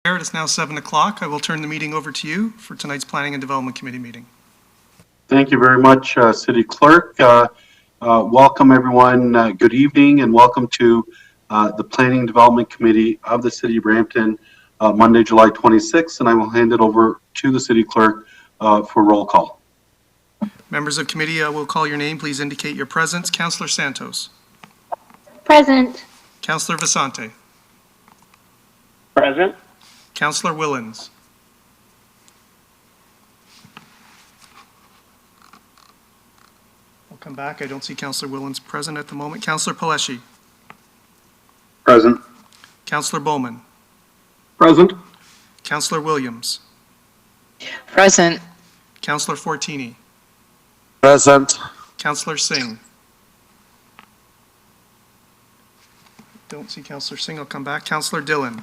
It is now 7 o'clock. I will turn the meeting over to you for tonight's Planning and Development Committee meeting. Thank you very much, City Clerk. Welcome everyone. Good evening and welcome to the Planning and Development Committee of the City of Brampton, Monday, July 26th, and I will hand it over to the City Clerk for roll call. Members of committee, I will call your name. Please indicate your presence. Councillor Santos. Present. Councillor Visante. Present. Councillor Willens. I'll come back. I don't see Councillor Willens present at the moment. Councillor Paleshi. Present. Councillor Bowman. Present. Councillor Williams. Present. Councillor Fortini. Present. Councillor Singh. Don't see Councillor Singh. I'll come back. Councillor Dillon.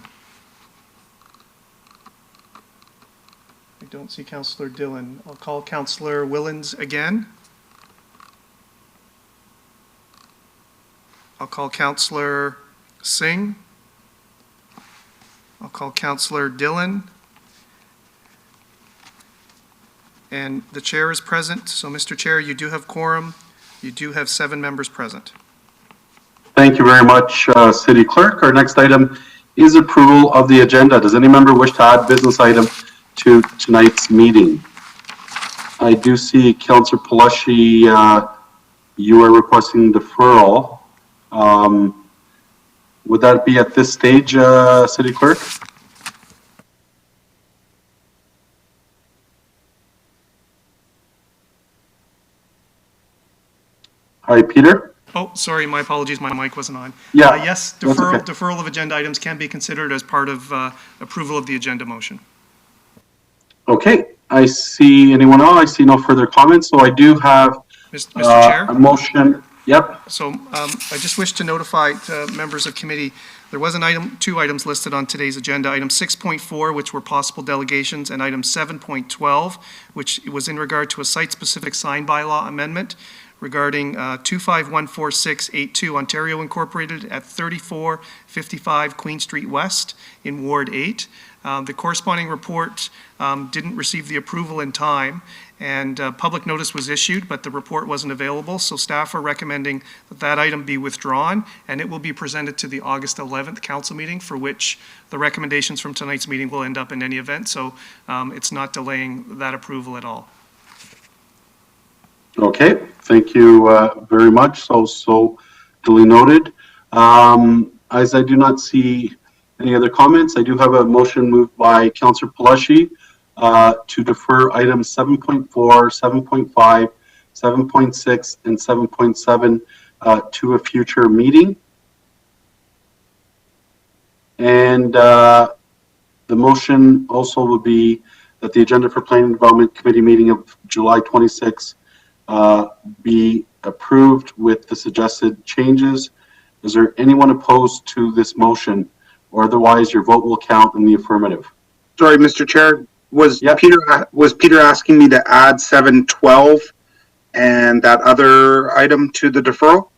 I don't see Councillor Dillon. I'll call Councillor Willens again. I'll call Councillor Singh. I'll call Councillor Dillon. And the chair is present. So, Mr. Chair, you do have quorum. You do have 7 members present. Thank you very much, City Clerk. Our next item is approval of the agenda. Does any member wish to add business item to tonight's meeting? I do see Councillor Paleshi, you are requesting deferral. Would that be at this stage, City Clerk? Hi, Peter. Oh, sorry, my apologies, my mic wasn't on. Yeah, yes, that's okay. deferral of agenda items can be considered as part of approval of the agenda motion. Okay, I see anyone else. I see no further comments, so I do have Mr. Chair? a motion. Yep. So I just wish to notify members of committee, there was an item, 2 items listed on today's agenda. Item 6.4, which were possible delegations, and item 7.12, which was in regard to a site-specific sign bylaw amendment regarding 2514-682 Ontario Incorporated at 3455 Queen Street West in Ward 8. The corresponding report didn't receive the approval in time, and public notice was issued, but the report wasn't available, so staff are recommending that that item be withdrawn, and it will be presented to the August 11th council meeting, for which the recommendations from tonight's meeting will end up in any event, so it's not delaying that approval at all. Okay, thank you very much. So duly noted. As I do not see any other comments, I do have a motion moved by Councillor Paleshi to defer items 7.4, 7.5, 7.6, and 7.7 to a future meeting. And the motion also would be that the agenda for Planning and Development Committee meeting of July 26 be approved with the suggested changes. Is there anyone opposed to this motion, or otherwise your vote will count in the affirmative? Sorry, Mr. Chair, was Peter asking me to add 7.12 and that other item to the deferral?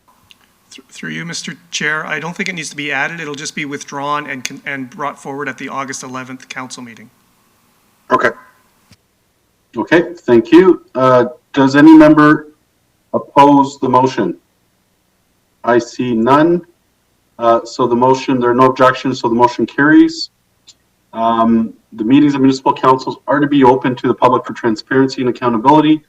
Through you, Mr. Chair, I don't think it needs to be added. It'll just be withdrawn and brought forward at the August 11th council meeting. Okay. Okay, thank you. Does any member oppose the motion? I see none. So the motion, there are no objections, so the motion carries. The meetings of municipal councils are to be open to the public for transparency and accountability,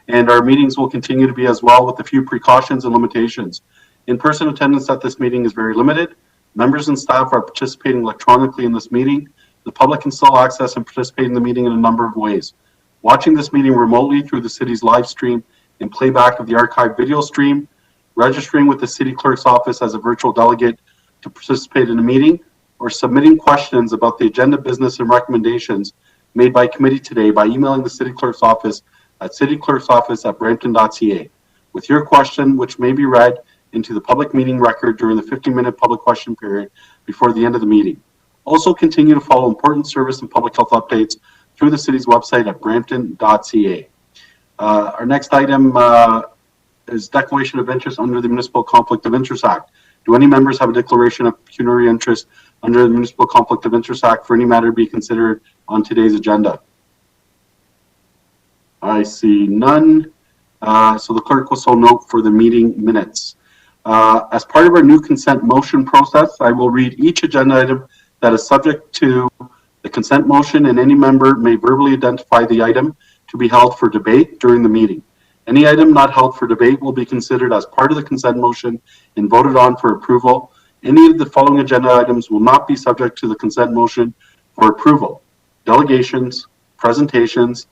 and our meetings will continue to be as well, with a few precautions and limitations. In-person attendance at this meeting is very limited. Members and staff are participating electronically in this meeting. The public can still access and participate in the meeting in a number of ways. Watching this meeting remotely through the city's live stream and playback of the archived video stream, registering with the city clerk's office as a virtual delegate to participate in a meeting, or submitting questions about the agenda, business, and recommendations made by committee today by emailing the city clerk's office at cityclerksoffice@brampton.ca with your question, which may be read into the public meeting record during the 15-minute public question period before the end of the meeting. Also, continue to follow important service and public health updates through the city's website at brampton.ca. Our next item is declaration of interest under the Municipal Conflict of Interest Act. Do any members have a declaration of pecuniary interest under the Municipal Conflict of Interest Act for any matter to be considered on today's agenda? I see none. So the clerk will so note for the meeting minutes. As part of our new consent motion process, I will read each agenda item that is subject to the consent motion, and any member may verbally identify the item to be held for debate during the meeting. Any item not held for debate will be considered as part of the consent motion and voted on for approval. Any of the following agenda items will not be subject to the consent motion for approval: delegations, presentations,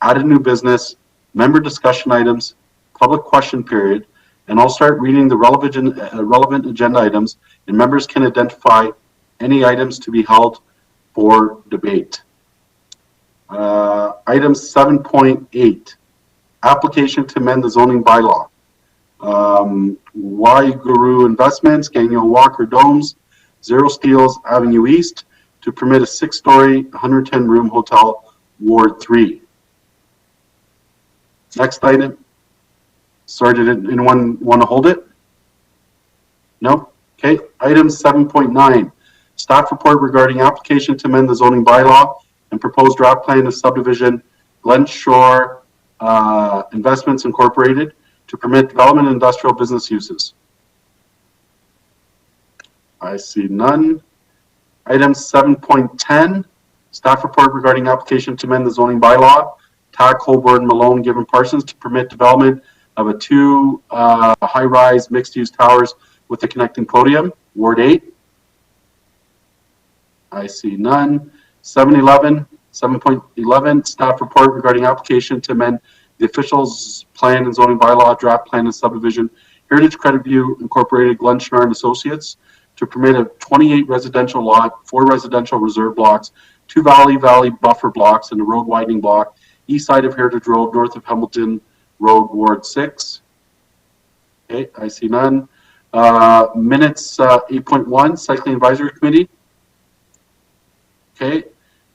added new business, member discussion items, public question period, and I'll start reading the relevant agenda items, and members can identify any items to be held for debate. Item 7.8, application to amend the zoning bylaw. Y Guru Investments, Gagnon Walker Domes, Zero Steels Avenue East, to permit a 6-story, 110-room hotel, Ward 3. Next item. Sorry, did anyone want to hold it? No? Okay. Item 7.9, staff report regarding application to amend the zoning bylaw and proposed draft plan of subdivision Glen Shore Investments Incorporated to permit development of industrial business uses. I see none. Item 7.10, staff report regarding application to amend the zoning bylaw, TAC Holborn Malone Given Parsons to permit development of a 2 high-rise mixed-use towers with a connecting podium, Ward 8. I see none. 7.11, staff report regarding application to amend the officials plan and zoning bylaw, draft plan and subdivision, Heritage Credit View Incorporated, Glen Shore and Associates, to permit a 28 residential lot, 4 residential reserve blocks, 2 Valley buffer blocks, and a road widening block, east side of Heritage Road, north of Hamilton Road, Ward 6. Okay, I see none. Minutes 8.1, Cycling Advisory Committee. Okay,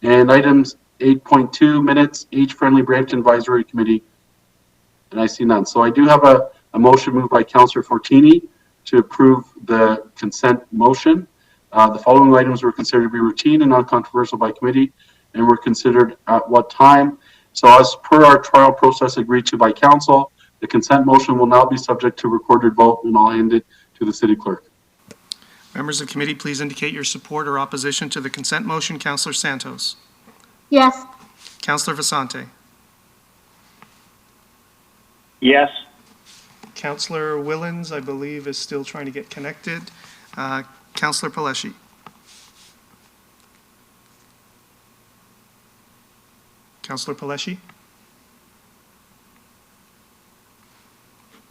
and items 8.2, minutes, age-friendly Brampton Advisory Committee, and I see none. So I do have a motion moved by Councillor Fortini to approve the consent motion. The following items were considered to be routine and non-controversial by committee and were considered at what time. So as per our trial process agreed to by council, the consent motion will now be subject to recorded vote, and I'll hand it to the city clerk. Members of committee, please indicate your support or opposition to the consent motion. Councillor Santos. Yes. Councillor Vasante. Yes. Councillor Willens, I believe, is still trying to get connected. Councillor Paleshi. Councillor Paleshi.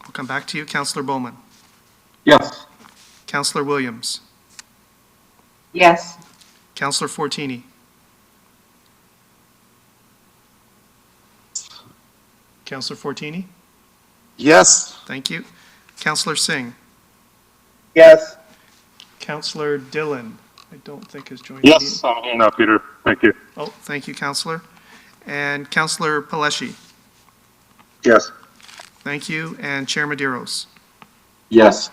I'll come back to you. Councillor Bowman. Yes. Councillor Williams. Yes. Councillor Fortini. Councillor Fortini. Yes. Thank you. Councillor Singh. Yes. Councillor Dillon, I don't think has joined the Yes, meeting. I'm here now, Peter. Thank you. Oh, thank you, Councillor. And Councillor Paleshi. Yes. Thank you. And Chair Medeiros. Yes.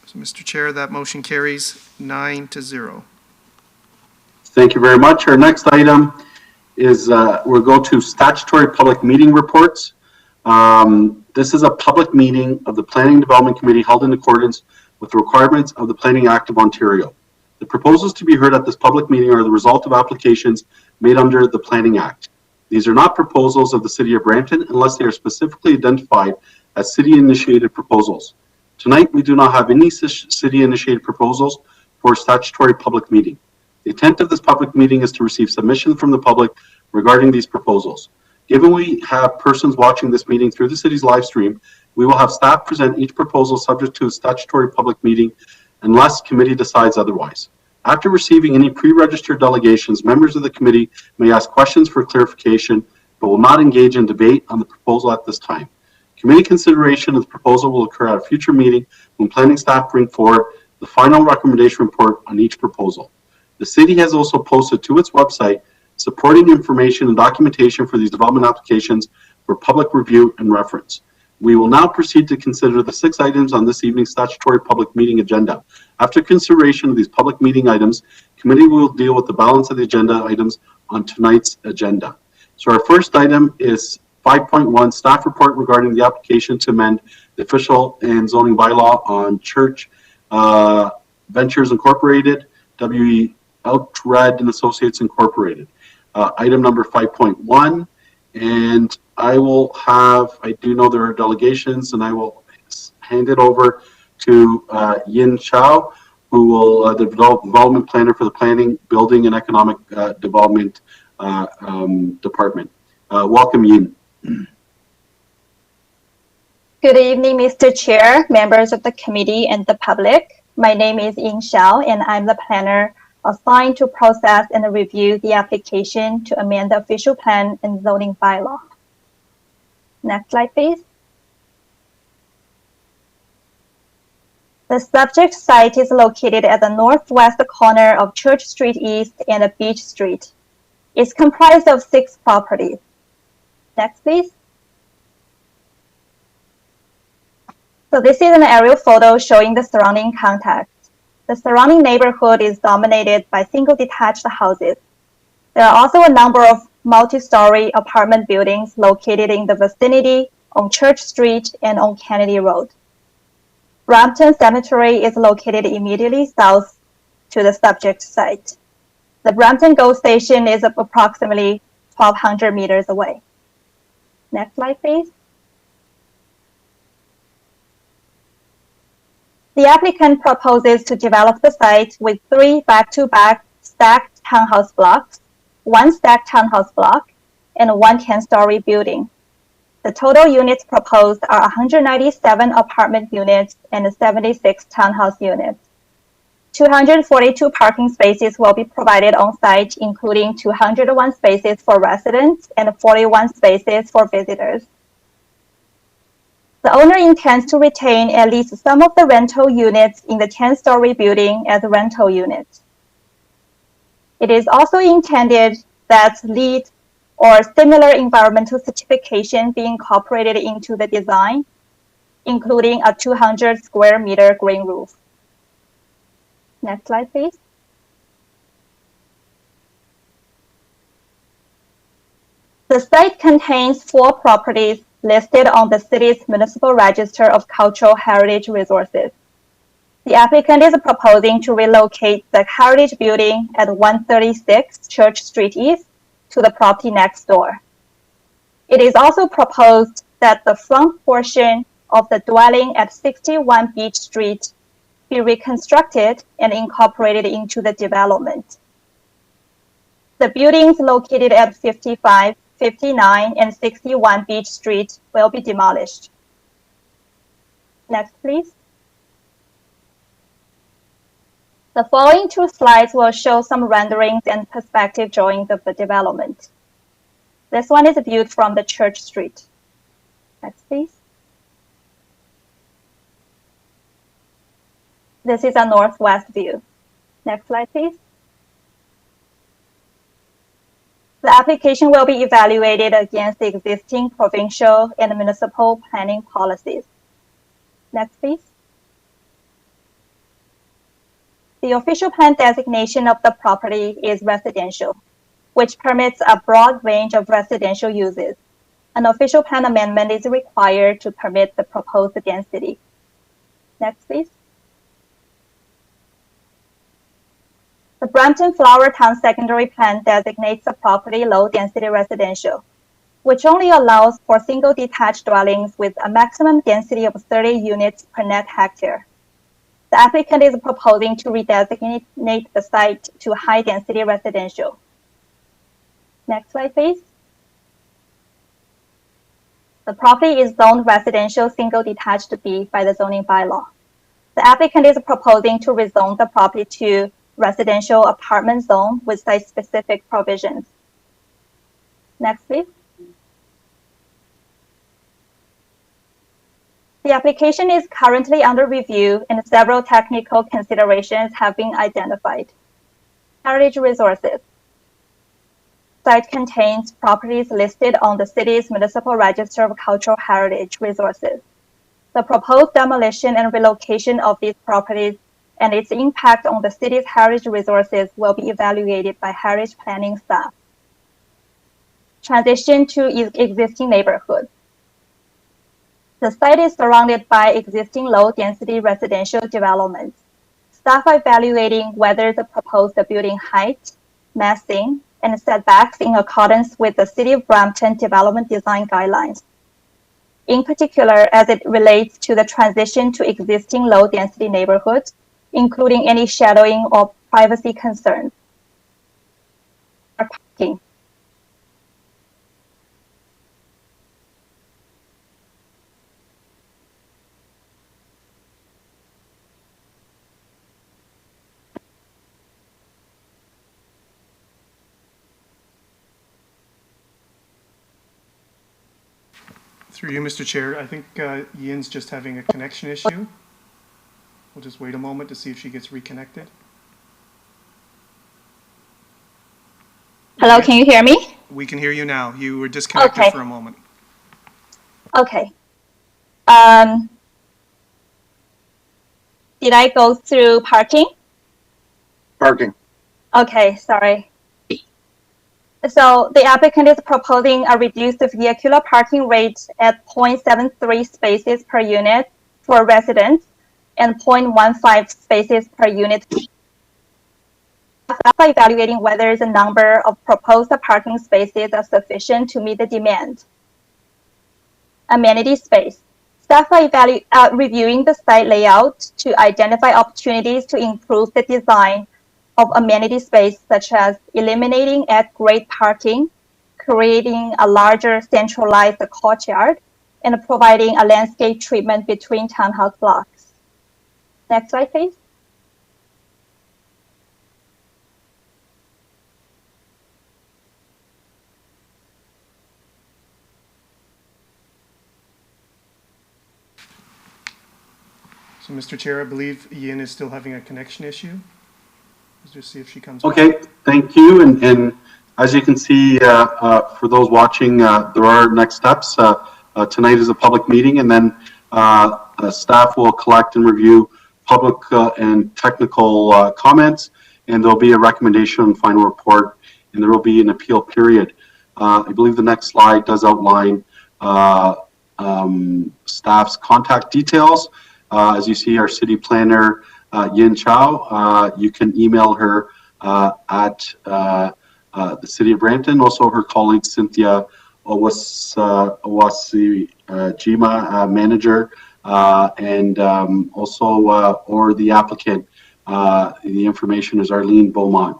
So, Mr. Chair, that motion carries 9-0. Thank you very much. Our next item is we'll go to statutory public meeting reports. This is a public meeting of the Planning and Development Committee held in accordance with the requirements of the Planning Act of Ontario. The proposals to be heard at this public meeting are the result of applications made under the Planning Act. These are not proposals of the City of Brampton unless they are specifically identified as city-initiated proposals. Tonight, we do not have any city-initiated proposals for a statutory public meeting. The intent of this public meeting is to receive submissions from the public regarding these proposals. Given we have persons watching this meeting through the city's live stream, we will have staff present each proposal subject to a statutory public meeting unless committee decides otherwise. After receiving any pre-registered delegations, members of the committee may ask questions for clarification, but will not engage in debate on the proposal at this time. Committee consideration of the proposal will occur at a future meeting when planning staff bring forward the final recommendation report on each proposal. The city has also posted to its website supporting information and documentation for these development applications for public review and reference. We will now proceed to consider the 6 items on this evening's statutory public meeting agenda. After consideration of these public meeting items, committee will deal with the balance of the agenda items on tonight's agenda. So our first item is 5.1, staff report regarding the application to amend the official and zoning bylaw on Church Ventures Incorporated, W.E. Outred and Associates Incorporated. Item number 5.1, and I do know there are delegations, and I will hand it over to Yin Chao, who will, the development planner for the Planning, Building, and Economic Development Department. Welcome, Yin. Good evening, Mr. Chair, members of the committee, and the public. My name is Ying Xiao, and I'm the planner assigned to process and review the application to amend the official plan and zoning bylaw. Next slide, please. The subject site is located at the northwest corner of Church Street East and Beach Street. It's comprised of 6 properties. Next, please. So this is an aerial photo showing the surrounding context. The surrounding neighborhood is dominated by single detached houses. There are also a number of multi-story apartment buildings located in the vicinity on Church Street and on Kennedy Road. Brampton Cemetery is located immediately south to the subject site. The Brampton GO station is approximately 1,200 meters away. Next slide, please. The applicant proposes to develop the site with 3 back-to-back stacked townhouse blocks, 1 stacked townhouse block, and 1 10-story building. The total units proposed are 197 apartment units and 76 townhouse units. 242 parking spaces will be provided on site, including 201 spaces for residents and 41 spaces for visitors. The owner intends to retain at least some of the rental units in the 10-story building as rental units. It is also intended that LEED or similar environmental certification be incorporated into the design, including a 200 square meter green roof. Next slide, please. The site contains 4 properties listed on the city's Municipal Register of Cultural Heritage Resources. The applicant is proposing to relocate the Heritage Building at 136 Church Street East to the property next door. It is also proposed that the front portion of the dwelling at 61 Beach Street be reconstructed and incorporated into the development. The buildings located at 55, 59, and 61 Beach Street will be demolished. Next, please. The following 2 slides will show some renderings and perspective drawings of the development. This one is viewed from the Church Street. Next, please. This is a northwest view. Next slide, please. The application will be evaluated against the existing provincial and municipal planning policies. Next, please. The official plan designation of the property is residential, which permits a broad range of residential uses. An official plan amendment is required to permit the proposed density. Next, please. The Brampton Flower Town Secondary Plan designates the property low-density residential, which only allows for single detached dwellings with a maximum density of 30 units per net hectare. The applicant is proposing to redesignate the site to high-density residential. Next slide, please. The property is zoned residential single detached B by the zoning bylaw. The applicant is proposing to rezone the property to residential apartment zone with site-specific provisions. Next, please. The application is currently under review and several technical considerations have been identified. Heritage resources. site contains properties listed on the city's Municipal Register of Cultural Heritage Resources. The proposed demolition and relocation of these properties and its impact on the city's heritage resources will be evaluated by heritage planning staff. Transition to existing neighborhoods. The site is surrounded by existing low-density residential developments. Staff are evaluating whether the proposed building height, massing, and setbacks in accordance with the City of Brampton development design guidelines. In particular, as it relates to the transition to existing low-density neighborhoods, including any shadowing or privacy concerns. Parking. Through you, Mr. Chair, I think Yin's just having a connection issue. We'll just wait a moment to see if she gets reconnected. Hello, can you hear me? We can hear you now. You were disconnected Okay. for a moment. Okay. Did I go through parking? Parking. Okay, sorry. So the applicant is proposing a reduced vehicular parking rate at 0.73 spaces per unit for residents and 0.15 spaces per unit. Staff are evaluating whether the number of proposed parking spaces are sufficient to meet the demand. Amenity space. Staff are reviewing the site layout to identify opportunities to improve the design of amenity space, such as eliminating at-grade parking, creating a larger centralized courtyard, and providing a landscape treatment between townhouse blocks. Next slide, please. So, Mr. Chair, I believe Yin is still having a connection issue. Let's just see if she comes back. Okay, thank you. And as you can see, for those watching, there are next steps. Tonight is a public meeting, and then staff will collect and review public and technical comments, and there'll be a recommendation and final report, and there will be an appeal period. I believe the next slide does outline staff's contact details. As you see, our city planner, Yin Chow, you can email her at the City of Brampton. Also, her colleague Cynthia Owasijima, manager, and also, or the applicant. The information is Arlene Beaumont.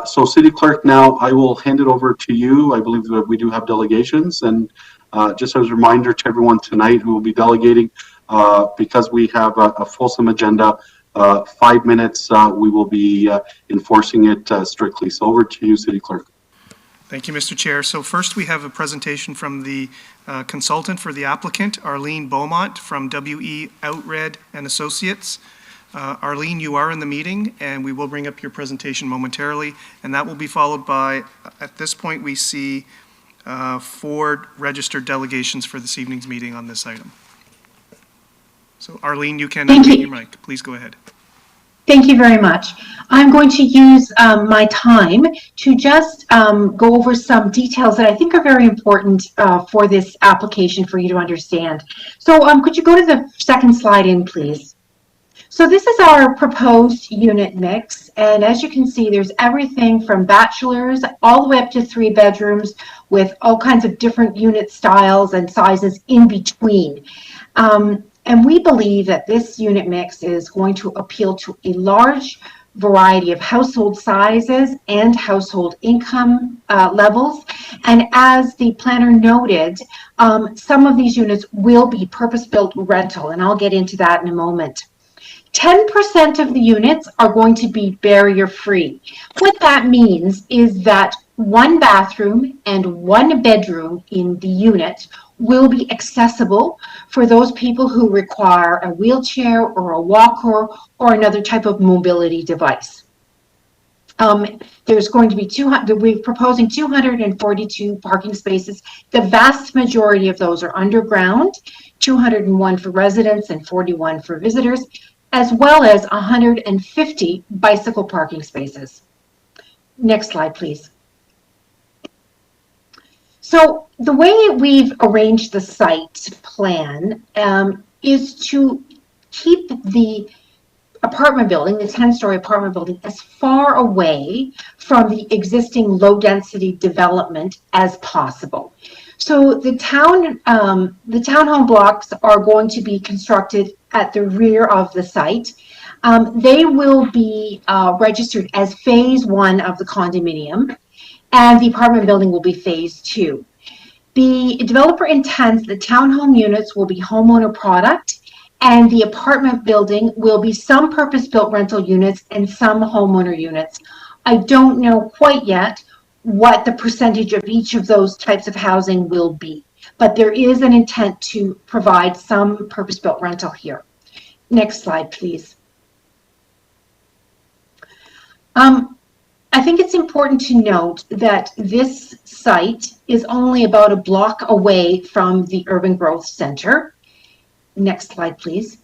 So, City Clerk, now I will hand it over to you. I believe that we do have delegations, and just as a reminder to everyone tonight who will be delegating, because we have a fulsome agenda, 5 minutes, we will be enforcing it strictly. So over to you, City Clerk. Thank you, Mr. Chair. So first, we have a presentation from the consultant for the applicant, Arlene Beaumont from WE Outred and Associates. Arlene, you are in the meeting, and we will bring up your presentation momentarily, and that will be followed by, at this point, we see 4 registered delegations for this evening's meeting on this item. So Arlene, you can unmute your mic. Please go ahead. Thank you very much. I'm going to use my time to just go over some details that I think are very important for this application for you to understand. So could you go to the second slide in, please? So this is our proposed unit mix, and as you can see, there's everything from bachelors all the way up to 3 bedrooms with all kinds of different unit styles and sizes in between. And we believe that this unit mix is going to appeal to a large variety of household sizes and household income levels. And as the planner noted, some of these units will be purpose-built rental, and I'll get into that in a moment. 10% of the units are going to be barrier-free. What that means is that 1 bathroom and 1 bedroom in the unit will be accessible for those people who require a wheelchair or a walker or another type of mobility device. There's going to be we're proposing 242 parking spaces. The vast majority of those are underground, 201 for residents and 41 for visitors, as well as 150 bicycle parking spaces. Next slide, please. So the way we've arranged the site plan is to keep the apartment building, the 10-story apartment building, as far away from the existing low-density development as possible. So the townhome blocks are going to be constructed at the rear of the site. They will be registered as phase 1 of the condominium, and the apartment building will be phase 2. The developer intends the townhome units will be homeowner product, and the apartment building will be some purpose-built rental units and some homeowner units. I don't know quite yet what the percentage of each of those types of housing will be, but there is an intent to provide some purpose-built rental here. Next slide, please. I think it's important to note that this site is only about a block away from the Urban Growth Center. Next slide, please.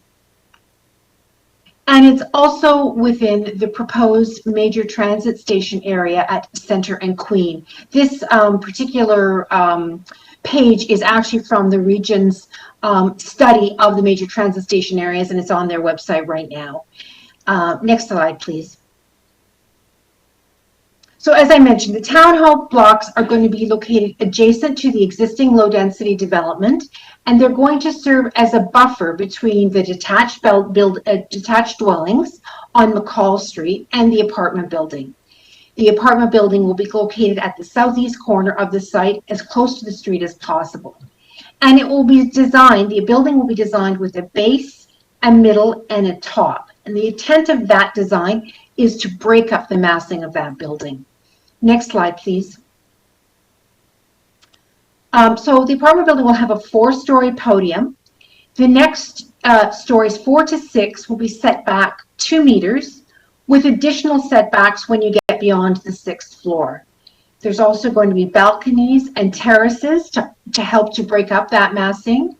And it's also within the proposed major transit station area at Center and Queen. This particular page is actually from the region's study of the major transit station areas, and it's on their website right now. Next slide, please. So as I mentioned, the townhome blocks are going to be located adjacent to the existing low-density development, and they're going to serve as a buffer between the detached dwellings on McCall Street and the apartment building. The apartment building will be located at the southeast corner of the site, as close to the street as possible. And it will be designed, the building will be designed with a base, a middle, and a top. And the intent of that design is to break up the massing of that building. Next slide, please. So the apartment building will have a 4-story podium. The next stories 4 to 6 will be set back 2 meters, with additional setbacks when you get beyond the 6th floor. There's also going to be balconies and terraces to help to break up that massing.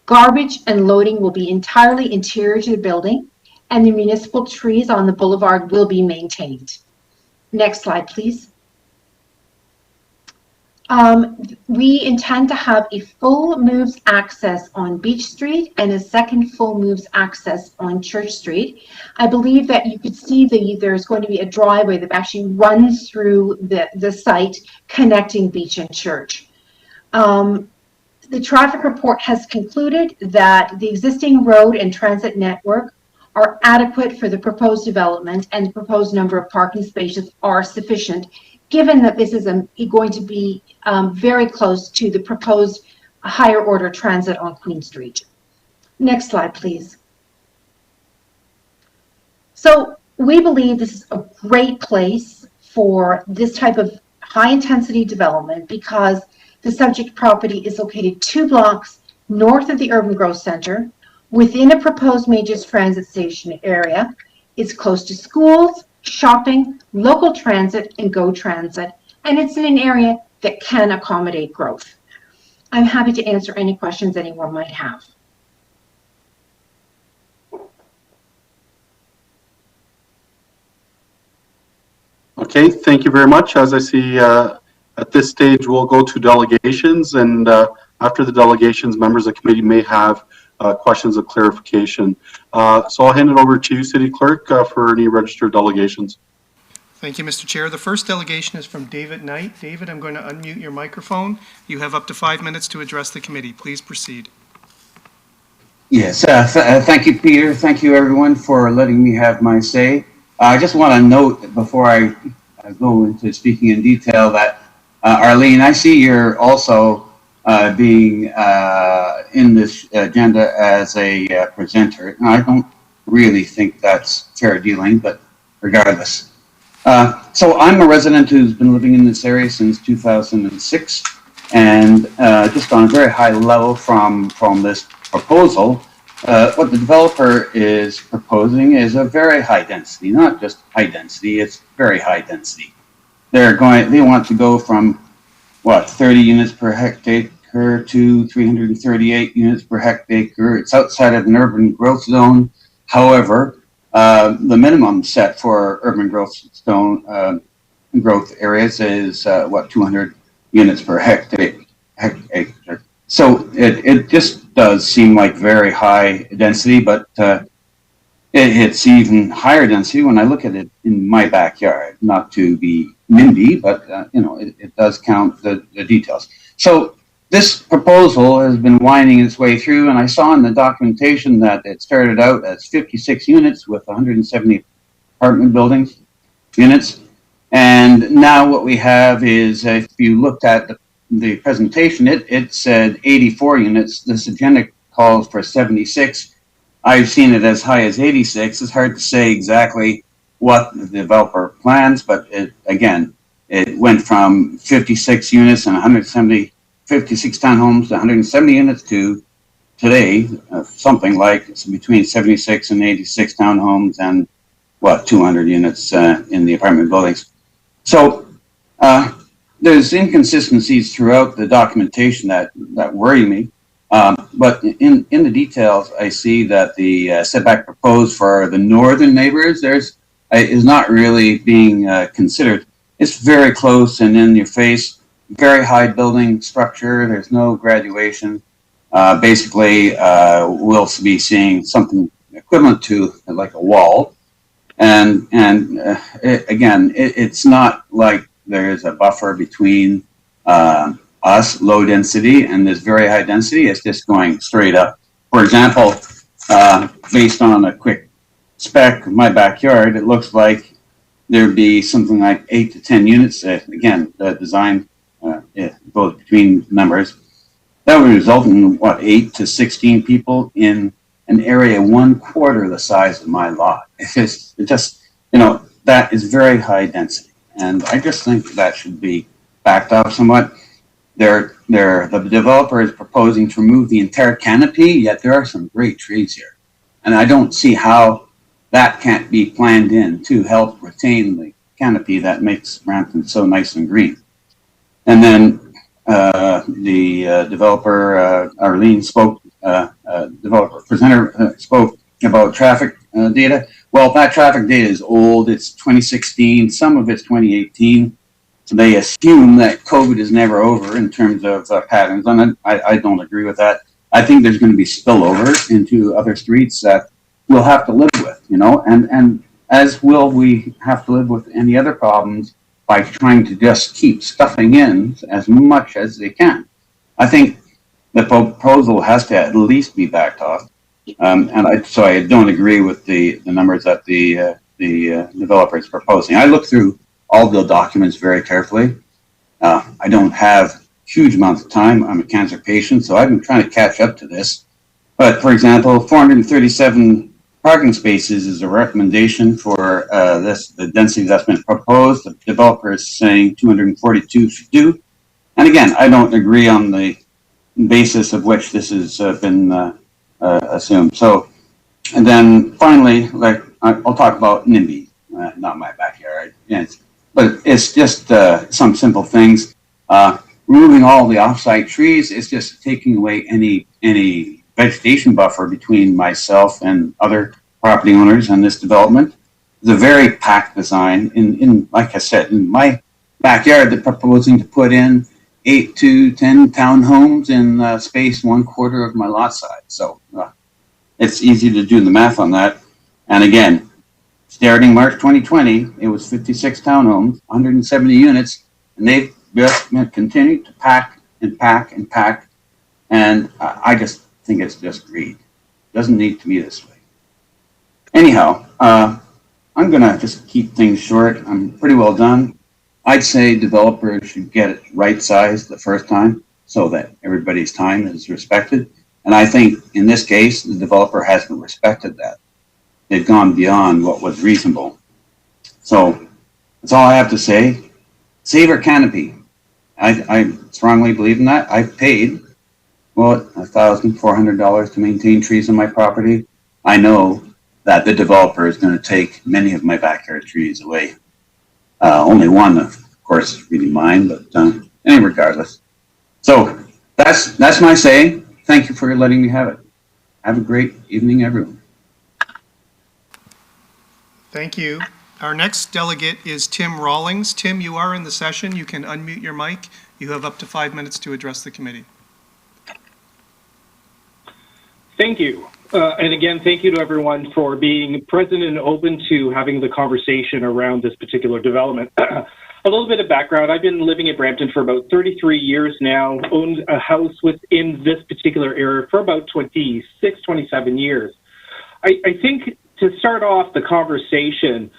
Garbage and loading will be entirely interior to the building, and the municipal trees on the boulevard will be maintained. Next slide, please. We intend to have a full moves access on Beach Street and a second full moves access on Church Street. I believe that you could see there's going to be a driveway that actually runs through the site connecting Beach and Church. The traffic report has concluded that the existing road and transit network are adequate for the proposed development, and the proposed number of parking spaces are sufficient, given that this is going to be very close to the proposed higher order transit on Queen Street. Next slide, please. So we believe this is a great place for this type of high intensity development because the subject property is located 2 blocks north of the Urban Growth Center, within a proposed major transit station area. It's close to schools, shopping, local transit, and GO Transit, and it's in an area that can accommodate growth. I'm happy to answer any questions anyone might have. Okay, thank you very much. As I see, at this stage, we'll go to delegations, and after the delegations, members of the committee may have questions of clarification. So I'll hand it over to you, City Clerk, for any registered delegations. Thank you, Mr. Chair. The first delegation is from David Knight. David, I'm going to unmute your microphone. You have up to 5 minutes to address the committee. Please proceed. Yes, thank you, Peter. Thank you, everyone, for letting me have my say. I just want to note before I go into speaking in detail that, Arlene, I see you're also being in this agenda as a presenter. And I don't really think that's fair dealing, but regardless. So I'm a resident who's been living in this area since 2006, and just on a very high level from this proposal, what the developer is proposing is a very high density, not just high density, it's very high density. They want to go from, 30 units per hectare to 338 units per hectare. It's outside of an urban growth zone. However, the minimum set for urban growth zone growth areas is 200 units per hectare. So it just does seem like very high density, but it's even higher density when I look at it in my backyard. Not to be NIMBY, but it does count the details. So this proposal has been winding its way through, and I saw in the documentation that it started out as 56 units with 170 apartment buildings units. And now what we have is, if you looked at the presentation, it said 84 units. This agenda calls for 76. I've seen it as high as 86. It's hard to say exactly what the developer plans, but it went from 56 units and 56 townhomes to 170 units to today, something like between 76 and 86 townhomes and 200 units in the apartment buildings. So there's inconsistencies throughout the documentation that worry me. But in the details, I see that the setback proposed for the northern neighbors is not really being considered. It's very close and in your face, very high building structure. There's no graduation. Basically, we'll be seeing something equivalent to like a wall. And it's not like there's a buffer between us, low density, and this very high density. It's just going straight up. For example, based on a quick spec of my backyard, it looks like there'd be something like 8 to 10 units. Again, the design goes between numbers. That would result in 8 to 16 people in an area 1/4 the size of my lot. It's just that is very high density, and I just think that should be backed off somewhat. The developer is proposing to remove the entire canopy, yet there are some great trees here, and I don't see how that can't be planned in to help retain the canopy that makes Brampton so nice and green. And then the developer, Arlene spoke, developer presenter spoke about traffic data. Well, that traffic data is old. It's 2016. Some of it's 2018. So they assume that COVID is never over in terms of patterns. And I don't agree with that. I think there's going to be spillover into other streets that we'll have to live with, and as will we have to live with any other problems by trying to just keep stuffing in as much as they can. I think the proposal has to at least be backed off. So I don't agree with the numbers that the developer is proposing. I looked through all the documents very carefully. I don't have huge amounts of time. I'm a cancer patient, so I've been trying to catch up to this. But for example, 437 parking spaces is a recommendation for the density that's been proposed. The developer is saying 242 should do. And again, I don't agree on the basis of which this has been assumed. So, and then finally, I'll talk about NIMBY, not my backyard. But it's just some simple things. Removing all the off-site trees is just taking away any vegetation buffer between myself and other property owners and this development. It's a very packed design. In like I said, in my backyard, they're proposing to put in 8 to 10 townhomes in space 1/4 of my lot size. So it's easy to do the math on that. And again, starting March 2020, it was 56 townhomes, 170 units, and they've just continued to pack and pack and pack. And I just think it's just greed. It doesn't need to be this way. Anyhow, I'm going to just keep things short. I'm pretty well done. I'd say developers should get it right-sized the first time so that everybody's time is respected. And I think in this case, the developer hasn't respected that. They've gone beyond what was reasonable. So that's all I have to say. Save our canopy. I strongly believe in that. I've paid $1,400 to maintain trees on my property. I know that the developer is going to take many of my backyard trees away. Only one, of course, is really mine, but regardless. So that's my say. Thank you for letting me have it. Have a great evening, everyone. Thank you. Our next delegate is Tim Rawlings. Tim, you are in the session. You can unmute your mic. You have up to 5 minutes to address the committee. Thank you. And again, thank you to everyone for being present and open to having the conversation around this particular development. A little bit of background. I've been living in Brampton for about 33 years now, owned a house within this particular area for about 26, 27 years. I think to start off the conversation,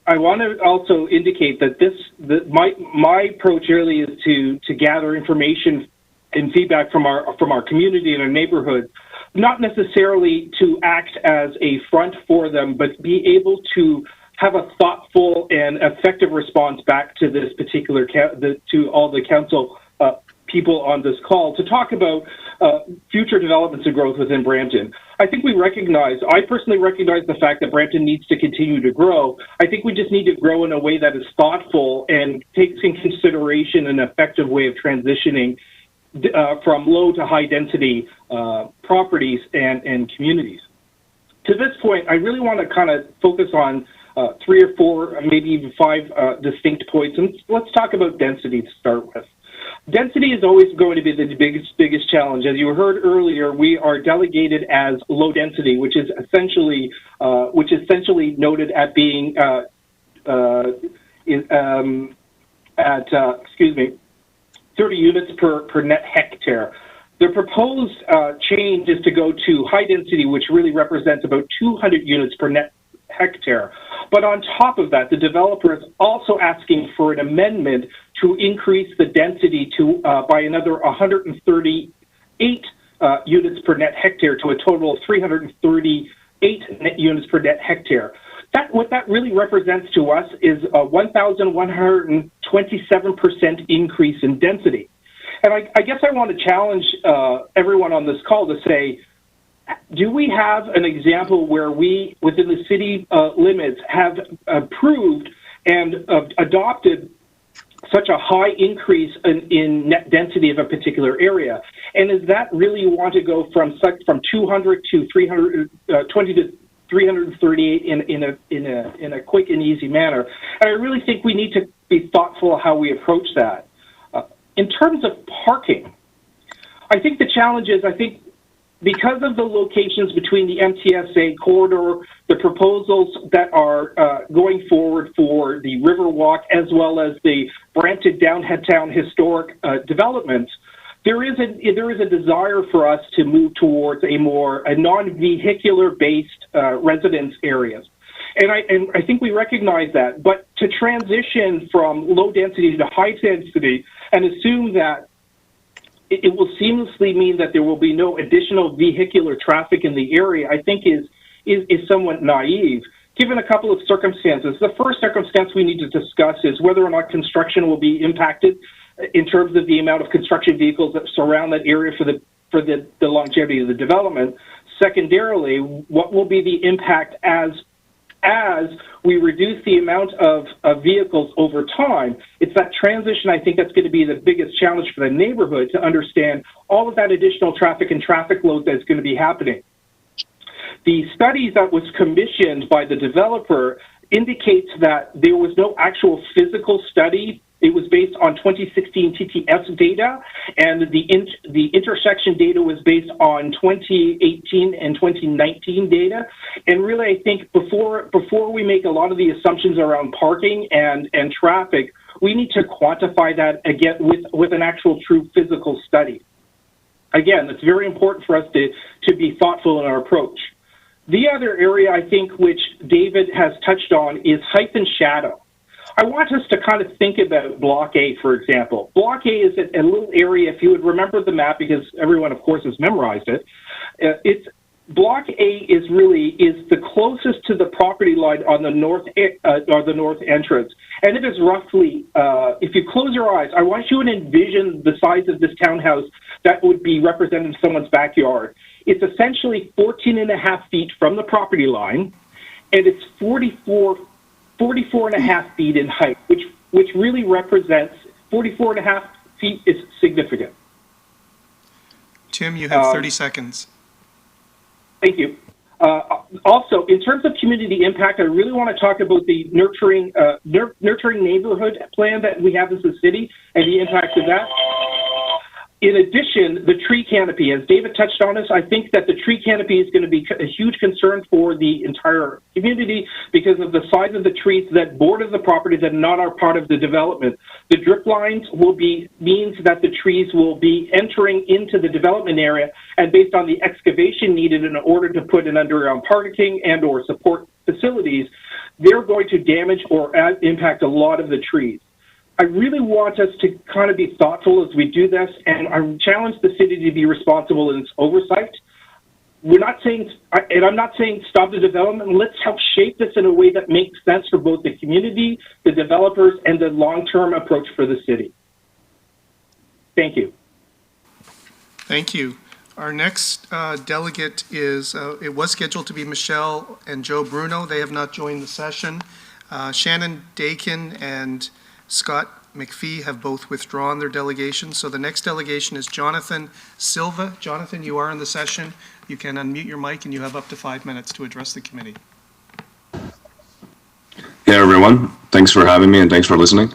I want to also indicate that my approach really is to gather information and feedback from our community and our neighborhood, not necessarily to act as a front for them, but be able to have a thoughtful and effective response back to this particular to all the council people on this call to talk about future developments and growth within Brampton. I think I personally recognize the fact that Brampton needs to continue to grow. I think we just need to grow in a way that is thoughtful and takes in consideration an effective way of transitioning from low to high density properties and communities. To this point, I really want to kind of focus on 3 or 4, maybe even 5 distinct points. And let's talk about density to start with. Density is always going to be the biggest challenge. As you heard earlier, we are delegated as low density, which is essentially noted at being 30 units per net hectare. The proposed change is to go to high density, which really represents about 200 units per net hectare. But on top of that, the developer is also asking for an amendment to increase the density to by another 138 units per net hectare to a total of 338 net units per net hectare. What that really represents to us is a 1,127% increase in density. And I guess I want to challenge everyone on this call to say, do we have an example where we, within the city limits, have approved and adopted such a high increase in net density of a particular area? And is that really you want to go from 200 to 320 to 338 in a quick and easy manner? And I really think we need to be thoughtful how we approach that. In terms of parking, I think the challenge is, because of the locations between the MTSA corridor, the proposals that are going forward for the Riverwalk as well as the Brampton Downtown historic developments, there is a desire for us to move towards a non-vehicular based residence areas. And I think we recognize that, but to transition from low density to high density and assume that it will seamlessly mean that there will be no additional vehicular traffic in the area, I think is somewhat naive, given a couple of circumstances. The first circumstance we need to discuss is whether or not construction will be impacted in terms of the amount of construction vehicles that surround that area for the longevity of the development. Secondarily, what will be the impact as we reduce the amount of vehicles over time? It's that transition, I think, that's going to be the biggest challenge for the neighborhood to understand all of that additional traffic and traffic load that's going to be happening. The studies that was commissioned by the developer indicates that there was no actual physical study. It was based on 2016 TTS data, and the intersection data was based on 2018 and 2019 data. And really, I think before we make a lot of the assumptions around parking and traffic, we need to quantify that again with an actual true physical study. Again, it's very important for us to be thoughtful in our approach. The other area, I think, which David has touched on is height and shadow. I want us to kind of think about Block A, for example. Block A is a little area, if you would remember the map, because everyone, of course, has memorized it. Block A is the closest to the property line on the north or the north entrance, and it is roughly. If you close your eyes, I want you to envision the size of this townhouse that would be represented in someone's backyard. It's essentially 14 and a half feet from the property line, and it's 44 and a half feet in height, which really represents 44 and a half feet is significant. Tim, you have 30 seconds. Thank you. Also, in terms of community impact, I really want to talk about the nurturing neighborhood plan that we have as a city and the impact of that. In addition, the tree canopy, as David touched on this, I think that the tree canopy is going to be a huge concern for the entire community because of the size of the trees that border the property that not are part of the development. The drip lines means that the trees will be entering into the development area, and based on the excavation needed in order to put in underground parking and or support facilities, they're going to damage or impact a lot of the trees. I really want us to kind of be thoughtful as we do this, and I challenge the city to be responsible in its oversight. We're not saying, and I'm not saying stop the development. Let's help shape this in a way that makes sense for both the community, the developers, and the long-term approach for the city. Thank you. Thank you. Our next delegate is, it was scheduled to be Michelle and Joe Bruno. They have not joined the session. Shannon Dakin and Scott McPhee have both withdrawn their delegations. So the next delegation is Jonathan Silva. Jonathan, you are in the session. You can unmute your mic and you have up to 5 minutes to address the committee. Hey everyone, thanks for having me and thanks for listening.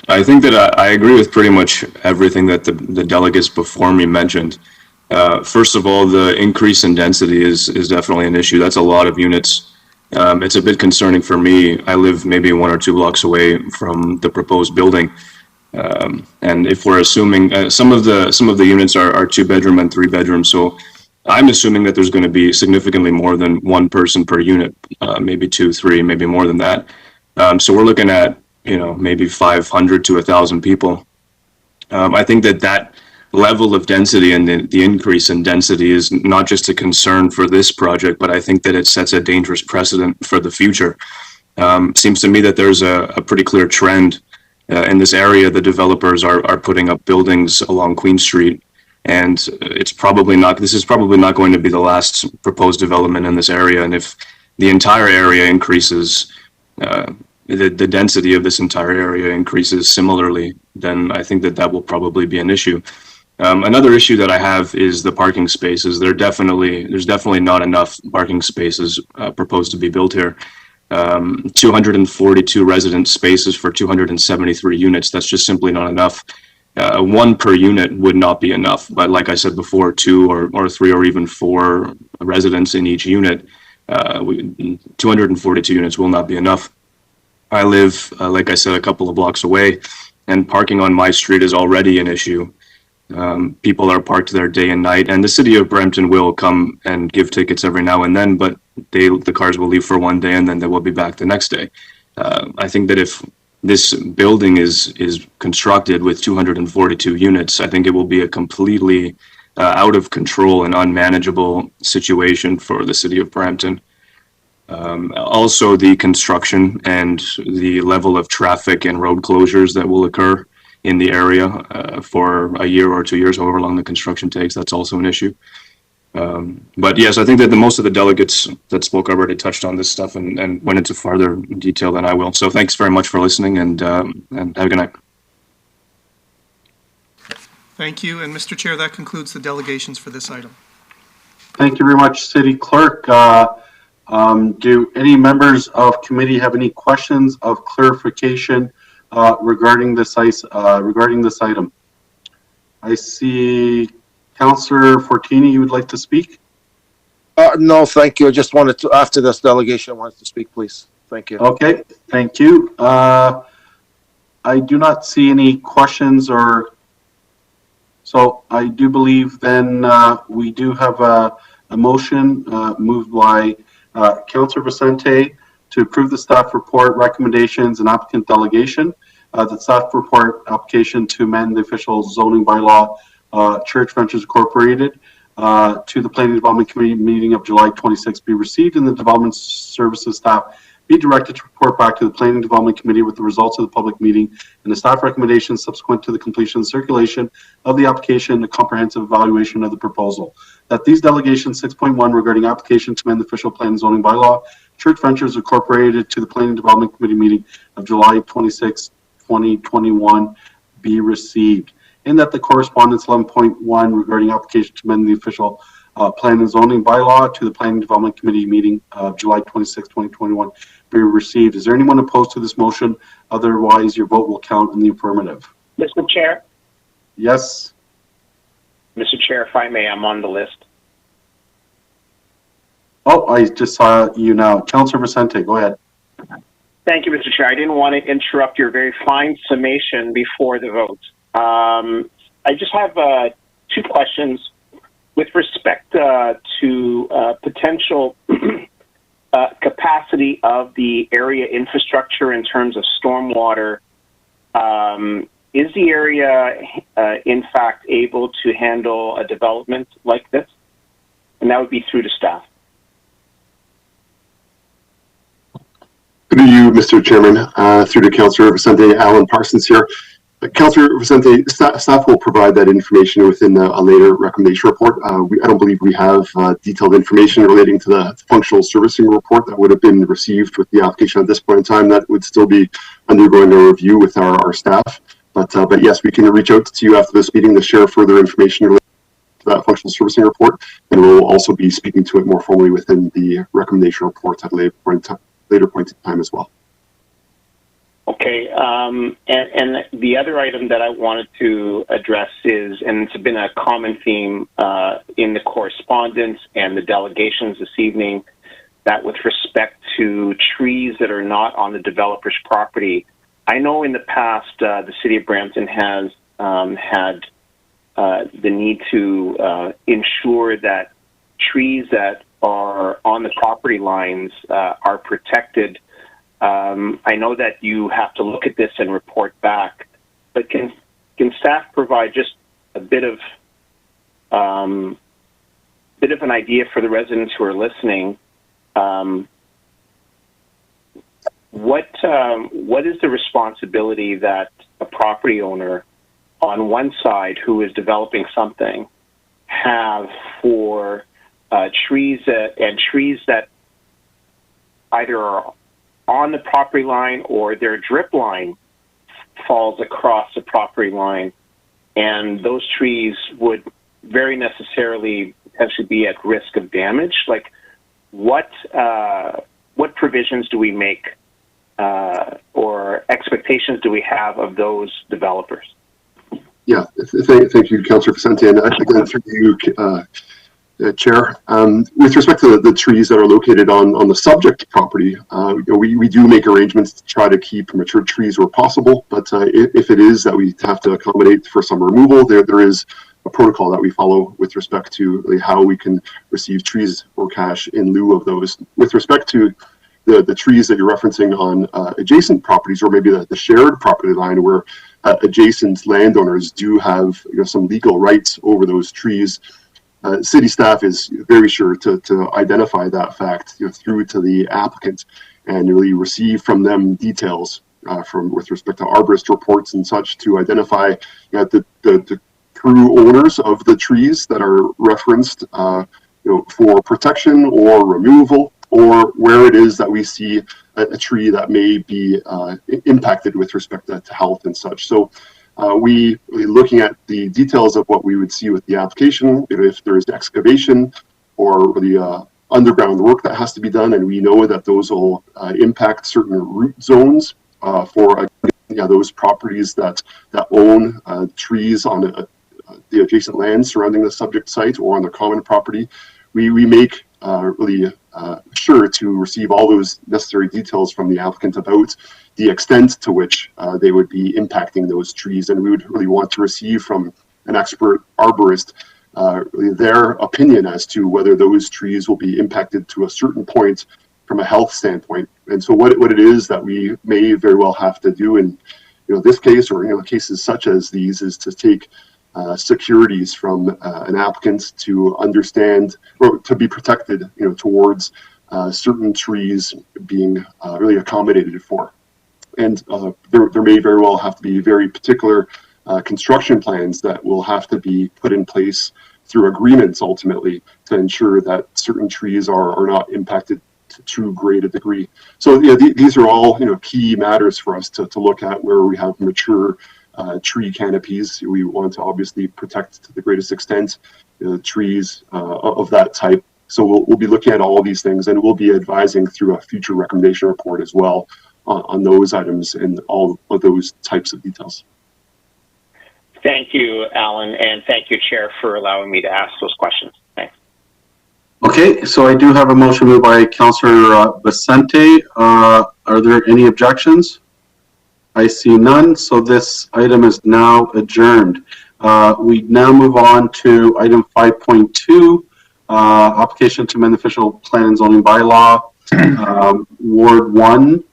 I think that I agree with pretty much everything that the delegates before me mentioned. First of all, the increase in density is definitely an issue. That's a lot of units. It's a bit concerning for me. I live maybe 1 or 2 blocks away from the proposed building, and if we're assuming some of the units are 2-bedroom and 3-bedroom, so I'm assuming that there's going to be significantly more than 1 person per unit, maybe 2, 3, maybe more than that. So we're looking at maybe 500 to 1,000 people. I think that level of density and the increase in density is not just a concern for this project, but I think that it sets a dangerous precedent for the future. Seems to me that there's a pretty clear trend in this area. The developers are putting up buildings along Queen Street, and this is probably not going to be the last proposed development in this area. And if the entire area increases, the density of this entire area increases similarly, then I think that will probably be an issue. Another issue that I have is the parking spaces. There's definitely not enough parking spaces proposed to be built here. 242 resident spaces for 273 units. That's just simply not enough. 1 per unit would not be enough. But like I said before, 2 or 3 or even 4 residents in each unit, 242 units will not be enough. I live, like I said, a couple of blocks away, and parking on my street is already an issue. People are parked there day and night, and the city of Brampton will come and give tickets every now and then, but the cars will leave for 1 day and then they will be back the next day. I think that if this building is constructed with 242 units, I think it will be a completely out of control and unmanageable situation for the city of Brampton. Also, the construction and the level of traffic and road closures that will occur in the area for a year or 2 years, however long the construction takes, that's also an issue. But yes, I think that most of the delegates that spoke already touched on this stuff and went into farther detail than I will. So thanks very much for listening, and have a good night. Thank you. And Mr. Chair, that concludes the delegations for this item. Thank you very much, City Clerk. Do any members of committee have any questions of clarification regarding this item? I see Councillor Fortini, you would like to speak? No, thank you. I just wanted to, after this delegation, I wanted to speak, please. Thank you. Okay, thank you. I do not see any questions, so I do believe then we do have a motion moved by Councillor Vicente to approve the staff report recommendations and applicant delegation. The staff report application to amend the official zoning bylaw, Church Ventures Incorporated, to the Planning Development Committee meeting of July 26th be received, and the Development Services staff be directed to report back to the Planning Development Committee with the results of the public meeting and the staff recommendations subsequent to the completion and circulation of the application and the comprehensive evaluation of the proposal. That these delegations 6.1 regarding application to amend the official plan and zoning bylaw, Church Ventures Incorporated, to the Planning Development Committee meeting of July 26, 2021 be received. And that the correspondence 11.1 regarding application to amend the official plan and zoning bylaw to the Planning Development Committee meeting of July 26, 2021 be received. Is there anyone opposed to this motion? Otherwise, your vote will count in the affirmative. Mr. Chair? Yes. Mr. Chair, if I may, I'm on the list. Oh, I just saw you now. Councilor Vicente, go ahead. Thank you, Mr. Chair. I didn't want to interrupt your very fine summation before the vote. I just have two questions with respect to potential capacity of the area infrastructure in terms of stormwater. Is the area, in fact, able to handle a development like this? And that would be through to staff. Through you, Mr. Chairman, through to Councillor Vicente, Alan Parsons here. Councillor Vicente, staff will provide that information within a later recommendation report. I don't believe we have detailed information relating to the functional servicing report that would have been received with the application at this point in time. That would still be undergoing a review with our staff. But yes, we can reach out to you after this meeting to share further information related to that functional servicing report, and we'll also be speaking to it more formally within the recommendation report at a later point in time as well. Okay, and the other item that I wanted to address is, and it's been a common theme in the correspondence and the delegations this evening, that with respect to trees that are not on the developer's property, I know in the past the City of Brampton has had the need to ensure that trees that are on the property lines are protected. I know that you have to look at this and report back, but can staff provide just a bit of an idea for the residents who are listening? What is the responsibility that a property owner on one side who is developing something have for trees that either are on the property line or their drip line falls across the property line, and those trees would very necessarily potentially be at risk of damage? Like, what provisions do we make or expectations do we have of those developers? Yeah, thank you, Councillor Vicente, and again through you, Chair. With respect to the trees that are located on the subject property, we do make arrangements to try to keep mature trees where possible, but if it is that we have to accommodate for some removal, there is a protocol that we follow with respect to how we can receive trees or cash in lieu of those. With respect to the trees that you're referencing on adjacent properties, or maybe the shared property line where adjacent landowners do have some legal rights over those trees, city staff is very sure to identify that fact through to the applicant and really receive from them details with respect to arborist reports and such to identify the true owners of the trees that are referenced for protection or removal, or where it is that we see a tree that may be impacted with respect to health and such. So we looking at the details of what we would see with the application, if there is excavation or the underground work that has to be done, and we know that those will impact certain root zones for those properties that own trees on the adjacent land surrounding the subject site or on the common property. We make really sure to receive all those necessary details from the applicant about the extent to which they would be impacting those trees, and we would really want to receive from an expert arborist really their opinion as to whether those trees will be impacted to a certain point from a health standpoint. And so what it is that we may very well have to do in this case, or cases such as these, is to take securities from an applicant to understand or to be protected, towards certain trees being really accommodated for. And there may very well have to be very particular construction plans that will have to be put in place through agreements ultimately to ensure that certain trees are not impacted to too great a degree. So these are all key matters for us to look at where we have mature tree canopies. We want to obviously protect to the greatest extent trees of that type. So we'll be looking at all of these things, and we'll be advising through a future recommendation report as well on those items and all of those types of details. Thank you, Alan, and thank you, Chair, for allowing me to ask those questions. Thanks. Okay, so I do have a motion moved by Councillor Vicente. Are there any objections? I see none, so this item is now adjourned. We now move on to item 5.2, application to amend the official plan and zoning bylaw, Ward 1,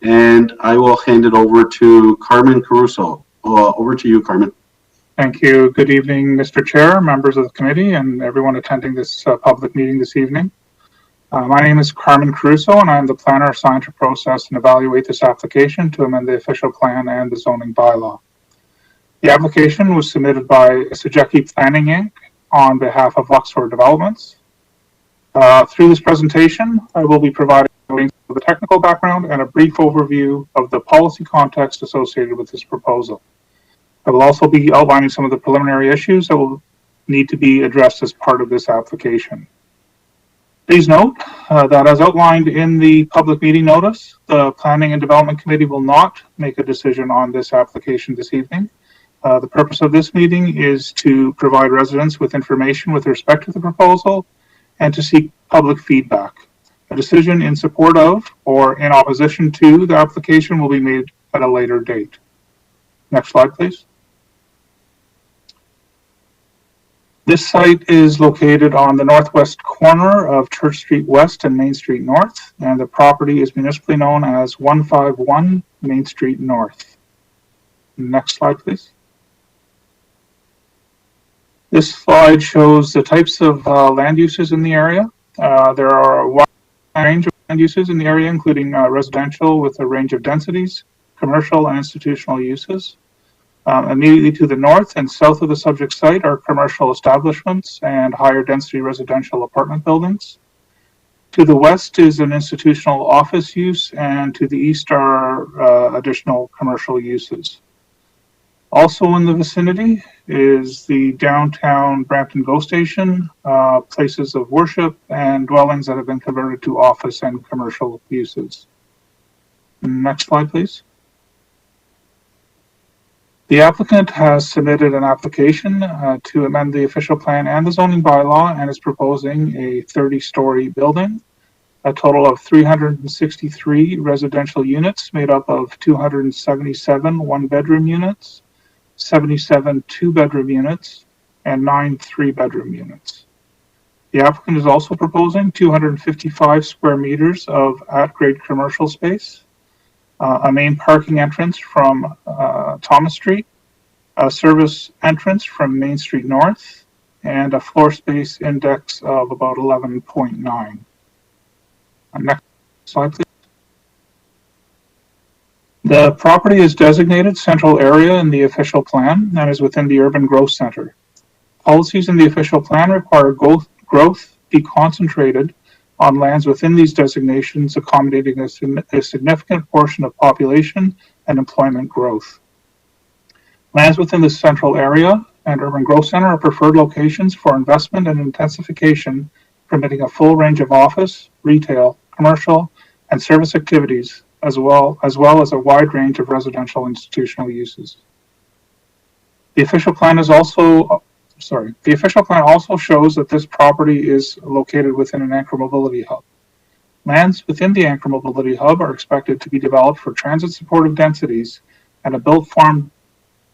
and I will hand it over to Carmen Caruso. Over to you, Carmen. Thank you. Good evening, Mr. Chair, members of the committee, and everyone attending this public meeting this evening. My name is Carmen Caruso, and I am the planner assigned to process and evaluate this application to amend the official plan and the zoning bylaw. The application was submitted by Sejeki Planning Inc. on behalf of Luxor Developments. Through this presentation, I will be providing the technical background and a brief overview of the policy context associated with this proposal. I will also be outlining some of the preliminary issues that will need to be addressed as part of this application. Please note that as outlined in the public meeting notice, the Planning and Development Committee will not make a decision on this application this evening. The purpose of this meeting is to provide residents with information with respect to the proposal and to seek public feedback. A decision in support of or in opposition to the application will be made at a later date. Next slide, please. This site is located on the northwest corner of Church Street West and Main Street North, and the property is municipally known as 151 Main Street North. Next slide, please. This slide shows the types of land uses in the area. There are a wide range of land uses in the area, including residential with a range of densities, commercial and institutional uses. Immediately to the north and south of the subject site are commercial establishments and higher density residential apartment buildings. To the west is an institutional office use, and to the east are additional commercial uses. Also in the vicinity is the downtown Brampton GO Station, places of worship, and dwellings that have been converted to office and commercial uses. Next slide, please. The applicant has submitted an application to amend the official plan and the zoning bylaw and is proposing a 30-story building, a total of 363 residential units made up of 277 one-bedroom units, 77 two-bedroom units, and 9 three-bedroom units. The applicant is also proposing 255 square meters of at-grade commercial space, a main parking entrance from Thomas Street, a service entrance from Main Street North, and a floor space index of about 11.9. Next slide, please. The property is designated central area in the official plan and is within the urban growth center. Policies in the official plan require growth be concentrated on lands within these designations, accommodating a significant portion of population and employment growth. Lands within the central area and urban growth center are preferred locations for investment and intensification, permitting a full range of office, retail, commercial, and service activities, as well as a wide range of residential institutional uses. The official plan also shows that this property is located within an anchor mobility hub. Lands within the anchor mobility hub are expected to be developed for transit supportive densities and a built farm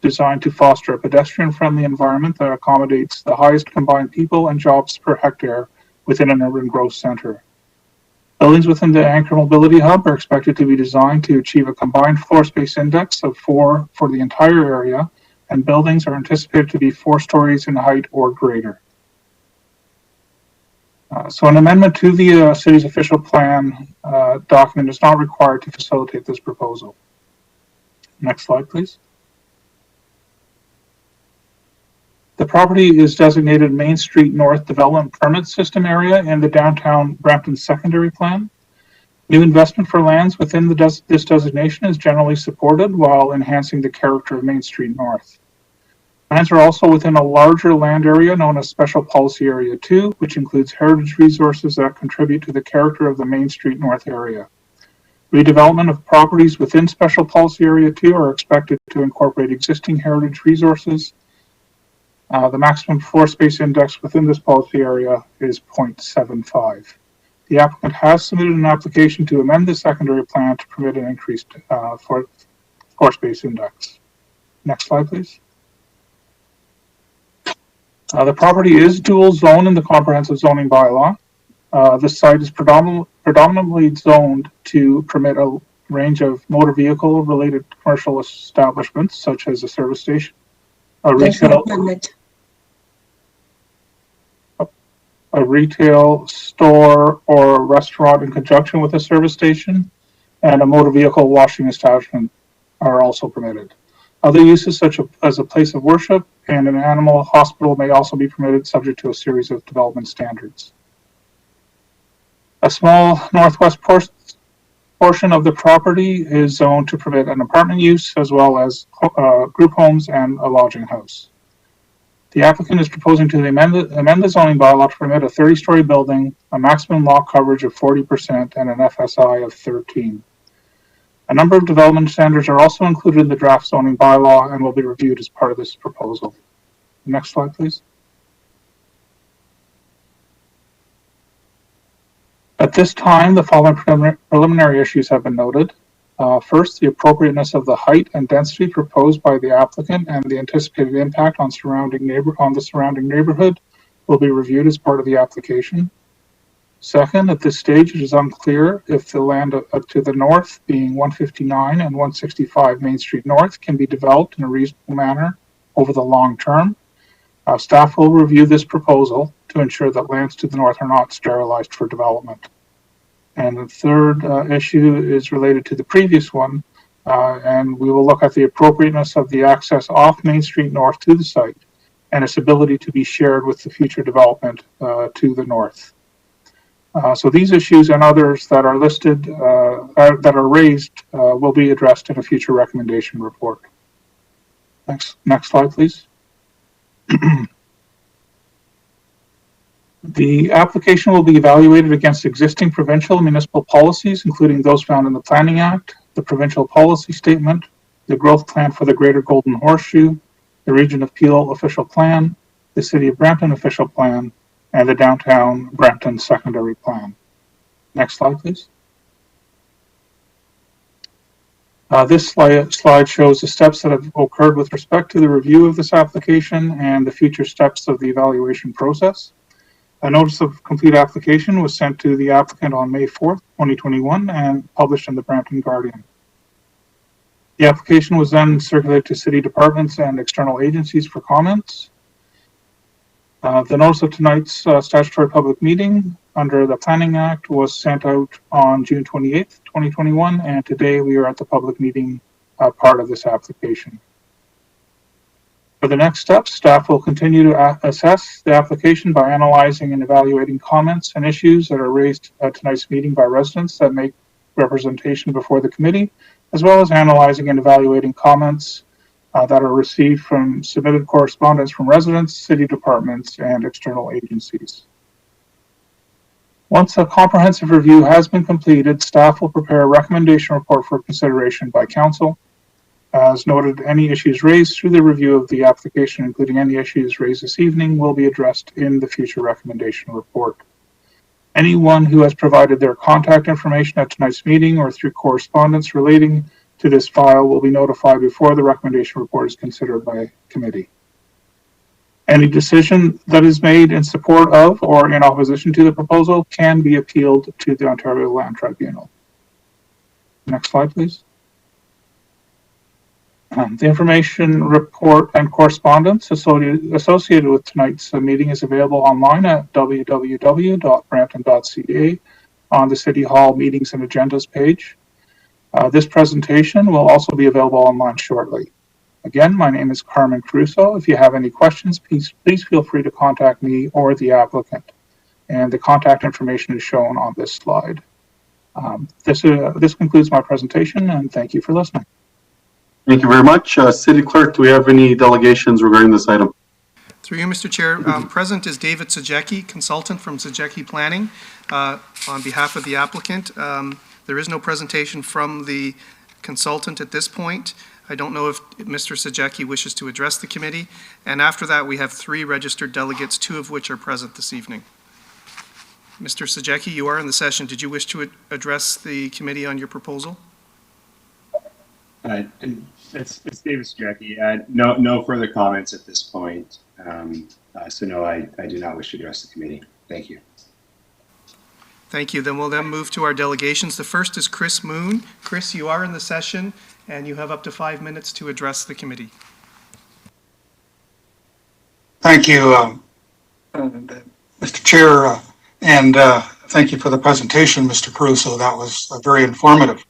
designed to foster a pedestrian-friendly environment that accommodates the highest combined people and jobs per hectare within an urban growth center. Buildings within the anchor mobility hub are expected to be designed to achieve a combined floor space index of 4 for the entire area, and buildings are anticipated to be 4 stories in height or greater. So an amendment to the city's official plan document is not required to facilitate this proposal. Next slide, please. The property is designated Main Street North Development Permit System area in the downtown Brampton secondary plan. New investment for lands within this designation is generally supported while enhancing the character of Main Street North. Lands are also within a larger land area known as Special Policy Area 2, which includes heritage resources that contribute to the character of the Main Street North area. Redevelopment of properties within Special Policy Area 2 are expected to incorporate existing heritage resources. The maximum floor space index within this policy area is 0.75. The applicant has submitted an application to amend the secondary plan to permit an increased floor space index. Next slide, please. The property is dual zone in the comprehensive zoning bylaw. The site is predominantly zoned to permit a range of motor vehicle related commercial establishments such as a service station, a retail store or restaurant in conjunction with a service station, and a motor vehicle washing establishment are also permitted. Other uses such as a place of worship and an animal hospital may also be permitted subject to a series of development standards. A small northwest portion of the property is zoned to permit an apartment use as well as group homes and a lodging house. The applicant is proposing to amend the zoning bylaw to permit a 30-story building, a maximum lot coverage of 40%, and an FSI of 13. A number of development standards are also included in the draft zoning bylaw and will be reviewed as part of this proposal. Next slide, please. At this time, the following preliminary issues have been noted. First, the appropriateness of the height and density proposed by the applicant and the anticipated impact on the surrounding neighborhood will be reviewed as part of the application. Second, at this stage, it is unclear if the land to the north, being 159 and 165 Main Street North, can be developed in a reasonable manner over the long term. Staff will review this proposal to ensure that lands to the north are not sterilized for development. And the third issue is related to the previous one, and we will look at the appropriateness of the access off Main Street North to the site and its ability to be shared with the future development to the north. So these issues and others that are listed, that are raised, will be addressed in a future recommendation report. Next slide, please. The application will be evaluated against existing provincial and municipal policies, including those found in the Planning Act, the Provincial Policy Statement, the Growth Plan for the Greater Golden Horseshoe, the Region of Peel Official Plan, the City of Brampton Official Plan, and the Downtown Brampton Secondary Plan. Next slide, please. This slide shows the steps that have occurred with respect to the review of this application and the future steps of the evaluation process. A notice of complete application was sent to the applicant on May 4th, 2021 and published in the Brampton Guardian. The application was then circulated to city departments and external agencies for comments. The notice of tonight's statutory public meeting under the Planning Act was sent out on June 28th, 2021, and today we are at the public meeting part of this application. For the next steps, staff will continue to assess the application by analyzing and evaluating comments and issues that are raised at tonight's meeting by residents that make representation before the committee, as well as analyzing and evaluating comments that are received from submitted correspondence from residents, city departments, and external agencies. Once a comprehensive review has been completed, staff will prepare a recommendation report for consideration by council. As noted, any issues raised through the review of the application, including any issues raised this evening, will be addressed in the future recommendation report. Anyone who has provided their contact information at tonight's meeting or through correspondence relating to this file will be notified before the recommendation report is considered by committee. Any decision that is made in support of or in opposition to the proposal can be appealed to the Ontario Land Tribunal. Next slide, please. The information, report, and correspondence associated with tonight's meeting is available online at www.brampton.ca on the City Hall Meetings and Agendas page. This presentation will also be available online shortly. Again, my name is Carmen Crusoe. If you have any questions, please feel free to contact me or the applicant. And the contact information is shown on this slide. This concludes my presentation, and thank you for listening. Thank you very much. City Clerk, do we have any delegations regarding this item? Through you, Mr. Chair, present is David Sajecki, consultant from Sajecki Planning, on behalf of the applicant. There is no presentation from the consultant at this point. I don't know if Mr. Sajecki wishes to address the committee. And after that, we have 3 registered delegates, 2 of which are present this evening. Mr. Sajecki, you are in the session. Did you wish to address the committee on your proposal? It's David Sajecki. No further comments at this point. So no, I do not wish to address the committee. Thank you. Thank you. Then we'll move to our delegations. The first is Chris Moon. Chris, you are in the session, and you have up to 5 minutes to address the committee. Thank you, Mr. Chair, and thank you for the presentation, Mr. Caruso. That was very informative.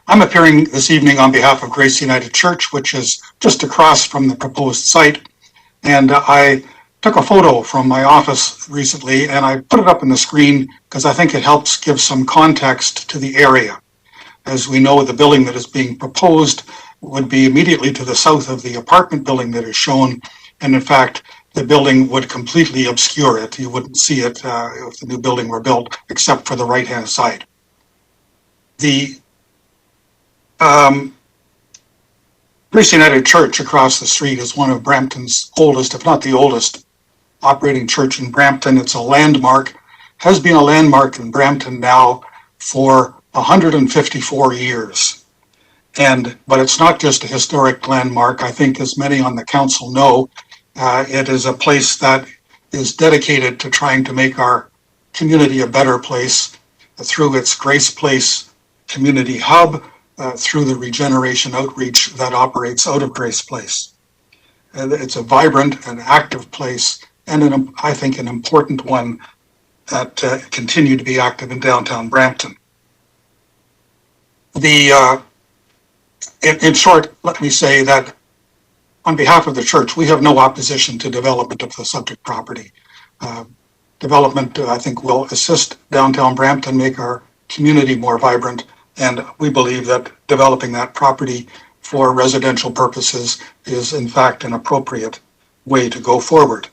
I'm appearing this evening on behalf of Grace United Church, which is just across from the proposed site. And I took a photo from my office recently, and I put it up on the screen because I think it helps give some context to the area. As we know, the building that is being proposed would be immediately to the south of the apartment building that is shown. And in fact, the building would completely obscure it. You wouldn't see it if the new building were built, except for the right-hand side. The Grace United Church across the street is one of Brampton's oldest, if not the oldest, operating church in Brampton. It's a landmark, has been a landmark in Brampton now for 154 years. But it's not just a historic landmark. I think, as many on the council know, it is a place that is dedicated to trying to make our community a better place through its Grace Place Community Hub, through the regeneration outreach that operates out of Grace Place. It's a vibrant and active place, and I think an important one that continue to be active in downtown Brampton. In short, let me say that on behalf of the church, we have no opposition to development of the subject property. Development, I think, will assist downtown Brampton, make our community more vibrant, and we believe that developing that property for residential purposes is, in fact, an appropriate way to go forward.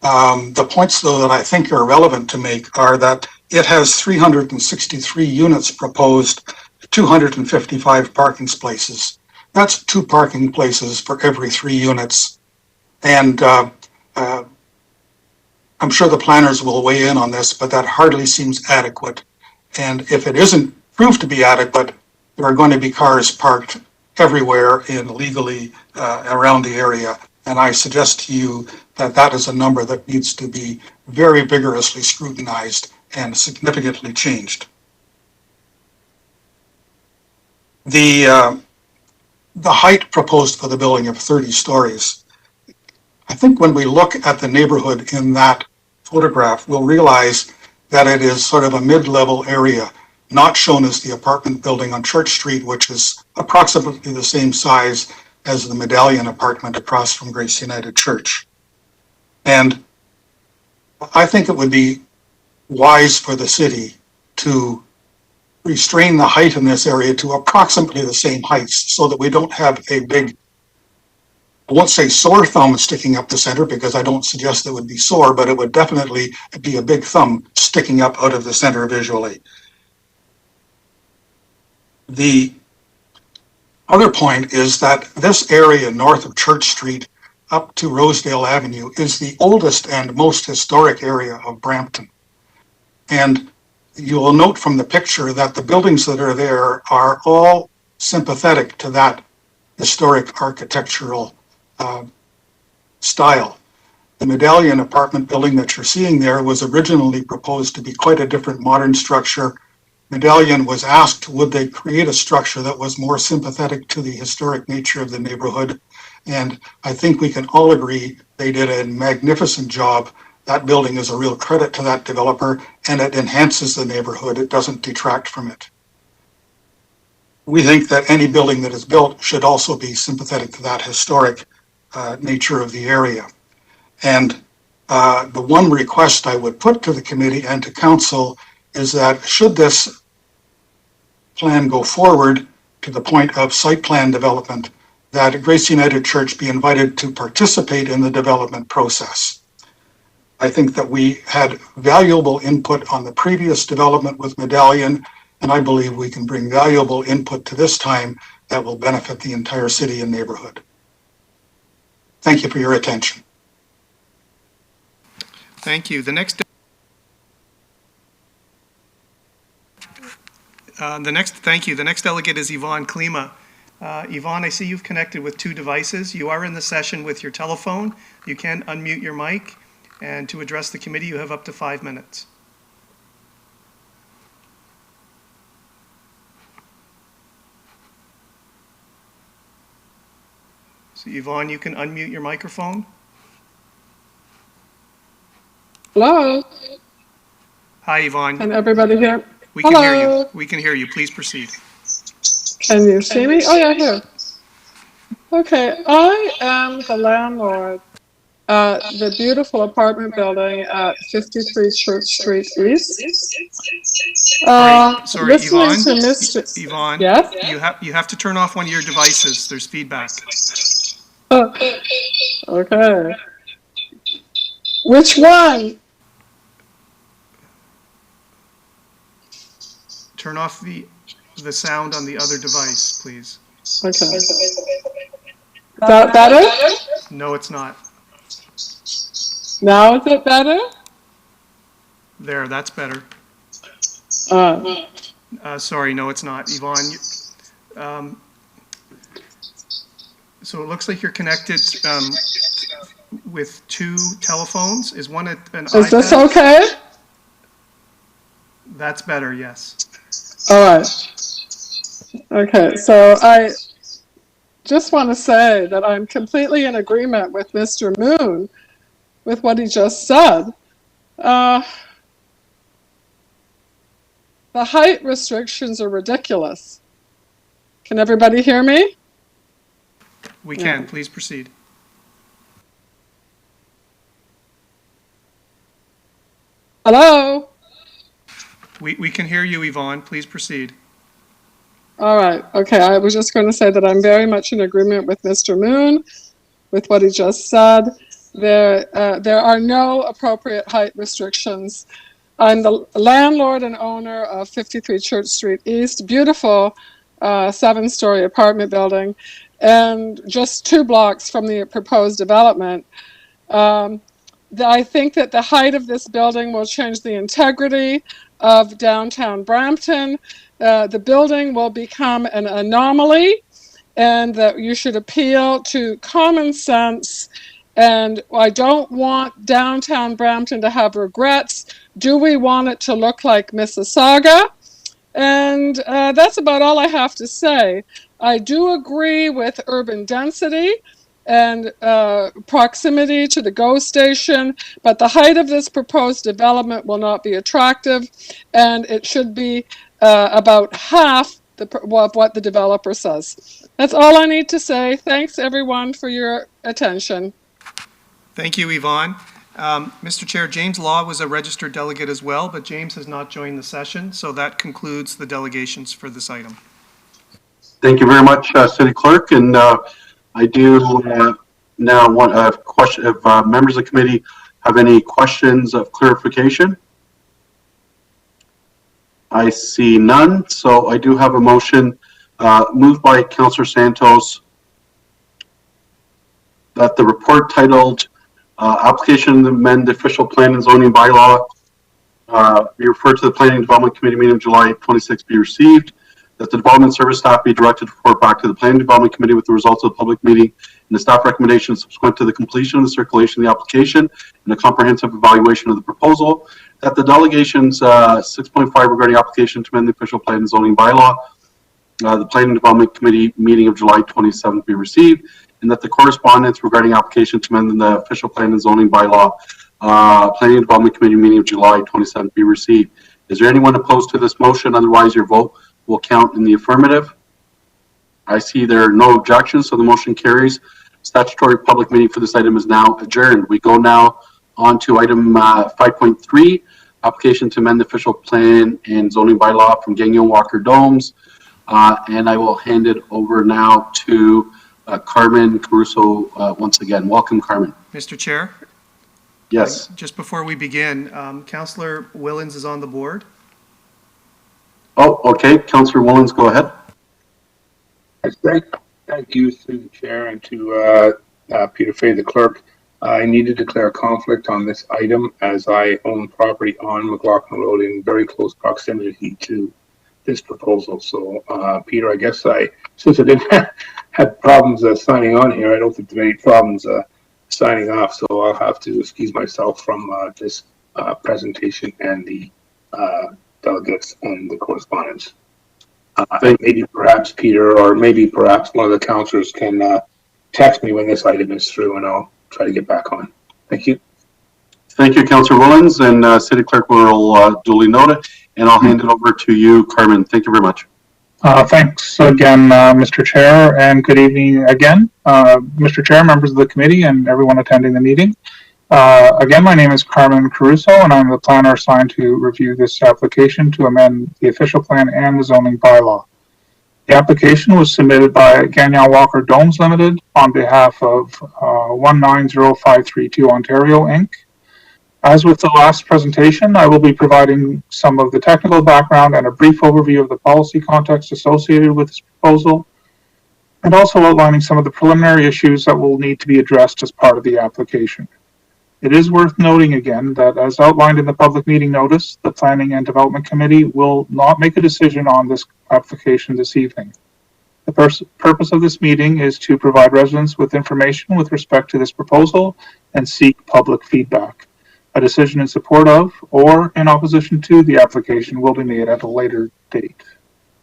The points, though, that I think are relevant to make are that it has 363 units proposed, 255 parking spaces. That's 2 parking places for every 3 units. And I'm sure the planners will weigh in on this, but that hardly seems adequate. And if it isn't proved to be adequate, there are going to be cars parked everywhere illegally around the area. And I suggest to you that that is a number that needs to be very vigorously scrutinized and significantly changed. The height proposed for the building of 30 stories. I think when we look at the neighborhood in that photograph, we'll realize that it is sort of a mid-level area, not shown as the apartment building on Church Street, which is approximately the same size as the Medallion apartment across from Grace United Church. And I think it would be wise for the city to restrain the height in this area to approximately the same heights so that we don't have a big, I won't say sore thumb sticking up the center, because I don't suggest it would be sore, but it would definitely be a big thumb sticking up out of the center visually. The other point is that this area north of Church Street up to Rosedale Avenue is the oldest and most historic area of Brampton. And you will note from the picture that the buildings that are there are all sympathetic to that historic architectural style. The Medallion apartment building that you're seeing there was originally proposed to be quite a different modern structure, Medallion was asked, would they create a structure that was more sympathetic to the historic nature of the neighborhood? And I think we can all agree they did a magnificent job. That building is a real credit to that developer, and it enhances the neighborhood. It doesn't detract from it. We think that any building that is built should also be sympathetic to that historic nature of the area. And the one request I would put to the committee and to council is that should this plan go forward to the point of site plan development, that Grace United Church be invited to participate in the development process. I think that we had valuable input on the previous development with Medallion, and I believe we can bring valuable input to this time that will benefit the entire city and neighborhood. Thank you for your attention. Thank you. The next delegate is Yvonne Klima. Yvonne, I see you've connected with 2 devices. You are in the session with your telephone. You can unmute your mic, and to address the committee, you have up to 5 minutes. So Yvonne, you can unmute your microphone. Hello? Hi, Yvonne. Can everybody hear? We can hear you. We can hear you. Please proceed. Can you see me? Oh, yeah, here. Okay, I am the landlord at the beautiful apartment building at 53 Church Street East. Sorry, Yvonne. To Mr. Yvonne, yes? you have to turn off one of your devices. There's feedback. Okay. Which one? Turn off the sound on the other device, please. Okay. Is that better? No, it's not. Now is it better? There, that's better. Sorry, no, it's not. Yvonne, so it looks like you're connected with 2 telephones. Is one an iPad? Is this okay? That's better, yes. All right. Okay, so I just want to say that I'm completely in agreement with Mr. Moon with what he just said. The height restrictions are ridiculous. Can everybody hear me? We can. Please proceed. Hello? We can hear you, Yvonne. Please proceed. All right. Okay. I was just going to say that I'm very much in agreement with Mr. Moon, with what he just said. There are no appropriate height restrictions. I'm the landlord and owner of 53 Church Street East, beautiful 7-story apartment building, and just 2 blocks from the proposed development. I think that the height of this building will change the integrity of downtown Brampton. The building will become an anomaly, and that you should appeal to common sense. And I don't want downtown Brampton to have regrets. Do we want it to look like Mississauga? And that's about all I have to say. I do agree with urban density and proximity to the GO station, but the height of this proposed development will not be attractive, and it should be about half of what the developer says. That's all I need to say. Thanks, everyone, for your attention. Thank you, Yvonne. Mr. Chair, James Law was a registered delegate as well, but James has not joined the session, so that concludes the delegations for this item. Thank you very much, City Clerk. And I do now want a question if members of the committee have any questions of clarification. I see none, so I do have a motion moved by Councillor Santos that the report titled Application to Amend the Official Plan and Zoning Bylaw be referred to the Planning and Development Committee meeting of July 26th be received, that the Development Service staff be directed to report back to the Planning and Development Committee with the results of the public meeting and the staff recommendations subsequent to the completion of the circulation of the application and a comprehensive evaluation of the proposal. that the delegations 6.5 regarding application to amend the official plan and zoning bylaw, the Planning and Development Committee meeting of July 27th be received, and that the correspondence regarding application to amend the official plan and zoning bylaw, Planning and Development Committee meeting of July 27th be received. Is there anyone opposed to this motion? Otherwise, your vote will count in the affirmative. I see there are no objections, so the motion carries. Statutory public meeting for this item is now adjourned. We go now on to item 5.3, application to amend the official plan and zoning bylaw from Gagnon Walker Domes. And I will hand it over now to Carmen Caruso once again. Welcome, Carmen. Mr. Chair? Yes. Just before we begin, Councillor Willens is on the board. Oh, okay. Councillor Willens, go ahead. Thank you through the chair and to Peter Fay, the clerk. I need to declare a conflict on this item as I own property on McLaughlin Road in very close proximity to this proposal. So, Peter, I guess since I didn't have problems signing on here, I don't think there are any problems signing off. So I'll have to excuse myself from this presentation and the delegates and the correspondence. Maybe perhaps Peter or maybe perhaps one of the councillors can text me when this item is through and I'll try to get back on. Thank you. Thank you, Councillor Willens, and City Clerk will duly note it, and I'll hand it over to you, Carmen. Thank you very much. Thanks again, Mr. Chair, and good evening again, Mr. Chair, members of the committee, and everyone attending the meeting. Again, my name is Carmen Caruso, and I'm the planner assigned to review this application to amend the official plan and the zoning bylaw. The application was submitted by Gagnon Walker Domes Limited on behalf of 190532 Ontario, Inc. As with the last presentation, I will be providing some of the technical background and a brief overview of the policy context associated with this proposal, and also outlining some of the preliminary issues that will need to be addressed as part of the application. It is worth noting again that, as outlined in the public meeting notice, the Planning and Development Committee will not make a decision on this application this evening. The purpose of this meeting is to provide residents with information with respect to this proposal and seek public feedback. A decision in support of or in opposition to the application will be made at a later date.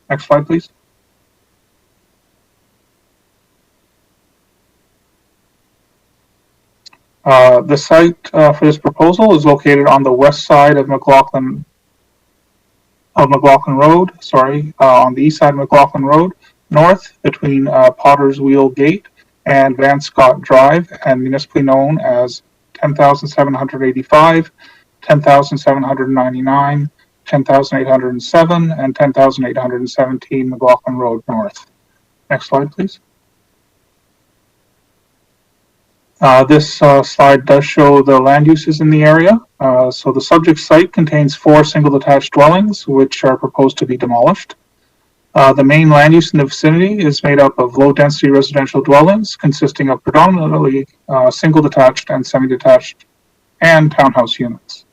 Next slide, please. The site for this proposal is located on the west side of McLaughlin Road, on the east side of McLaughlin Road, north between Potter's Wheel Gate and Van Scott Drive, and municipally known as 10,785, 10,799, 10,807, and 10,817 McLaughlin Road North. Next slide, please. This slide does show the land uses in the area. So the subject site contains 4 single detached dwellings, which are proposed to be demolished. The main land use in the vicinity is made up of low-density residential dwellings consisting of predominantly single detached and semi-detached and townhouse units.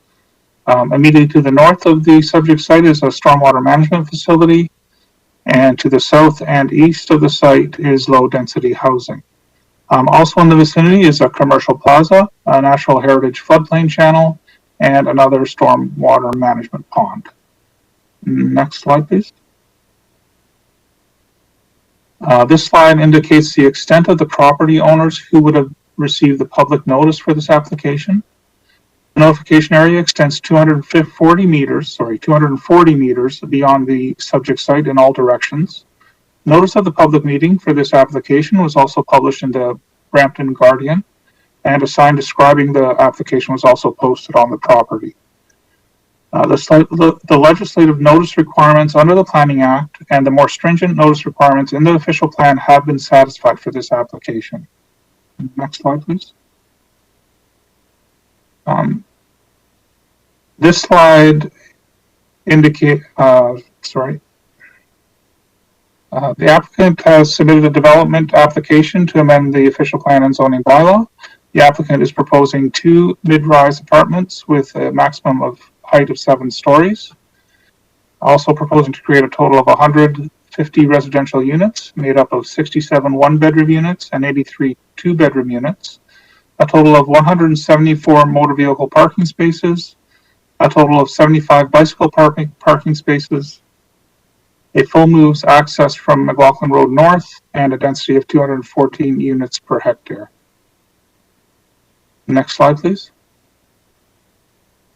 Immediately to the north of the subject site is a stormwater management facility, and to the south and east of the site is low-density housing. Also in the vicinity is a commercial plaza, a National Heritage floodplain channel, and another stormwater management pond. Next slide, please. This slide indicates the extent of the property owners who would have received the public notice for this application. The notification area extends 240 meters beyond the subject site in all directions. Notice of the public meeting for this application was also published in the Brampton Guardian, and a sign describing the application was also posted on the property. The legislative notice requirements under the Planning Act and the more stringent notice requirements in the official plan have been satisfied for this application. Next slide, please. This slide indicates, the applicant has submitted a development application to amend the official plan and zoning bylaw. The applicant is proposing 2 mid-rise apartments with a maximum of height of 7 stories. Also proposing to create a total of 150 residential units made up of 67 one-bedroom units and 83 two-bedroom units. A total of 174 motor vehicle parking spaces, a total of 75 bicycle parking spaces, a full moves access from McLaughlin Road North, and a density of 214 units per hectare. Next slide, please.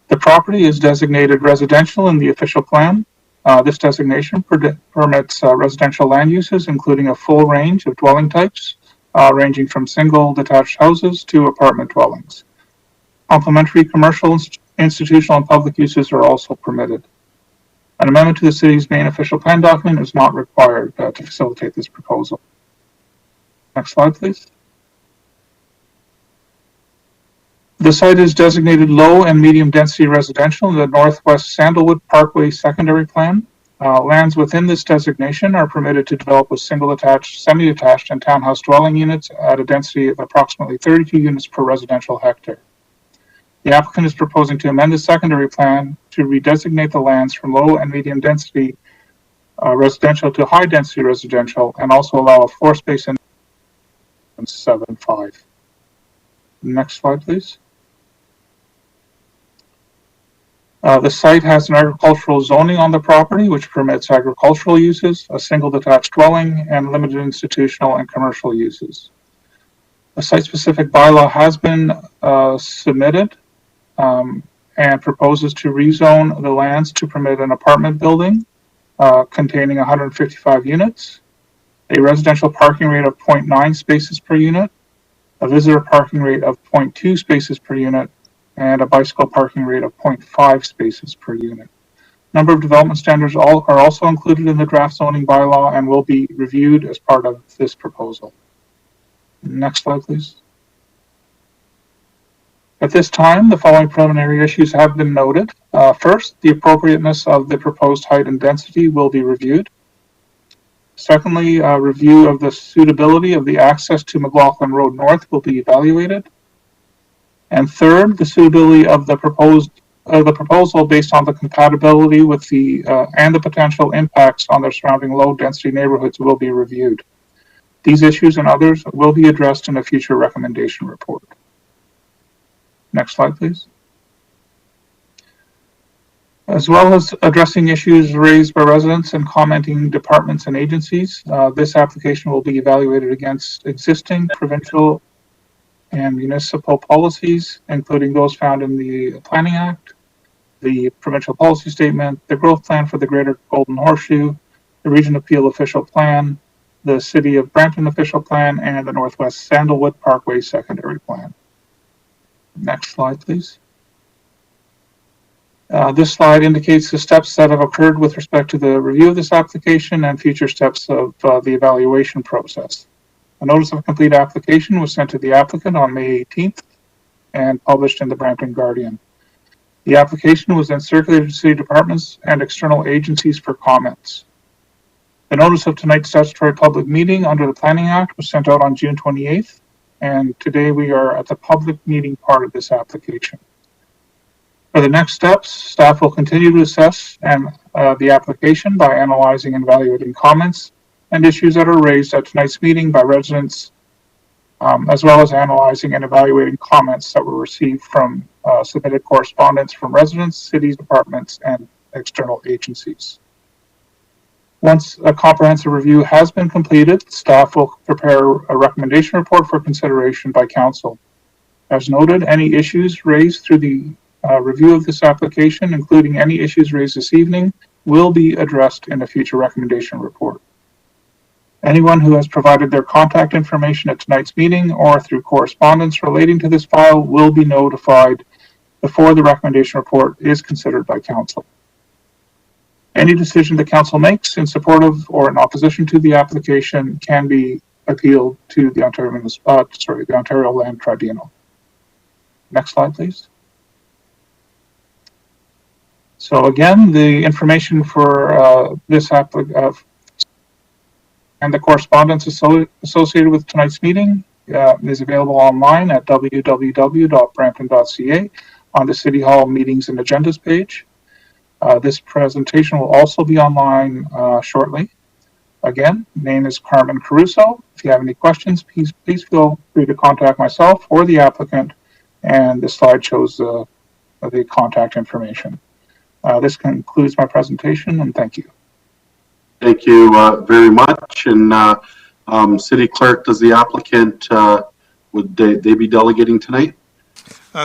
The property is designated residential in the official plan. This designation permits residential land uses, including a full range of dwelling types, ranging from single detached houses to apartment dwellings. Complementary commercial, institutional, and public uses are also permitted. An amendment to the city's main official plan document is not required to facilitate this proposal. Next slide, please. The site is designated low and medium density residential in the Northwest Sandalwood Parkway secondary plan. Lands within this designation are permitted to develop with single attached, semi-detached, and townhouse dwelling units at a density of approximately 32 units per residential hectare. The applicant is proposing to amend the secondary plan to redesignate the lands from low and medium density residential to high density residential, and also allow a floor space in 7.5. Next slide, please. The site has an agricultural zoning on the property, which permits agricultural uses, a single detached dwelling, and limited institutional and commercial uses. A site-specific bylaw has been submitted and proposes to rezone the lands to permit an apartment building containing 155 units, a residential parking rate of 0.9 spaces per unit, a visitor parking rate of 0.2 spaces per unit, and a bicycle parking rate of 0.5 spaces per unit. Number of development standards are also included in the draft zoning bylaw and will be reviewed as part of this proposal. Next slide, please. At this time, the following preliminary issues have been noted. First, the appropriateness of the proposed height and density will be reviewed. Secondly, a review of the suitability of the access to McLaughlin Road North will be evaluated. And third, the suitability of the proposal based on the compatibility with the and the potential impacts on the surrounding low-density neighborhoods will be reviewed. These issues and others will be addressed in a future recommendation report. Next slide, please. As well as addressing issues raised by residents and commenting departments and agencies, this application will be evaluated against existing provincial and municipal policies, including those found in the Planning Act, the Provincial Policy Statement, the Growth Plan for the Greater Golden Horseshoe, the Region Appeal Official Plan, the City of Brampton Official Plan, and the Northwest Sandalwood Parkway Secondary Plan. Next slide, please. This slide indicates the steps that have occurred with respect to the review of this application and future steps of the evaluation process. A notice of complete application was sent to the applicant on May 18th and published in the Brampton Guardian. The application was then circulated to city departments and external agencies for comments. The notice of tonight's statutory public meeting under the Planning Act was sent out on June 28th, and today we are at the public meeting part of this application. For the next steps, staff will continue to assess the application by analyzing and evaluating comments and issues that are raised at tonight's meeting by residents, as well as analyzing and evaluating comments that were received from submitted correspondence from residents, cities, departments, and external agencies. Once a comprehensive review has been completed, staff will prepare a recommendation report for consideration by council. As noted, any issues raised through the review of this application, including any issues raised this evening, will be addressed in a future recommendation report. Anyone who has provided their contact information at tonight's meeting or through correspondence relating to this file will be notified before the recommendation report is considered by council. Any decision the council makes in support of or in opposition to the application can be appealed to the Ontario Land Tribunal. Next slide, please. So again, the information for this application and the correspondence associated with tonight's meeting is available online at www.brampton.ca on the City Hall Meetings and Agendas page. This presentation will also be online shortly. Again, name is Carmen Caruso. If you have any questions, please feel free to contact myself or the applicant. And the slide shows the contact information. This concludes my presentation, and thank you. Thank you very much. And City Clerk, does the applicant, would they be delegating tonight?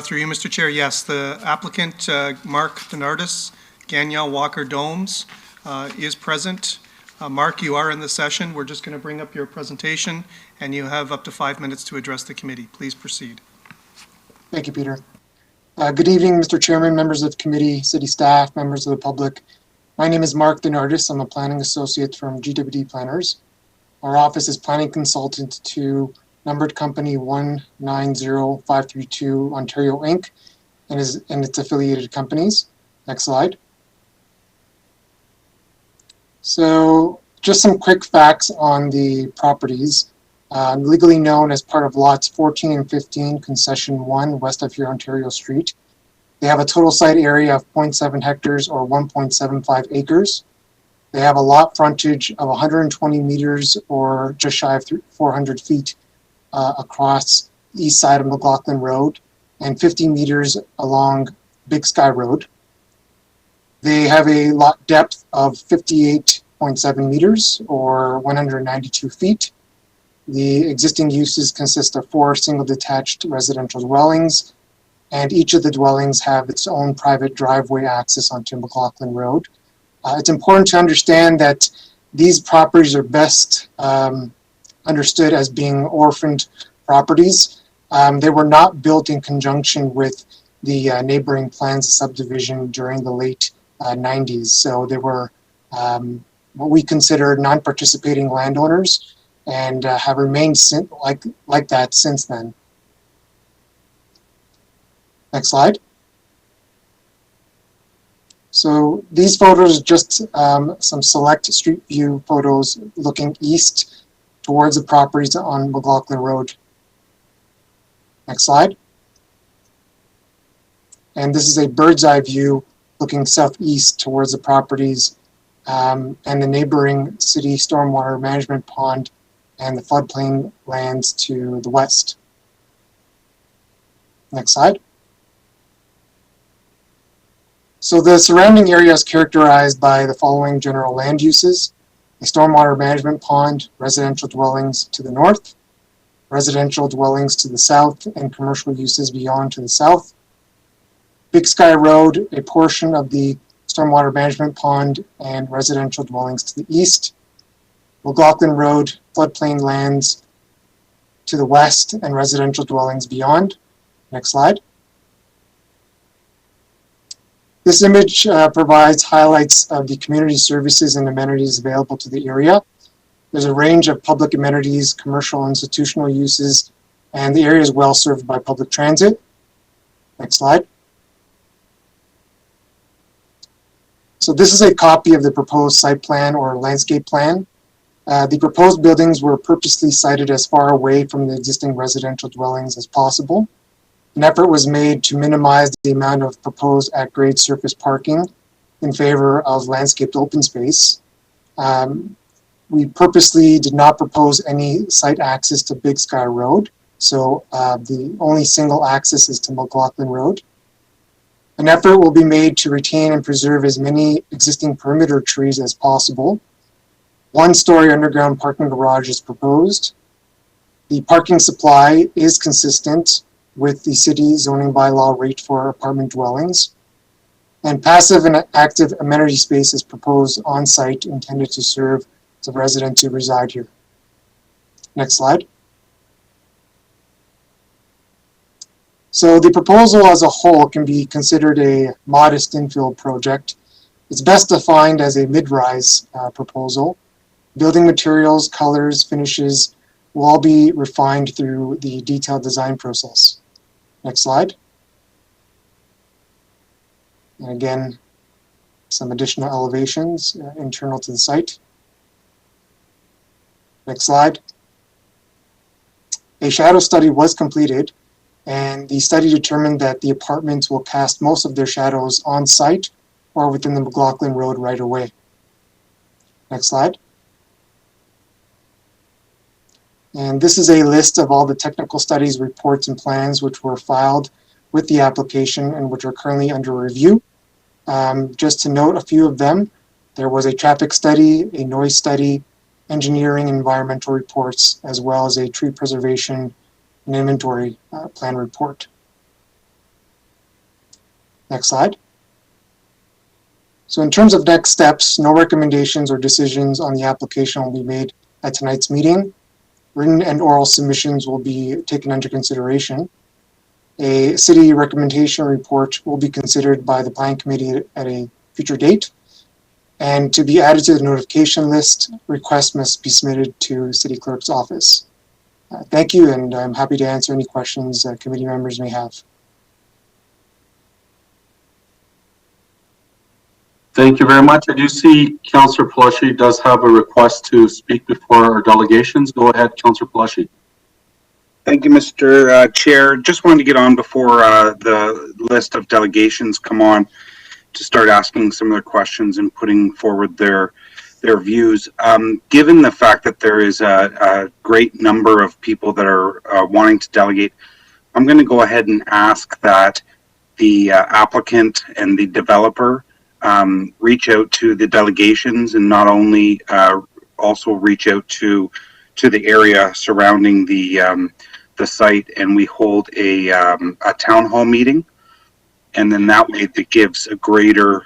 Through you, Mr. Chair, yes. The applicant, Mark Denardis, Ganyel Walker Domes, is present. Mark, you are in the session. We're just going to bring up your presentation, and you have up to 5 minutes to address the committee. Please proceed. Thank you, Peter. Good evening, Mr. Chairman, members of the committee, city staff, members of the public. My name is Mark Denardis. I'm a planning associate from GWD Planners. Our office is planning consultant to numbered company 190532 Ontario Inc. and its affiliated companies. Next slide. So just some quick facts on the properties. Legally known as part of lots 14 and 15, concession 1, west of here, Ontario Street. They have a total site area of 0.7 hectares or 1.75 acres. They have a lot frontage of 120 meters or just shy of 400 feet across the east side of McLaughlin Road and 50 meters along Big Sky Road. They have a lot depth of 58.7 meters or 192 feet. The existing uses consist of 4 single detached residential dwellings, and each of the dwellings have its own private driveway access onto McLaughlin Road. It's important to understand that these properties are best understood as being orphaned properties. They were not built in conjunction with the neighboring plans of subdivision during the late 90s. So they were what we consider non-participating landowners and have remained like that since then. Next slide. So these photos are just some select street view photos looking east towards the properties on McLaughlin Road. Next slide. And this is a bird's eye view looking southeast towards the properties and the neighboring city stormwater management pond and the floodplain lands to the west. Next slide. So the surrounding area is characterized by the following general land uses: a stormwater management pond, residential dwellings to the north, residential dwellings to the south, and commercial uses beyond to the south. Big Sky Road, a portion of the stormwater management pond and residential dwellings to the east. McLaughlin Road, floodplain lands to the west and residential dwellings beyond. Next slide. This image provides highlights of the community services and amenities available to the area. There's a range of public amenities, commercial and institutional uses, and the area is well served by public transit. Next slide. So this is a copy of the proposed site plan or landscape plan. The proposed buildings were purposely sited as far away from the existing residential dwellings as possible. An effort was made to minimize the amount of proposed at-grade surface parking in favor of landscaped open space. We purposely did not propose any site access to Big Sky Road, so the only single access is to McLaughlin Road. An effort will be made to retain and preserve as many existing perimeter trees as possible. One-story underground parking garage is proposed. The parking supply is consistent with the city zoning bylaw rate for apartment dwellings. And passive and active amenity space is proposed on site intended to serve the residents who reside here. Next slide. So the proposal as a whole can be considered a modest infill project. It's best defined as a mid-rise proposal. Building materials, colors, finishes will all be refined through the detailed design process. Next slide. And again, some additional elevations internal to the site. Next slide. A shadow study was completed, and the study determined that the apartments will cast most of their shadows on site or within the McLaughlin Road right away. Next slide. And this is a list of all the technical studies, reports, and plans which were filed with the application and which are currently under review. Just to note a few of them, there was a traffic study, a noise study, engineering and environmental reports, as well as a tree preservation and inventory plan report. Next slide. So in terms of next steps, no recommendations or decisions on the application will be made at tonight's meeting. Written and oral submissions will be taken under consideration. A city recommendation report will be considered by the planning committee at a future date. And to be added to the notification list, requests must be submitted to City Clerk's office. Thank you, and I'm happy to answer any questions committee members may have. Thank you very much. I do see Councillor Pelosi does have a request to speak before our delegations. Go ahead, Councillor Pelosi. Thank you, Mr. Chair. Just wanted to get on before the list of delegations come on to start asking some of their questions and putting forward their views. Given the fact that there is a great number of people that are wanting to delegate, I'm going to go ahead and ask that the applicant and the developer reach out to the delegations, and not only also reach out to the area surrounding the site, and we hold a town hall meeting, and then that way it gives a greater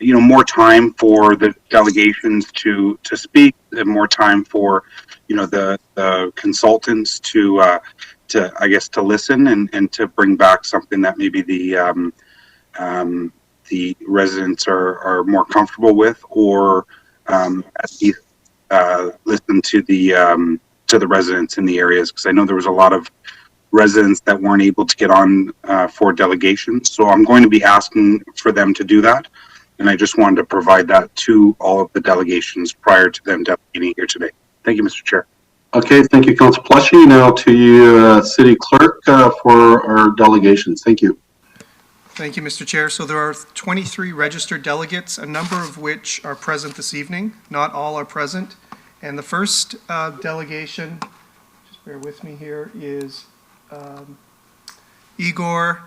more time for the delegations to speak, and more time for the consultants to I guess to listen and to bring back something that maybe the residents are more comfortable with, or at least listen to the residents in the areas, because I know there was a lot of residents that weren't able to get on for delegations. So I'm going to be asking for them to do that, and I just wanted to provide that to all of the delegations prior to them delegating here today. Thank you, Mr. Chair. Okay, thank you, Councillor Pelosi. Now to you, City Clerk, for our delegations. Thank you. Thank you, Mr. Chair. So there are 23 registered delegates, a number of which are present this evening. Not all are present. And the first delegation, just bear with me here, is Igor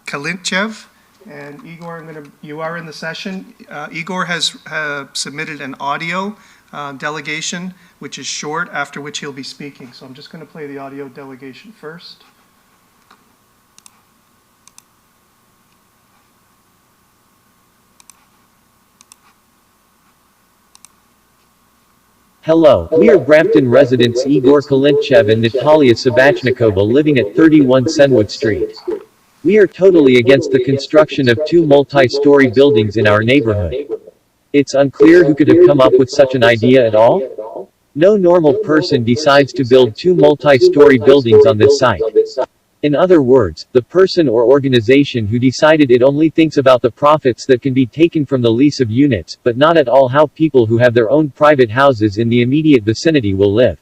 Kalintchev. And Igor, you are in the session. Igor has submitted an audio delegation, which is short, after which he'll be speaking. So I'm just going to play the audio delegation first. Hello, we are Brampton residents Igor Kalintchev and Natalia Sabachnikova living at 31 Senwood Street. We are totally against the construction of 2 multi-story buildings in our neighborhood. It's unclear who could have come up with such an idea at all. No normal person decides to build 2 multi-story buildings on this site. In other words, the person or organization who decided it only thinks about the profits that can be taken from the lease of units, but not at all how people who have their own private houses in the immediate vicinity will live.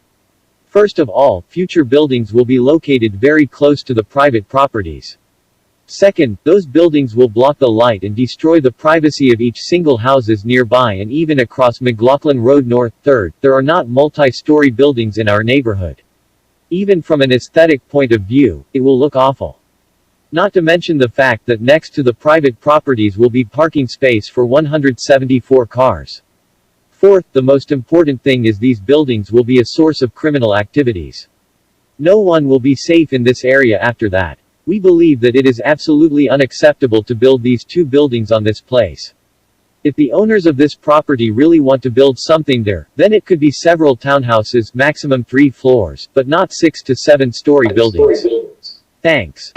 First of all, future buildings will be located very close to the private properties. Second, those buildings will block the light and destroy the privacy of each single houses nearby, and even across McLaughlin Road North. Third, there are not multi-story buildings in our neighborhood. Even from an aesthetic point of view, it will look awful. Not to mention the fact that next to the private properties will be parking space for 174 cars. Fourth, the most important thing is these buildings will be a source of criminal activities. No one will be safe in this area after that. We believe that it is absolutely unacceptable to build these 2 buildings on this place. If the owners of this property really want to build something there, then it could be several townhouses, maximum 3 floors, but not 6 to 7 story buildings. Thanks.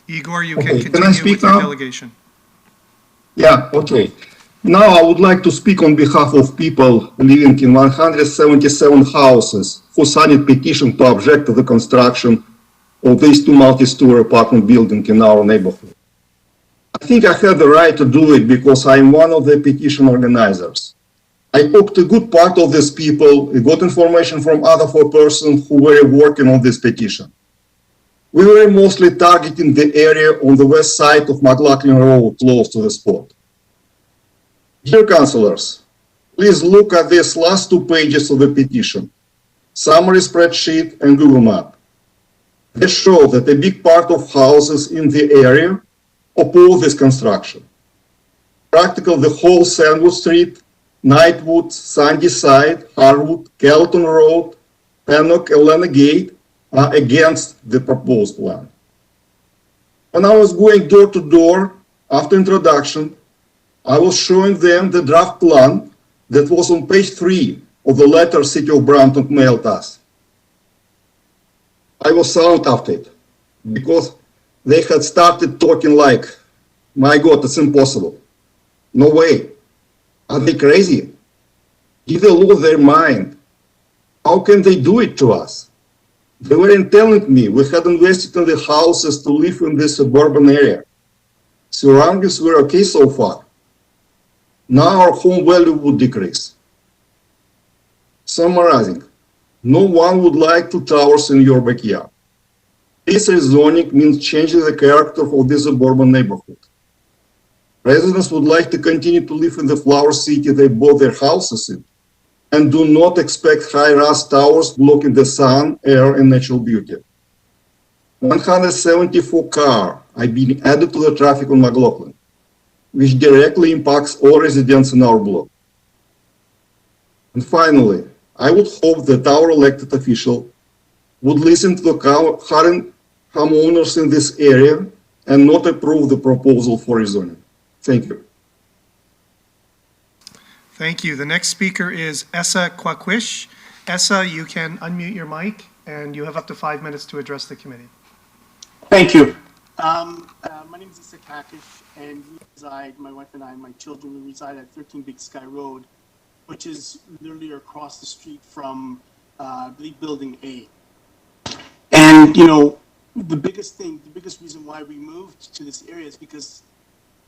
Igor, you can continue with your delegation. Yeah, okay. Now I would like to speak on behalf of people living in 177 houses who signed a petition to object to the construction of these 2 multi-story apartment buildings in our neighborhood. I think I have the right to do it because I am one of the petition organizers. I talked to a good part of these people, I got information from other 4 persons who were working on this petition. We were mostly targeting the area on the west side of McLaughlin Road, close to the spot. Dear councillors, please look at these last 2 pages of the petition. summary spreadsheet, and Google Map. They show that a big part of houses in the area oppose this construction. Practically the whole Sandwood Street, Knightwood, Sandyside, Harwood, Kelton Road, Pennock, and Lena Gate are against the proposed plan. When I was going door to door after introduction, I was showing them the draft plan that was on page 3 of the letter City of Brampton mailed us. I was silent after it because they had started talking like, my God, it's impossible. No way. Are they crazy? Did they lose their mind? How can they do it to us? They weren't telling me we had invested in the houses to live in this suburban area. Surroundings were okay so far. Now our home value would decrease. Summarizing, no one would like 2 towers in your backyard. This rezoning means changing the character of this suburban neighborhood. Residents would like to continue to live in the flower city they bought their houses in, and do not expect high-rise towers blocking the sun, air, and natural beauty. 174 cars are being added to the traffic on McLaughlin, which directly impacts all residents in our block. And finally, I would hope that our elected official would listen to the current homeowners in this area and not approve the proposal for rezoning. Thank you. Thank you. The next speaker is Essa Kwakwish. Essa, you can unmute your mic, and you have up to 5 minutes to address the committee. Thank you. My name is Issa Kakish, and we reside, my wife and I and my children, we reside at 13 Big Sky Road, which is literally across the street from, I believe, Building A. And, you know, the biggest reason why we moved to this area is because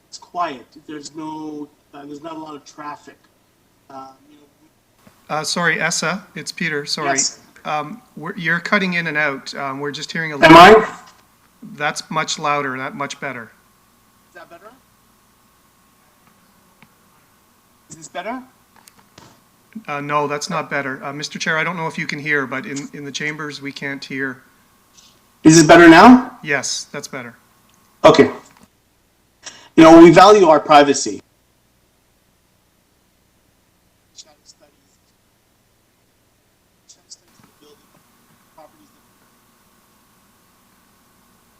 it's quiet. There's not a lot of traffic. Sorry, Essa, it's Peter, sorry. Yes. You're cutting in and out. We're just hearing a little. Am I? That's much louder, that much better. Is that better? Is this better? No, that's not better. Mr. Chair, I don't know if you can hear, but in the chambers, we can't hear. Is this better now? Yes, that's better. Okay. You know, we value our privacy.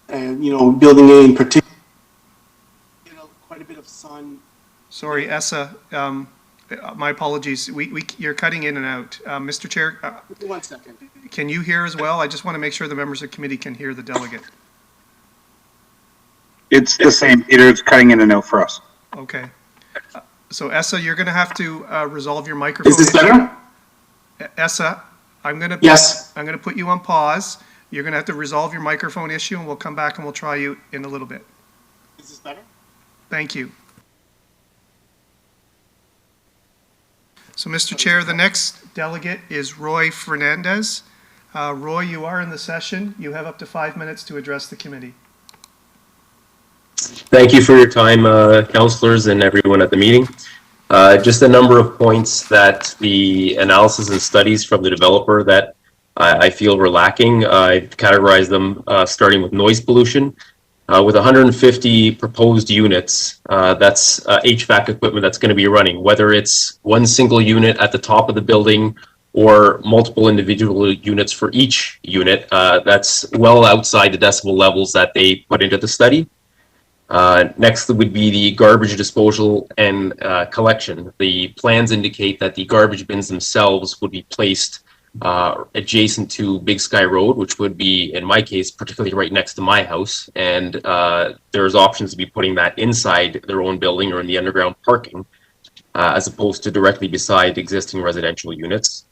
And, you know, Building A in particular, you know, quite a bit of sun. Sorry, Essa, my apologies. You're cutting in and out. Mr. Chair, 1 second. can you hear as well? I just want to make sure the members of the committee can hear the delegate. It's the same, Peter. It's cutting in and out for us. Okay. So Essa, you're going to have to resolve your microphone. Is this better? Essa, I'm going to put you on pause. You're going to have to resolve your microphone issue, and we'll come back and we'll try you in a little bit. Is this better? Thank you. So, Mr. Chair, the next delegate is Roy Fernandez. Roy, you are in the session. You have up to 5 minutes to address the committee. Thank you for your time, councillors and everyone at the meeting. Just a number of points that the analysis and studies from the developer that I feel were lacking. I've categorized them starting with noise pollution. With 150 proposed units, that's HVAC equipment that's going to be running, whether it's one single unit at the top of the building or multiple individual units for each unit. That's well outside the decibel levels that they put into the study. Next would be the garbage disposal and collection. The plans indicate that the garbage bins themselves would be placed adjacent to Big Sky Road, which would be, in my case, particularly right next to my house. And there's options to be putting that inside their own building or in the underground parking, as opposed to directly beside existing residential units.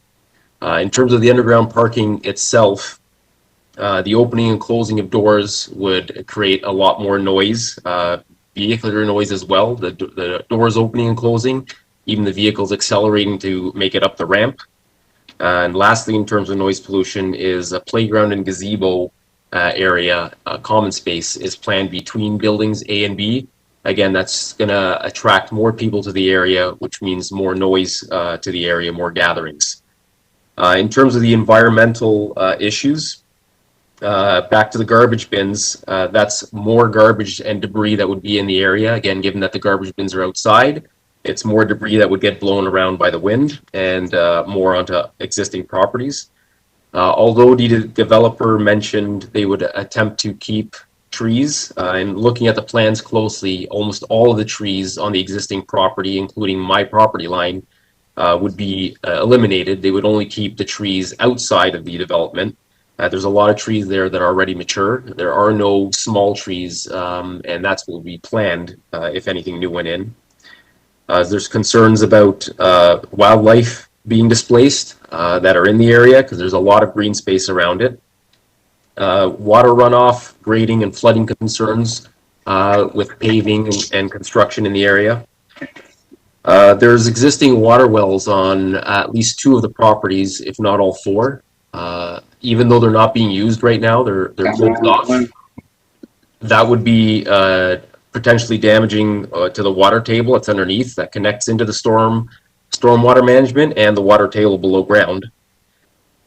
In terms of the underground parking itself, the opening and closing of doors would create a lot more noise, vehicular noise as well. The doors opening and closing, even the vehicles accelerating to make it up the ramp. And lastly, in terms of noise pollution, is a playground and gazebo area, common space is planned between buildings A and B. Again, that's going to attract more people to the area, which means more noise to the area, more gatherings. In terms of the environmental issues, back to the garbage bins, that's more garbage and debris that would be in the area. Again, given that the garbage bins are outside, it's more debris that would get blown around by the wind and more onto existing properties. Although the developer mentioned they would attempt to keep trees, and looking at the plans closely, almost all of the trees on the existing property, including my property line, would be eliminated. They would only keep the trees outside of the development. There's a lot of trees there that are already mature. There are no small trees, and that's what would be planned if anything new went in. There's concerns about wildlife being displaced that are in the area because there's a lot of green space around it. Water runoff, grading, and flooding concerns with paving and construction in the area. There's existing water wells on at least 2 of the properties, if not all 4. Even though they're not being used right now, they're closed off. That would be potentially damaging to the water table that's underneath that connects into the stormwater management and the water table below ground.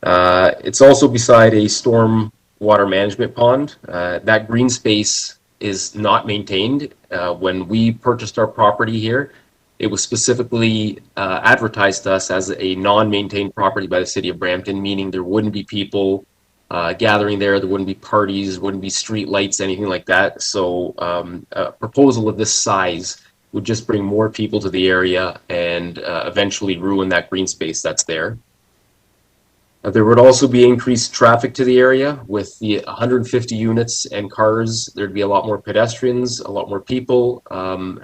It's also beside a storm water management pond. That green space is not maintained. When we purchased our property here, it was specifically advertised to us as a non-maintained property by the city of Brampton, meaning there wouldn't be people gathering there, there wouldn't be parties, wouldn't be street lights, anything like that. So a proposal of this size would just bring more people to the area and eventually ruin that green space that's there. There would also be increased traffic to the area with the 150 units and cars. There'd be a lot more pedestrians, a lot more people.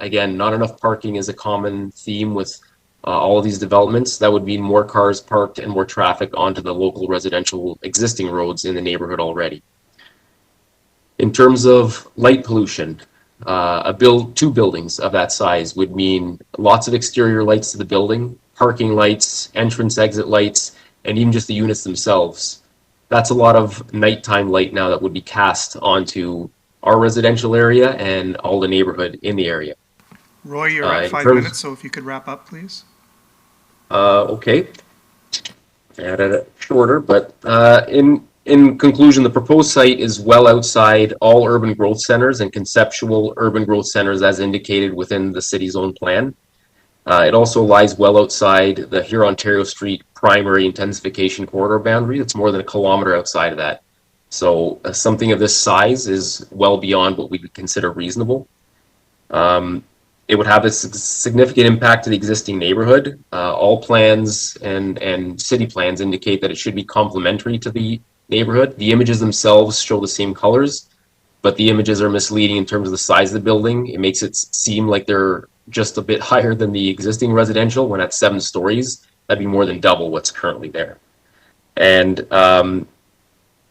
Again, not enough parking is a common theme with all of these developments. That would mean more cars parked and more traffic onto the local residential existing roads in the neighborhood already. In terms of light pollution, 2 buildings of that size would mean lots of exterior lights to the building, parking lights, entrance exit lights, and even just the units themselves. That's a lot of nighttime light now that would be cast onto our residential area and all the neighborhood in the area. Roy, you're at 5 minutes, so if you could wrap up, please. Okay. Added it shorter, but in conclusion, the proposed site is well outside all urban growth centers and conceptual urban growth centers as indicated within the city's own plan. It also lies well outside the Huron-Ontario Street primary intensification corridor boundary. It's more than a kilometer outside of that. So something of this size is well beyond what we would consider reasonable. It would have a significant impact to the existing neighborhood. All plans and city plans indicate that it should be complementary to the neighborhood. The images themselves show the same colors, but the images are misleading in terms of the size of the building. It makes it seem like they're just a bit higher than the existing residential when at 7 stories. That'd be more than double what's currently there. And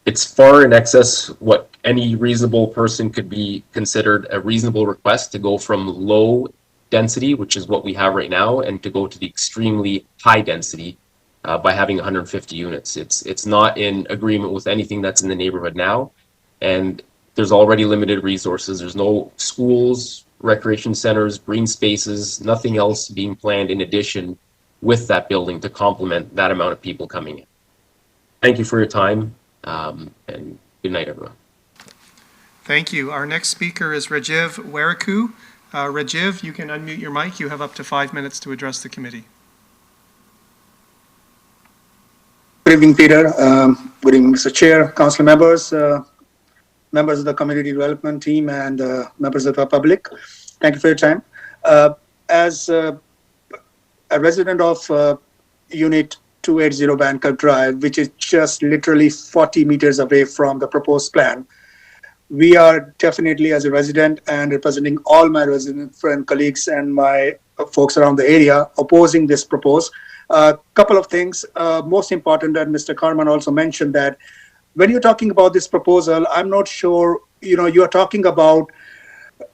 it's far in excess what any reasonable person could be considered a reasonable request to go from low density, which is what we have right now, and to go to the extremely high density by having 150 units. It's not in agreement with anything that's in the neighborhood now. And there's already limited resources. There's no schools, recreation centers, green spaces, nothing else being planned in addition with that building to complement that amount of people coming in. Thank you for your time, and good night, everyone. Thank you. Our next speaker is Rajiv Waraku. Rajiv, you can unmute your mic. You have up to 5 minutes to address the committee. Good evening, Peter. Good evening, Mr. Chair, council members, members of the community development team, and members of the public. Thank you for your time. As a resident of Unit 280 Banker Drive, which is just literally 40 meters away from the proposed plan, we are definitely, as a resident and representing all my resident friend colleagues and my folks around the area, opposing this proposal. Couple of things. Most important, and Mr. Carman also mentioned that when you're talking about this proposal, I'm not sure, you're talking about,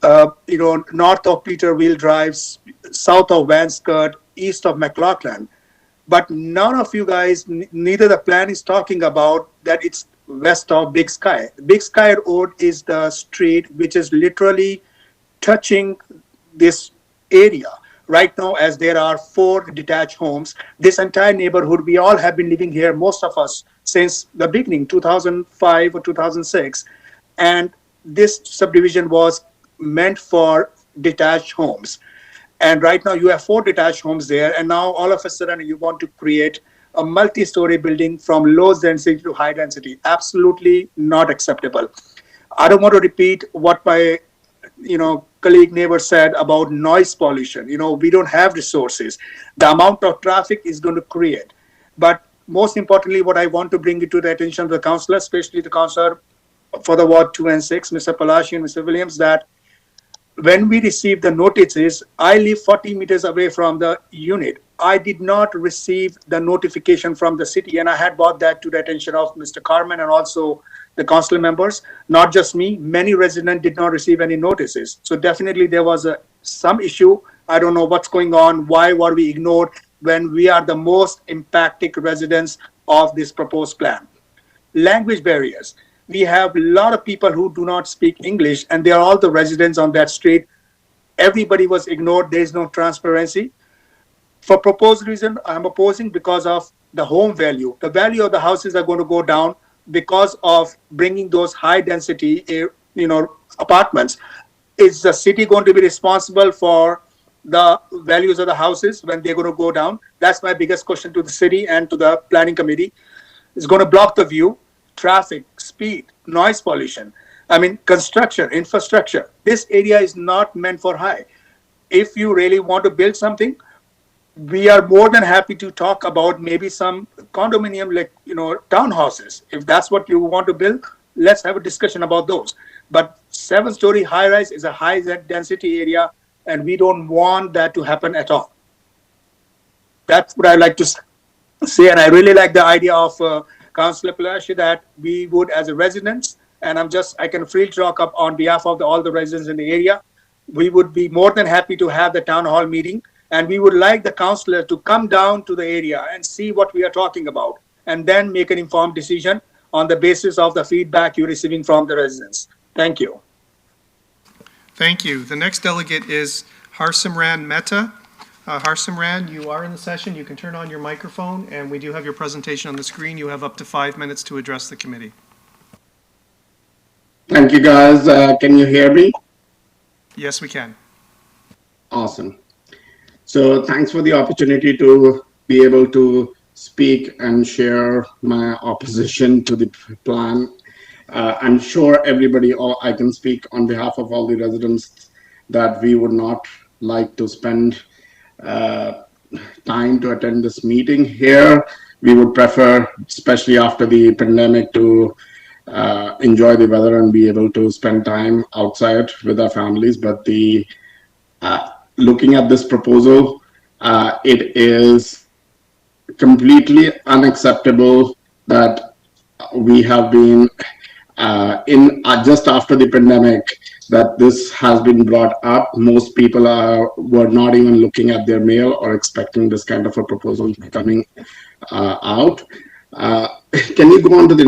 north of Peter Wheel Drives, south of Vanskirt, east of McLaughlin. But none of you guys, neither the plan is talking about that it's west of Big Sky. Big Sky Road is the street which is literally touching this area. Right now, as there are 4 detached homes, this entire neighborhood, we all have been living here, most of us, since the beginning, 2005 or 2006. And this subdivision was meant for detached homes. And right now you have 4 detached homes there. And now all of a sudden you want to create a multi-story building from low density to high density. Absolutely not acceptable. I don't want to repeat what my colleague neighbor said about noise pollution. We don't have resources. The amount of traffic is going to create. But most importantly, what I want to bring it to the attention of the councillor, especially the councillor for the Ward 2 and 6, Mr. Palashi and Mr. Williams, that when we received the notices, I live 40 meters away from the unit. I did not receive the notification from the city, and I had brought that to the attention of Mr. Carmen and also the council members. Not just me, many residents did not receive any notices. So definitely there was some issue. I don't know what's going on. Why were we ignored when we are the most impacted residents of this proposed plan? Language barriers. We have a lot of people who do not speak English, and they are all the residents on that street. Everybody was ignored. There is no transparency. For proposed reason, I'm opposing because of the home value. The value of the houses are going to go down because of bringing those high density, apartments. Is the city going to be responsible for the values of the houses when they're going to go down? That's my biggest question to the city and to the planning committee. It's going to block the view, traffic, speed, noise pollution. Construction, infrastructure. This area is not meant for high. If you really want to build something, we are more than happy to talk about maybe some condominium, townhouses. If that's what you want to build, let's have a discussion about those. But 7-story high-rise is a high-density area, and we don't want that to happen at all. That's what I like to say, and I really like the idea of Councillor Palashi that we would, as a residents, and I can freely talk up on behalf of all the residents in the area, we would be more than happy to have the town hall meeting. And we would like the councillor to come down to the area and see what we are talking about, and then make an informed decision on the basis of the feedback you're receiving from the residents. Thank you. Thank you. The next delegate is Harsimran Mehta. Harsimran, you are in the session. You can turn on your microphone, and we do have your presentation on the screen. You have up to 5 minutes to address the committee. Thank you, guys. Can you hear me? Yes, we can. Awesome. So thanks for the opportunity to be able to speak and share my opposition to the plan. I'm sure everybody, or I can speak on behalf of all the residents, that we would not like to spend time to attend this meeting here. We would prefer, especially after the pandemic, to enjoy the weather and be able to spend time outside with our families. But looking at this proposal, it is completely unacceptable that we have been just after the pandemic that this has been brought up. Most people were not even looking at their mail or expecting this kind of a proposal coming out. Can you go on to the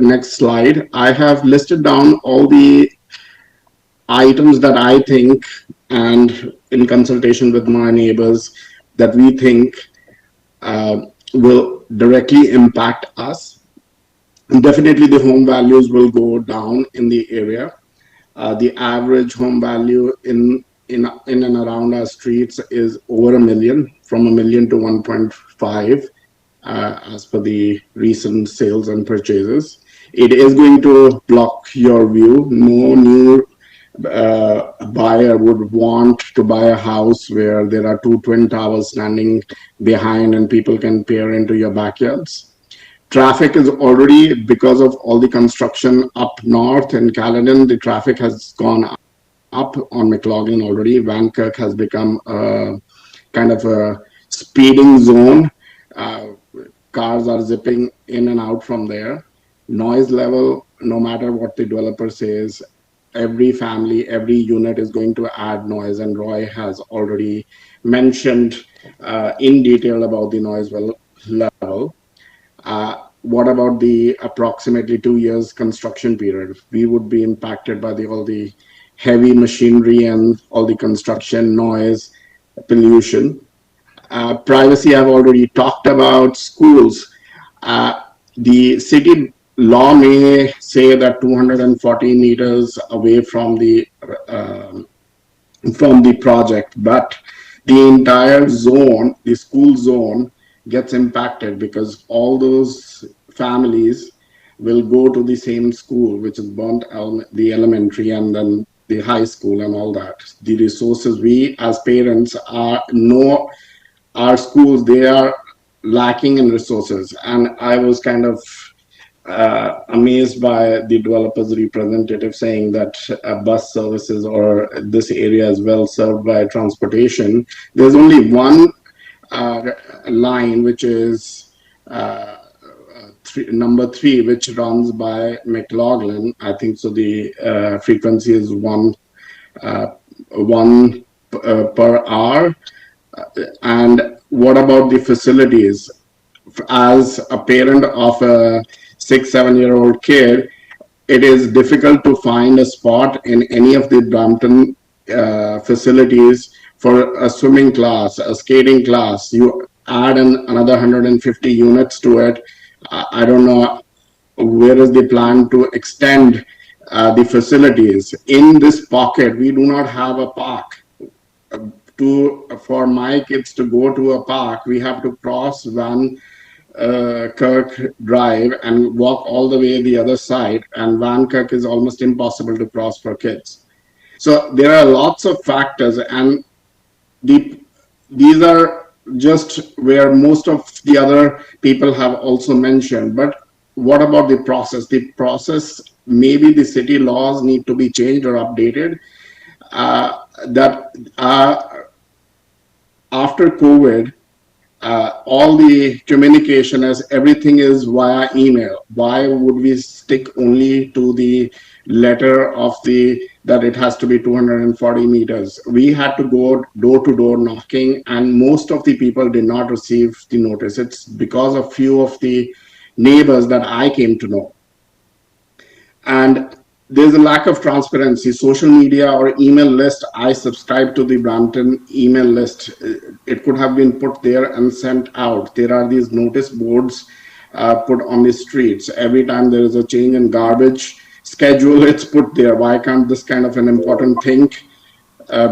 next slide? I have listed down all the items that I think, and in consultation with my neighbors, that we think will directly impact us. And definitely the home values will go down in the area. The average home value in and around our streets is over $1 million, from $1 million to 1.5, as per the recent sales and purchases. It is going to block your view. No new buyer would want to buy a house where there are 2 twin towers standing behind and people can peer into your backyards. Traffic is already, because of all the construction up north in Caledon, the traffic has gone up on McLaughlin already. Vankirk has become a kind of a speeding zone. Cars are zipping in and out from there. Noise level, no matter what the developer says, every family, every unit is going to add noise, and Roy has already mentioned in detail about the noise level. What about the approximately 2 years construction period? We would be impacted by all the heavy machinery and all the construction noise. pollution. Privacy, I've already talked about. Schools. The city law may say that 240 meters away from the project, but the entire zone, the school zone, gets impacted because all those families will go to the same school, which is the elementary and then the high school and all that. The resources, we as parents know our schools, they are lacking in resources. And I was kind of amazed by the developer's representative saying that bus services or this area is well served by transportation. There's only one line, which is number 3, which runs by McLaughlin. I think so. The frequency is one per hour. And what about the facilities? As a parent of a 6-7-year-old kid, it is difficult to find a spot in any of the Brampton facilities for a swimming class, a skating class. You add another 150 units to it. I don't know where is the plan to extend the facilities. In this pocket, we do not have a park. For my kids to go to a park, we have to cross Van Kirk Drive and walk all the way the other side, and Van Kirk is almost impossible to cross for kids. So there are lots of factors, and these are just where most of the other people have also mentioned. But what about the process? The process, maybe the city laws need to be changed or updated. After COVID, all the communication, as everything is via email, why would we stick only to the letter of that it has to be 240 meters? We had to go door to door knocking, and most of the people did not receive the notice. It's because of few of the neighbors that I came to know. And there's a lack of transparency. Social media or email list, I subscribe to the Brampton email list. It could have been put there and sent out. There are these notice boards put on the streets. Every time there is a change in garbage schedule, it's put there. Why can't this kind of an important thing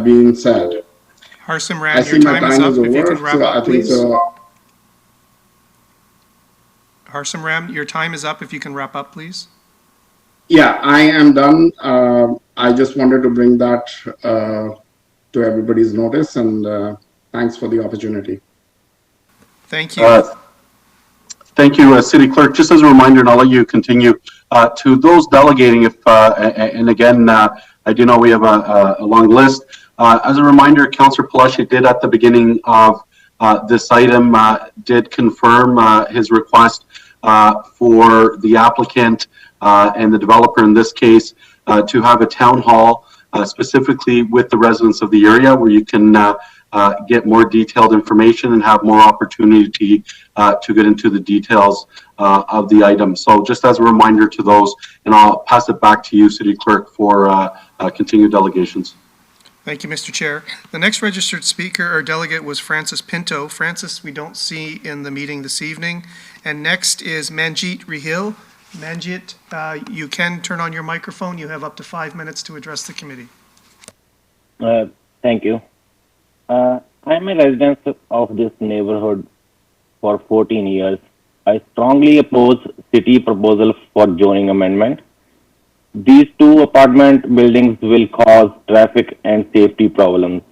being said? Harsim Ram, your time is up. If you can wrap up, please. Harsim Ram, your time is up. If you can wrap up, please. Yeah, I am done. I just wanted to bring that to everybody's notice, and thanks for the opportunity. Thank you. Thank you, City Clerk. Just as a reminder, and I'll let you continue, to those delegating, and again, I do know we have a long list. As a reminder, Councillor Palashi did at the beginning of this item, did confirm his request for the applicant and the developer in this case to have a town hall specifically with the residents of the area where you can get more detailed information and have more opportunity to get into the details of the item. So just as a reminder to those, and I'll pass it back to you, City Clerk, for continued delegations. Thank you, Mr. Chair. The next registered speaker or delegate was Francis Pinto. Francis, we don't see in the meeting this evening. And next is Manjit Rahil. Manjit, you can turn on your microphone. You have up to 5 minutes to address the committee. Thank you. I'm a resident of this neighborhood for 14 years. I strongly oppose city proposal for zoning amendment. These 2 apartment buildings will cause traffic and safety problems.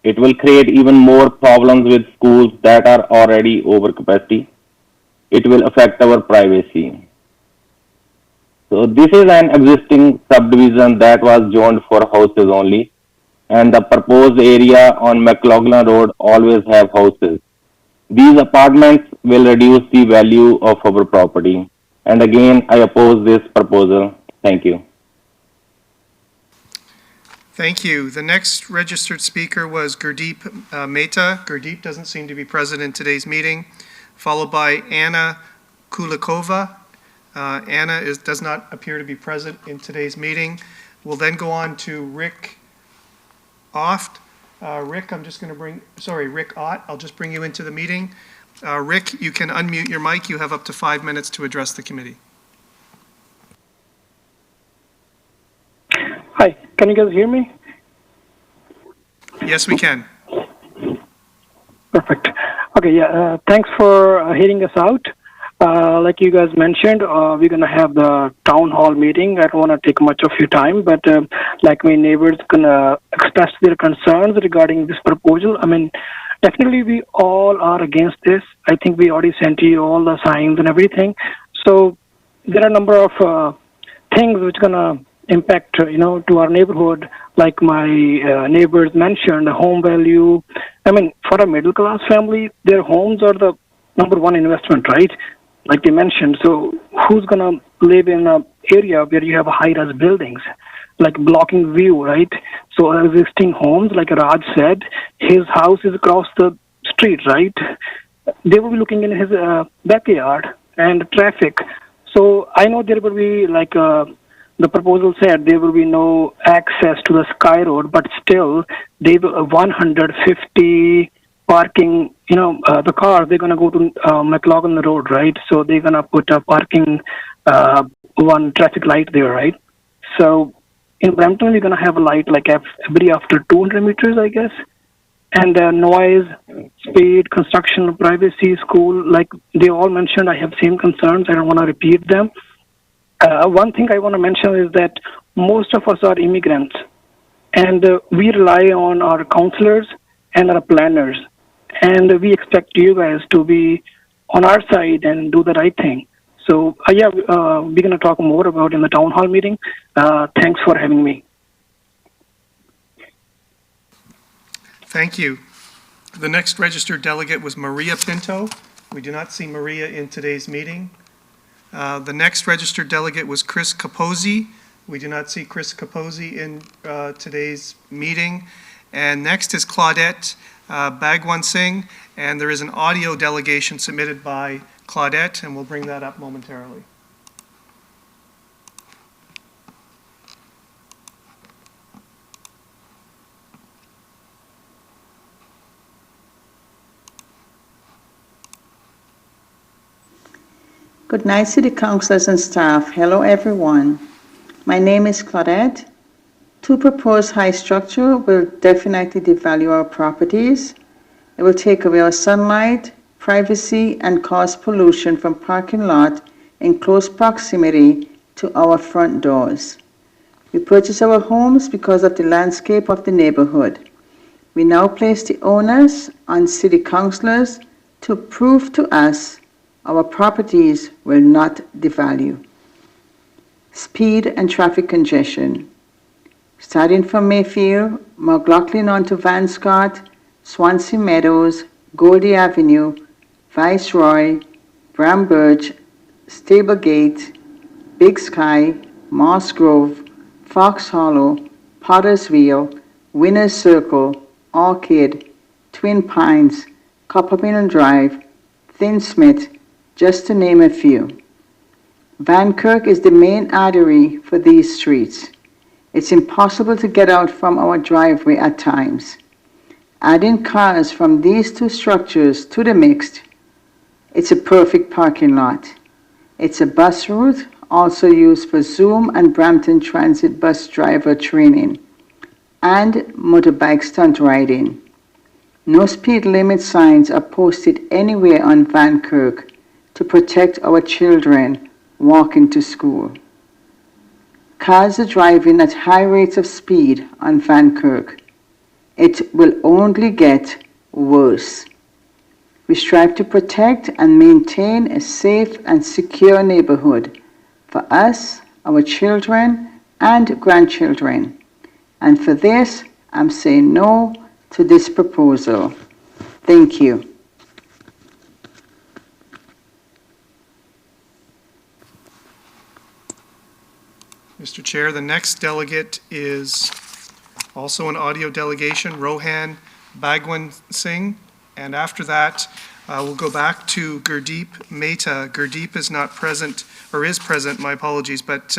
It will create even more problems with schools that are already over capacity. It will affect our privacy. So this is an existing subdivision that was zoned for houses only, and the proposed area on McLaughlin Road always have houses. These apartments will reduce the value of our property. And again, I oppose this proposal. Thank you. Thank you. The next registered speaker was Gurdeep Mehta. Gurdeep doesn't seem to be present in today's meeting, followed by Anna Kulikova. Anna does not appear to be present in today's meeting. We'll then go on to Rick Oft, Rick, Rick Ott, I'll just bring you into the meeting. Rick, you can unmute your mic. You have up to 5 minutes to address the committee. Hi, can you guys hear me? Yes, we can. Perfect. Okay, yeah, thanks for hearing us out. Like you guys mentioned, we're going to have the town hall meeting. I don't want to take much of your time, but like my neighbors going to express their concerns regarding this proposal. I mean, definitely we all are against this. I think we already sent you all the signs and everything. So there are a number of things which are going to impact, to our neighborhood. Like my neighbors mentioned, the home value. I mean, for a middle class family, their homes are the number one investment, right? Like they mentioned. So who's gonna live in an area where you have high-rise buildings, like blocking view, right? So existing homes, like Raj said, his house is across the street, right? They will be looking in his backyard and traffic. So I know there will be like the proposal said there will be no access to the Sky Road, but still they will 150 parking, the cars, they're going to go to McLaughlin Road, right? So they're going to put a parking, one traffic light there, right? So in Brampton, we're going to have a light like every after 200 meters, I guess. And noise, speed, construction, privacy, school, like they all mentioned, I have same concerns. I don't want to repeat them. One thing I want to mention is that most of us are immigrants, and we rely on our counselors and our planners, and we expect you guys to be on our side and do the right thing. So, we're going to talk more about in the town hall meeting. Thanks for having me. Thank you. The next registered delegate was Maria Pinto. We do not see Maria in today's meeting. The next registered delegate was Chris Capozzi. We do not see Chris Capozzi in today's meeting. And next is Claudette Bagwan Singh, and there is an audio delegation submitted by Claudette, and we'll bring that up momentarily. Good night, City Councilors and staff. Hello, everyone. My name is Claudette. To propose high structure will definitely devalue our properties. It will take away our sunlight, privacy, and cause pollution from parking lot in close proximity to our front doors. We purchase our homes because of the landscape of the neighborhood. We now place the onus on City Councilors to prove to us our properties will not devalue. Speed and traffic congestion. Starting from Mayfield, McLaughlin onto Van Scott, Swansea Meadows, Goldie Avenue, Viceroy, Brambridge, Stablegate, Big Sky, Moss Grove, Fox Hollow, Potter's Wheel, Winner's Circle, Orchid, Twin Pines, Copper Mill Drive, Thin-Smith, just to name a few. Van Kirk is the main artery for these streets. It's impossible to get out from our driveway at times. Adding cars from these two structures to the mix, it's a perfect parking lot. It's a bus route, also used for Zoom and Brampton Transit bus driver training, and motorbike stunt riding. No speed limit signs are posted anywhere on Van Kirk to protect our children walking to school. Cars are driving at high rates of speed on Van Kirk. It will only get worse. We strive to protect and maintain a safe and secure neighborhood for us, our children, and grandchildren. And for this, I'm saying no to this proposal. Thank you. Mr. Chair, the next delegate is also an audio delegation, Rohan Bagwan Singh. And after that, we'll go back to Gurdeep Mehta. Gurdeep is not present, or is present, my apologies, but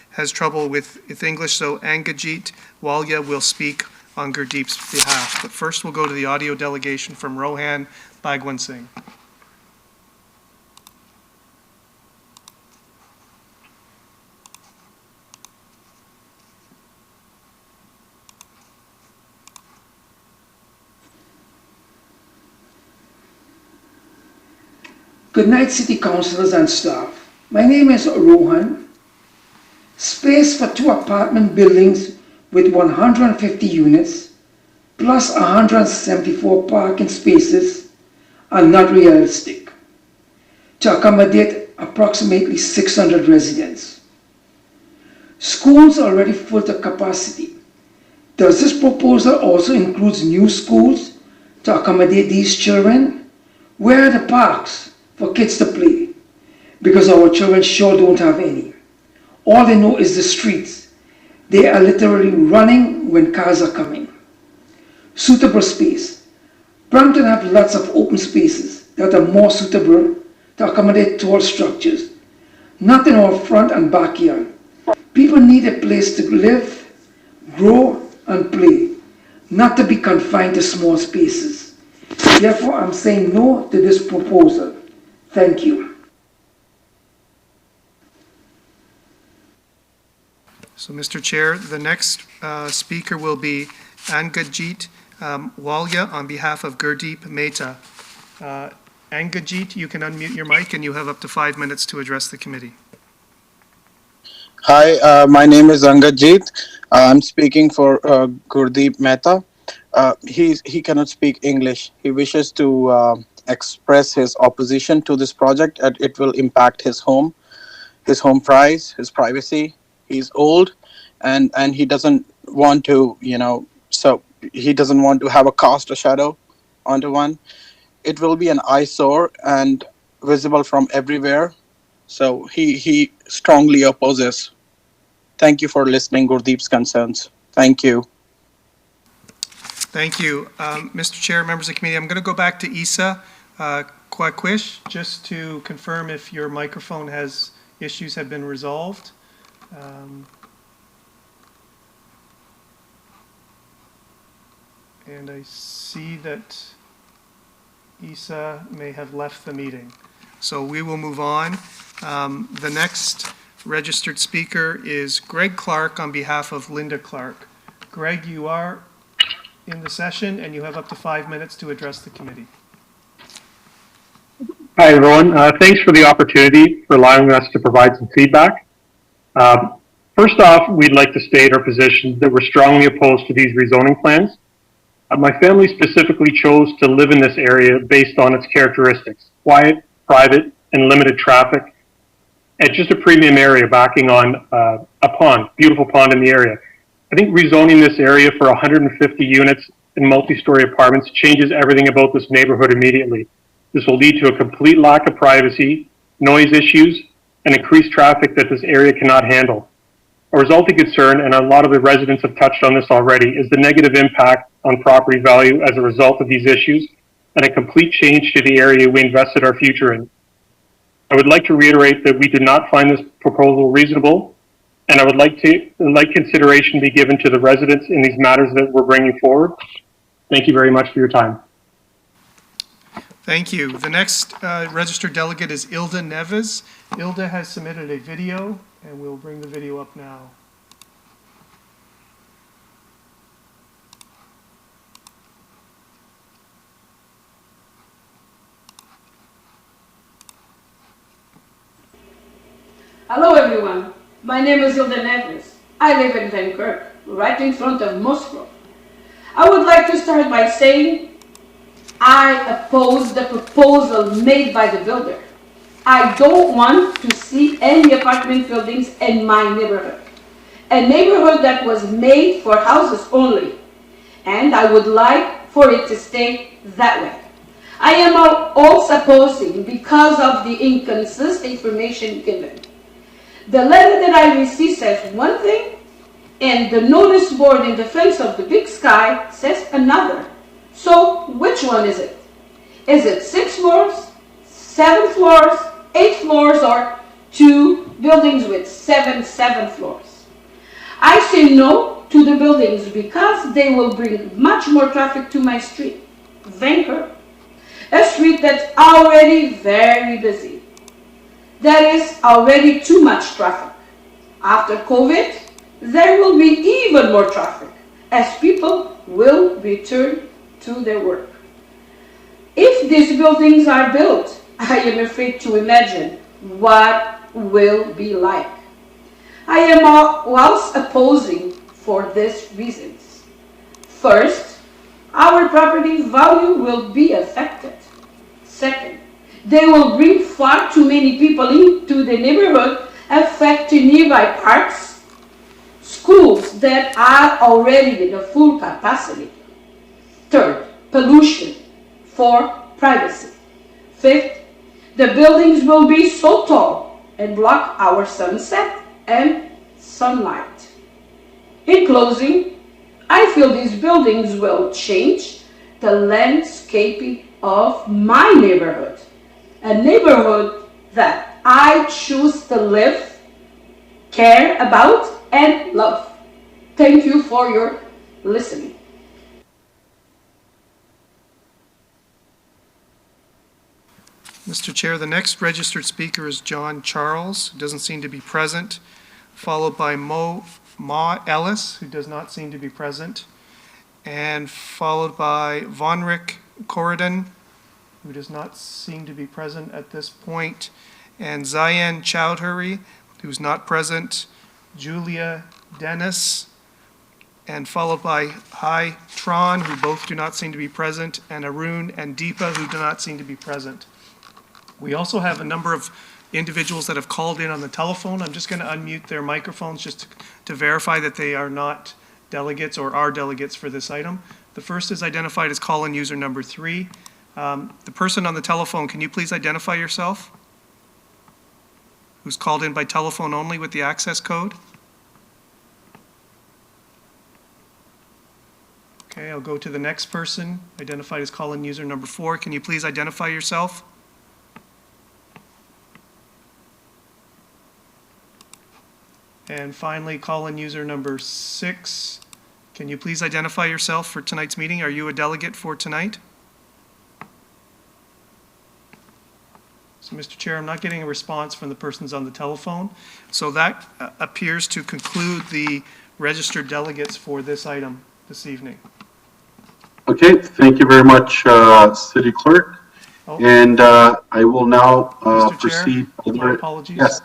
has trouble with English. So Angajit Walia will speak on Gurdeep's behalf. But first, we'll go to the audio delegation from Rohan Bhagwan Singh. Good night, City Councilors and staff. My name is Rohan. Space for 2 apartment buildings with 150 units plus 174 parking spaces are not realistic to accommodate approximately 600 residents. Schools are already full to capacity. Does this proposal also include new schools to accommodate these children? Where are the parks for kids to play? Because our children sure don't have any. All they know is the streets. They are literally running when cars are coming. Suitable space. Brampton have lots of open spaces that are more suitable to accommodate tall structures. Not in our front and backyard. People need a place to live, grow, and play, not to be confined to small spaces. Therefore, I'm saying no to this proposal. Thank you. So, Mr. Chair, the next speaker will be Angajit Walia on behalf of Gurdeep Mehta. Angajit, you can unmute your mic and you have up to 5 minutes to address the committee. Hi, my name is Angajit. I'm speaking for Gurdeep Mehta. He cannot speak English. He wishes to express his opposition to this project, and it will impact his home price, his privacy. He's old, and he doesn't want to, so he doesn't want to have a cast a shadow onto one. It will be an eyesore and visible from everywhere. So he strongly opposes. Thank you for listening Gurdeep's concerns. Thank you. Thank you. Mr. Chair, members of the committee, I'm going to go back to Isa Kwakwish just to confirm if your microphone issues have been resolved. And I see that Isa may have left the meeting. So we will move on. The next registered speaker is Greg Clark on behalf of Linda Clark. Greg, you are in the session and you have up to 5 minutes to address the committee. Hi, everyone. Thanks for the opportunity for allowing us to provide some feedback. First off, we'd like to state our position that we're strongly opposed to these rezoning plans. My family specifically chose to live in this area based on its characteristics: quiet, private, and limited traffic. It's just a premium area backing on a pond, beautiful pond in the area. I think rezoning this area for 150 units in multi-story apartments changes everything about this neighborhood immediately. This will lead to a complete lack of privacy, noise issues, and increased traffic that this area cannot handle. A resulting concern, and a lot of the residents have touched on this already, is the negative impact on property value as a result of these issues, and a complete change to the area we invested our future in. I would like to reiterate that we did not find this proposal reasonable, and I would like consideration be given to the residents in these matters that we're bringing forward. Thank you very much for your time. Thank you. The next registered delegate is Ilda Neves. Ilda has submitted a video, and we'll bring the video up now. Hello everyone, my name is Hilda Neves. I live in Vancouver, right in front of Moscow. I would like to start by saying I oppose the proposal made by the builder. I don't want to see any apartment buildings in my neighborhood. A neighborhood that was made for houses only. And I would like for it to stay that way. I am also opposing because of the inconsistent information given. The letter that I received says one thing, and the notice board in defense of the big sky says another. So which one is it? Is it 6 floors, 7 floors, 8 floors, or 2 buildings with 7 floors? I say no to the buildings because they will bring much more traffic to my street, Vancouver, a street that's already very busy. There is already too much traffic. After COVID, there will be even more traffic as people will return to their work. If these buildings are built, I am afraid to imagine what will be like. I am also opposing for these reasons. First, our property value will be affected. Second, they will bring far too many people into the neighborhood, affecting nearby parks, schools that are already in a full capacity. Third, pollution. Fourth, privacy. Fifth, the buildings will be so tall and block our sunset and sunlight. In closing, I feel these buildings will change the landscaping of my neighborhood, a neighborhood that I choose to live, care about, and love. Thank you for your listening. Mr. Chair, the next registered speaker is John Charles, who doesn't seem to be present, followed by Ma Ellis, who does not seem to be present, and followed by Vonric Corridon, who does not seem to be present at this point, and Zayan Chowdhury, who's not present, Julia Dennis, and followed by Hai Tron, who both do not seem to be present, and Arun and Deepa, who do not seem to be present. We also have a number of individuals that have called in on the telephone. I'm just going to unmute their microphones just to verify that they are not delegates or are delegates for this item. The first is identified as call-in user number 3. The person on the telephone, can you please identify yourself? Who's called in by telephone only with the access code? Okay, I'll go to the next person, identified as call-in user number 4. Can you please identify yourself? And finally, call-in user number 6. Can you please identify yourself for tonight's meeting? Are you a delegate for tonight? So, Mr. Chair, I'm not getting a response from the persons on the telephone. So that appears to conclude the registered delegates for this item this evening. Okay, thank you very much, City Clerk. And I will now proceed. My apologies. Yes.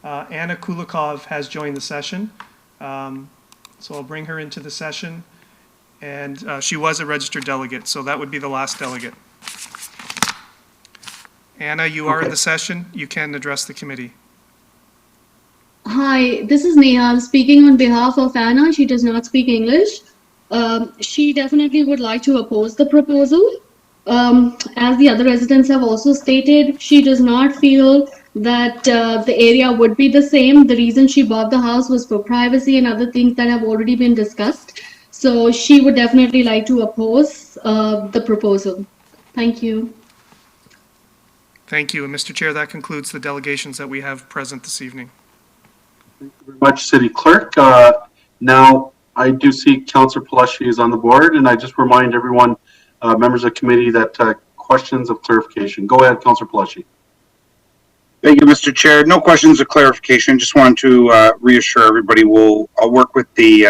Anna Kulikov has joined the session, so I'll bring her into the session, and she was a registered delegate, so that would be the last delegate. Anna, you are in the session. You can address the committee. Hi, this is Neha speaking on behalf of Anna. She does not speak English. She definitely would like to oppose the proposal. As the other residents have also stated, she does not feel that the area would be the same. The reason she bought the house was for privacy and other things that have already been discussed. So she would definitely like to oppose the proposal. Thank you. Thank you. And Mr. Chair, that concludes the delegations that we have present this evening. Thank you very much, City Clerk. Now, I do see Councillor Palashi is on the board, and I just remind everyone, members of the committee, that questions of clarification. Go ahead, Councillor Palashi. Thank you, Mr. Chair. No questions of clarification. Just wanted to reassure everybody I'll work with the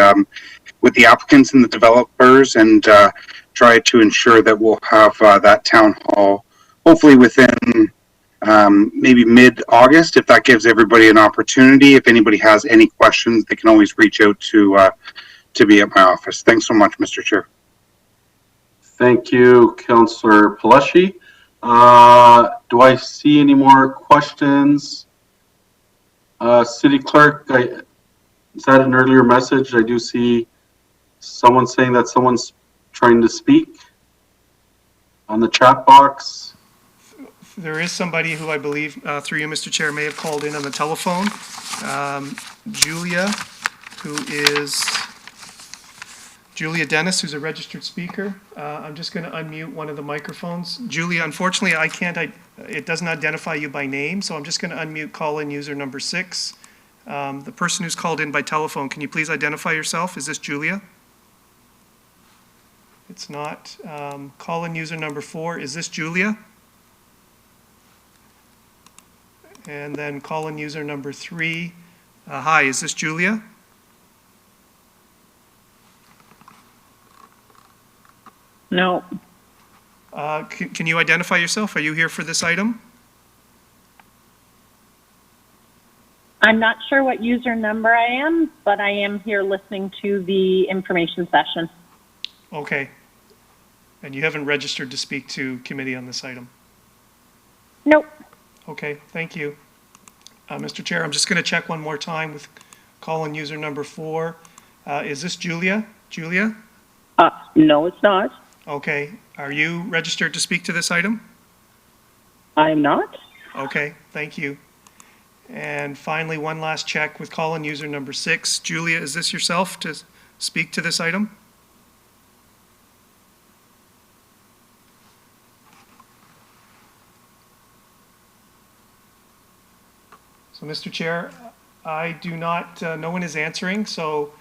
applicants and the developers and try to ensure that we'll have that town hall hopefully within maybe mid-August, if that gives everybody an opportunity. If anybody has any questions, they can always reach out to be at my office. Thanks so much, Mr. Chair. Thank you, Councillor Palashi. Do I see any more questions? City Clerk, is that an earlier message? I do see someone saying that someone's trying to speak on the chat box. There is somebody who I believe, through you, Mr. Chair, may have called in on the telephone. Julia, who is Julia Dennis, who's a registered speaker. I'm just going to unmute one of the microphones. Julia, unfortunately, it doesn't identify you by name, so I'm just going to unmute call-in user number 6. The person who's called in by telephone, can you please identify yourself? Is this Julia? It's not. Call-in user number 4, is this Julia? And then call-in user number 3, hi, is this Julia? No. Can you identify yourself? Are you here for this item? I'm not sure what user number I am, but I am here listening to the information session. Okay. And you haven't registered to speak to committee on this item? Nope. Okay, thank you. Mr. Chair, I'm just going to check one more time with call-in user number 4. Is this Julia? Julia? No, it's not. Okay. Are you registered to speak to this item? I am not. Okay, thank you. And finally, one last check with call-in user number 6. Julia, is this yourself to speak to this item? So, Mr. Chair, I do not, no one is answering, so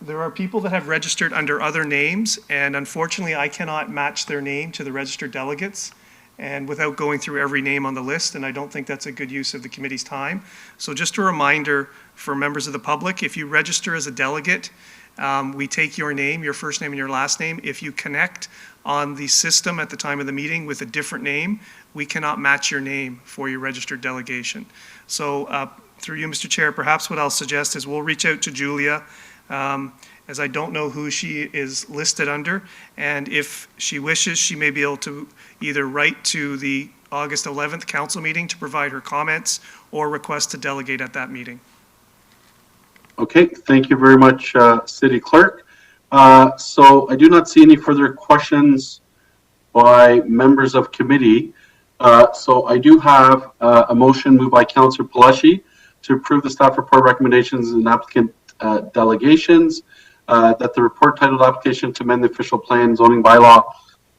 there are people that have registered under other names, and unfortunately, I cannot match their name to the registered delegates, and without going through every name on the list, and I don't think that's a good use of the committee's time. So just a reminder for members of the public, if you register as a delegate, we take your name, your first name and your last name. If you connect on the system at the time of the meeting with a different name, we cannot match your name for your registered delegation. So through you, Mr. Chair, perhaps what I'll suggest is we'll reach out to Julia, as I don't know who she is listed under, and if she wishes, she may be able to either write to the August 11th council meeting to provide her comments or request to delegate at that meeting. Okay, thank you very much, City Clerk. So I do not see any further questions by members of committee. So I do have a motion moved by Councillor Palashi to approve the staff report recommendations and applicant delegations, that the report titled application to amend the official plan zoning bylaw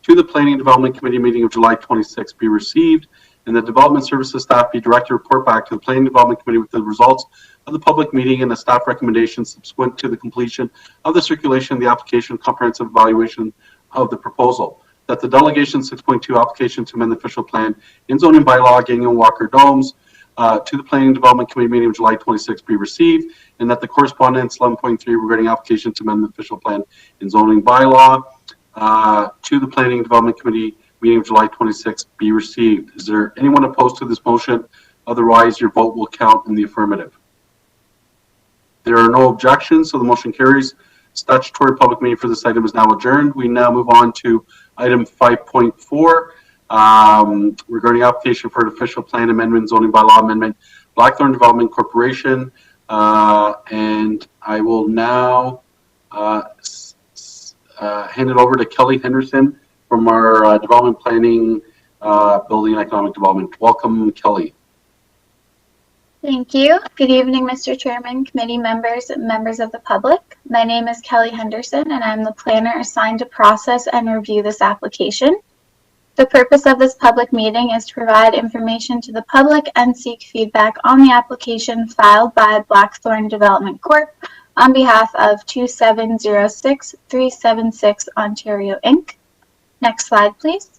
to the Planning and Development Committee meeting of July 26 be received, and the Development Services staff be directed to report back to the Planning and Development Committee with the results of the public meeting and the staff recommendations subsequent to the completion of the circulation of the application comprehensive evaluation of the proposal. That the Delegation 6.2 application to amend the official plan in zoning bylaw Gagnon Walker Domes to the Planning and Development Committee meeting of July 26 be received, and that the correspondence 11.3 regarding application to amend the official plan in zoning bylaw to the Planning and Development Committee meeting of July 26 be received. Is there anyone opposed to this motion? Otherwise, your vote will count in the affirmative. There are no objections, so the motion carries. Statutory public meeting for this item is now adjourned. We now move on to item 5.4 regarding application for an official plan amendment, zoning bylaw amendment, Blackthorn Development Corporation. And I will now hand it over to Kelly Henderson from our Development Planning, Building and Economic Development. Welcome, Kelly. Thank you. Good evening, Mr. Chairman, committee members, and members of the public. My name is Kelly Henderson, and I'm the planner assigned to process and review this application. The purpose of this public meeting is to provide information to the public and seek feedback on the application filed by Blackthorn Development Corp. on behalf of 2706376 Ontario Inc. Next slide, please.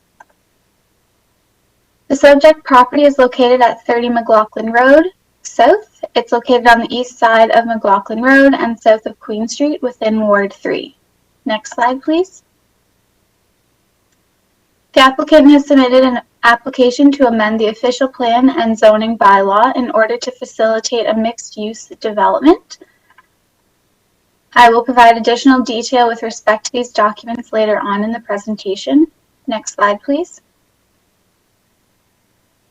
The subject property is located at 30 McLaughlin Road South. It's located on the east side of McLaughlin Road and south of Queen Street within Ward 3. Next slide, please. The applicant has submitted an application to amend the official plan and zoning bylaw in order to facilitate a mixed-use development. I will provide additional detail with respect to these documents later on in the presentation. Next slide, please.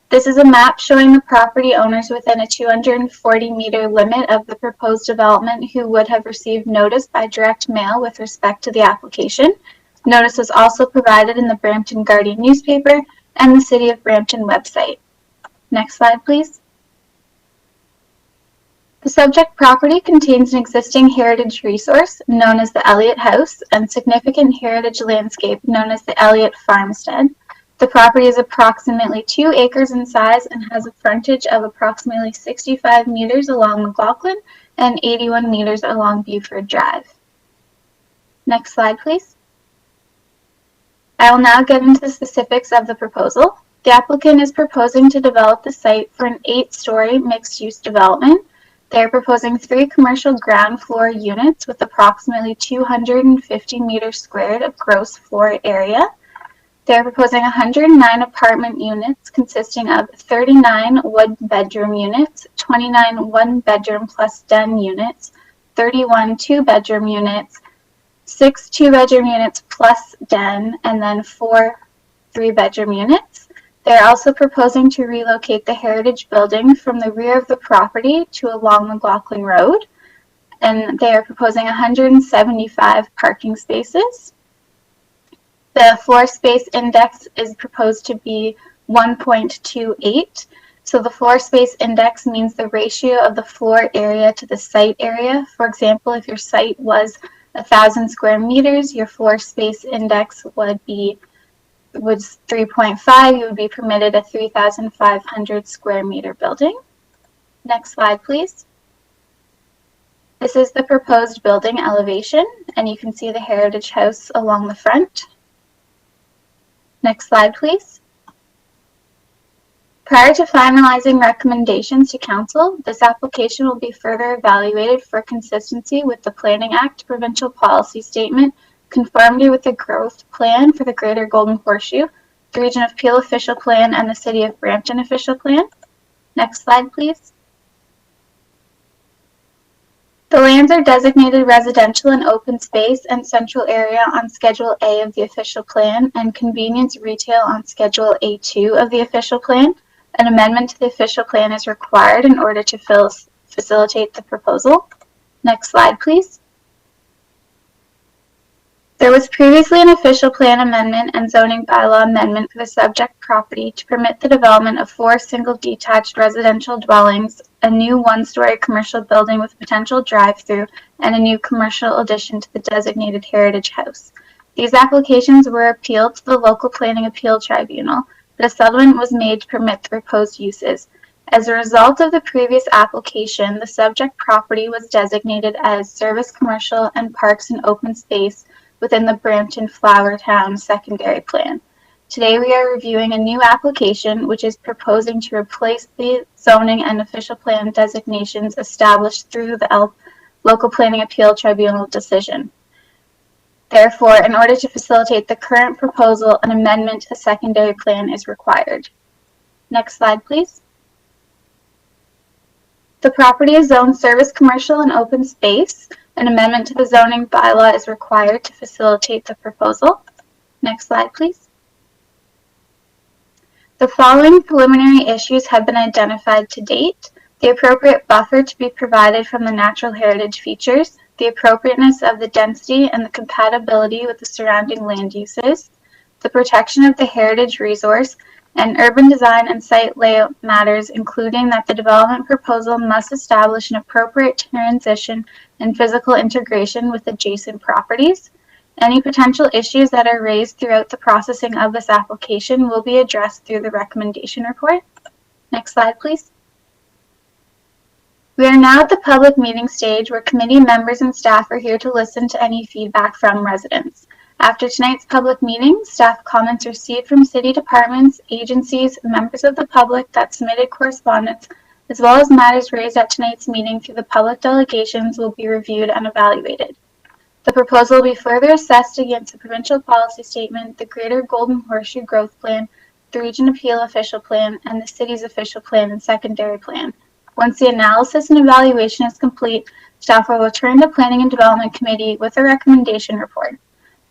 This is a map showing the property owners within a 240-meter limit of the proposed development who would have received notice by direct mail with respect to the application. Notice was also provided in the Brampton Guardian newspaper and the City of Brampton website. Next slide, please. The subject property contains an existing heritage resource known as the Elliott House and significant heritage landscape known as the Elliott Farmstead. The property is approximately 2 acres in size and has a frontage of approximately 65 meters along McLaughlin and 81 meters along Buford Drive. Next slide, please. I will now get into the specifics of the proposal. The applicant is proposing to develop the site for an 8-story mixed-use development. They are proposing 3 commercial ground floor units with approximately 250 meters squared of gross floor area. They are proposing 109 apartment units consisting of 39 one-bedroom units, 29 one-bedroom plus den units, 31 two-bedroom units, 6 two-bedroom units plus den, and then 4 three-bedroom units. They are also proposing to relocate the Heritage Building from the rear of the property to along McLaughlin Road, and they are proposing 175 parking spaces. The floor space index is proposed to be 1.28. So the floor space index means the ratio of the floor area to the site area. For example, if your site was 1,000 square meters, your floor space index was 3.5. You would be permitted a 3,500 square meter building. Next slide, please. This is the proposed building elevation, and you can see the Heritage House along the front. Next slide, please. Prior to finalizing recommendations to Council, this application will be further evaluated for consistency with the Planning Act Provincial Policy Statement, conformity with the Growth Plan for the Greater Golden Horseshoe, the Region of Peel Official Plan, and the City of Brampton Official Plan. Next slide, please. The lands are designated residential and open space and central area on Schedule A of the official plan and convenience retail on Schedule A2 of the official plan. An amendment to the official plan is required in order to facilitate the proposal. Next slide, please. There was previously an official plan amendment and zoning bylaw amendment for the subject property to permit the development of 4 single detached residential dwellings, a new 1-story commercial building with potential drive-through, and a new commercial addition to the designated Heritage House. These applications were appealed to the local planning appeal tribunal, but a settlement was made to permit the proposed uses. As a result of the previous application, the subject property was designated as service commercial and parks and open space within the Brampton Flower Town secondary plan. Today we are reviewing a new application which is proposing to replace the zoning and official plan designations established through the local planning appeal tribunal decision. Therefore, in order to facilitate the current proposal, an amendment to the secondary plan is required. Next slide, please. The property is zoned service commercial and open space. An amendment to the zoning bylaw is required to facilitate the proposal. Next slide, please. The following preliminary issues have been identified to date: the appropriate buffer to be provided from the natural heritage features, the appropriateness of the density and the compatibility with the surrounding land uses, the protection of the heritage resource, and urban design and site layout matters, including that the development proposal must establish an appropriate transition and physical integration with adjacent properties. Any potential issues that are raised throughout the processing of this application will be addressed through the recommendation report. Next slide, please. We are now at the public meeting stage where committee members and staff are here to listen to any feedback from residents. After tonight's public meeting, staff comments received from city departments, agencies, members of the public that submitted correspondence, as well as matters raised at tonight's meeting through the public delegations will be reviewed and evaluated. The proposal will be further assessed against the provincial policy statement, the Greater Golden Horseshoe Growth Plan, the Region Appeal Official Plan, and the city's official plan and secondary plan. Once the analysis and evaluation is complete, staff will return to Planning and Development Committee with a recommendation report.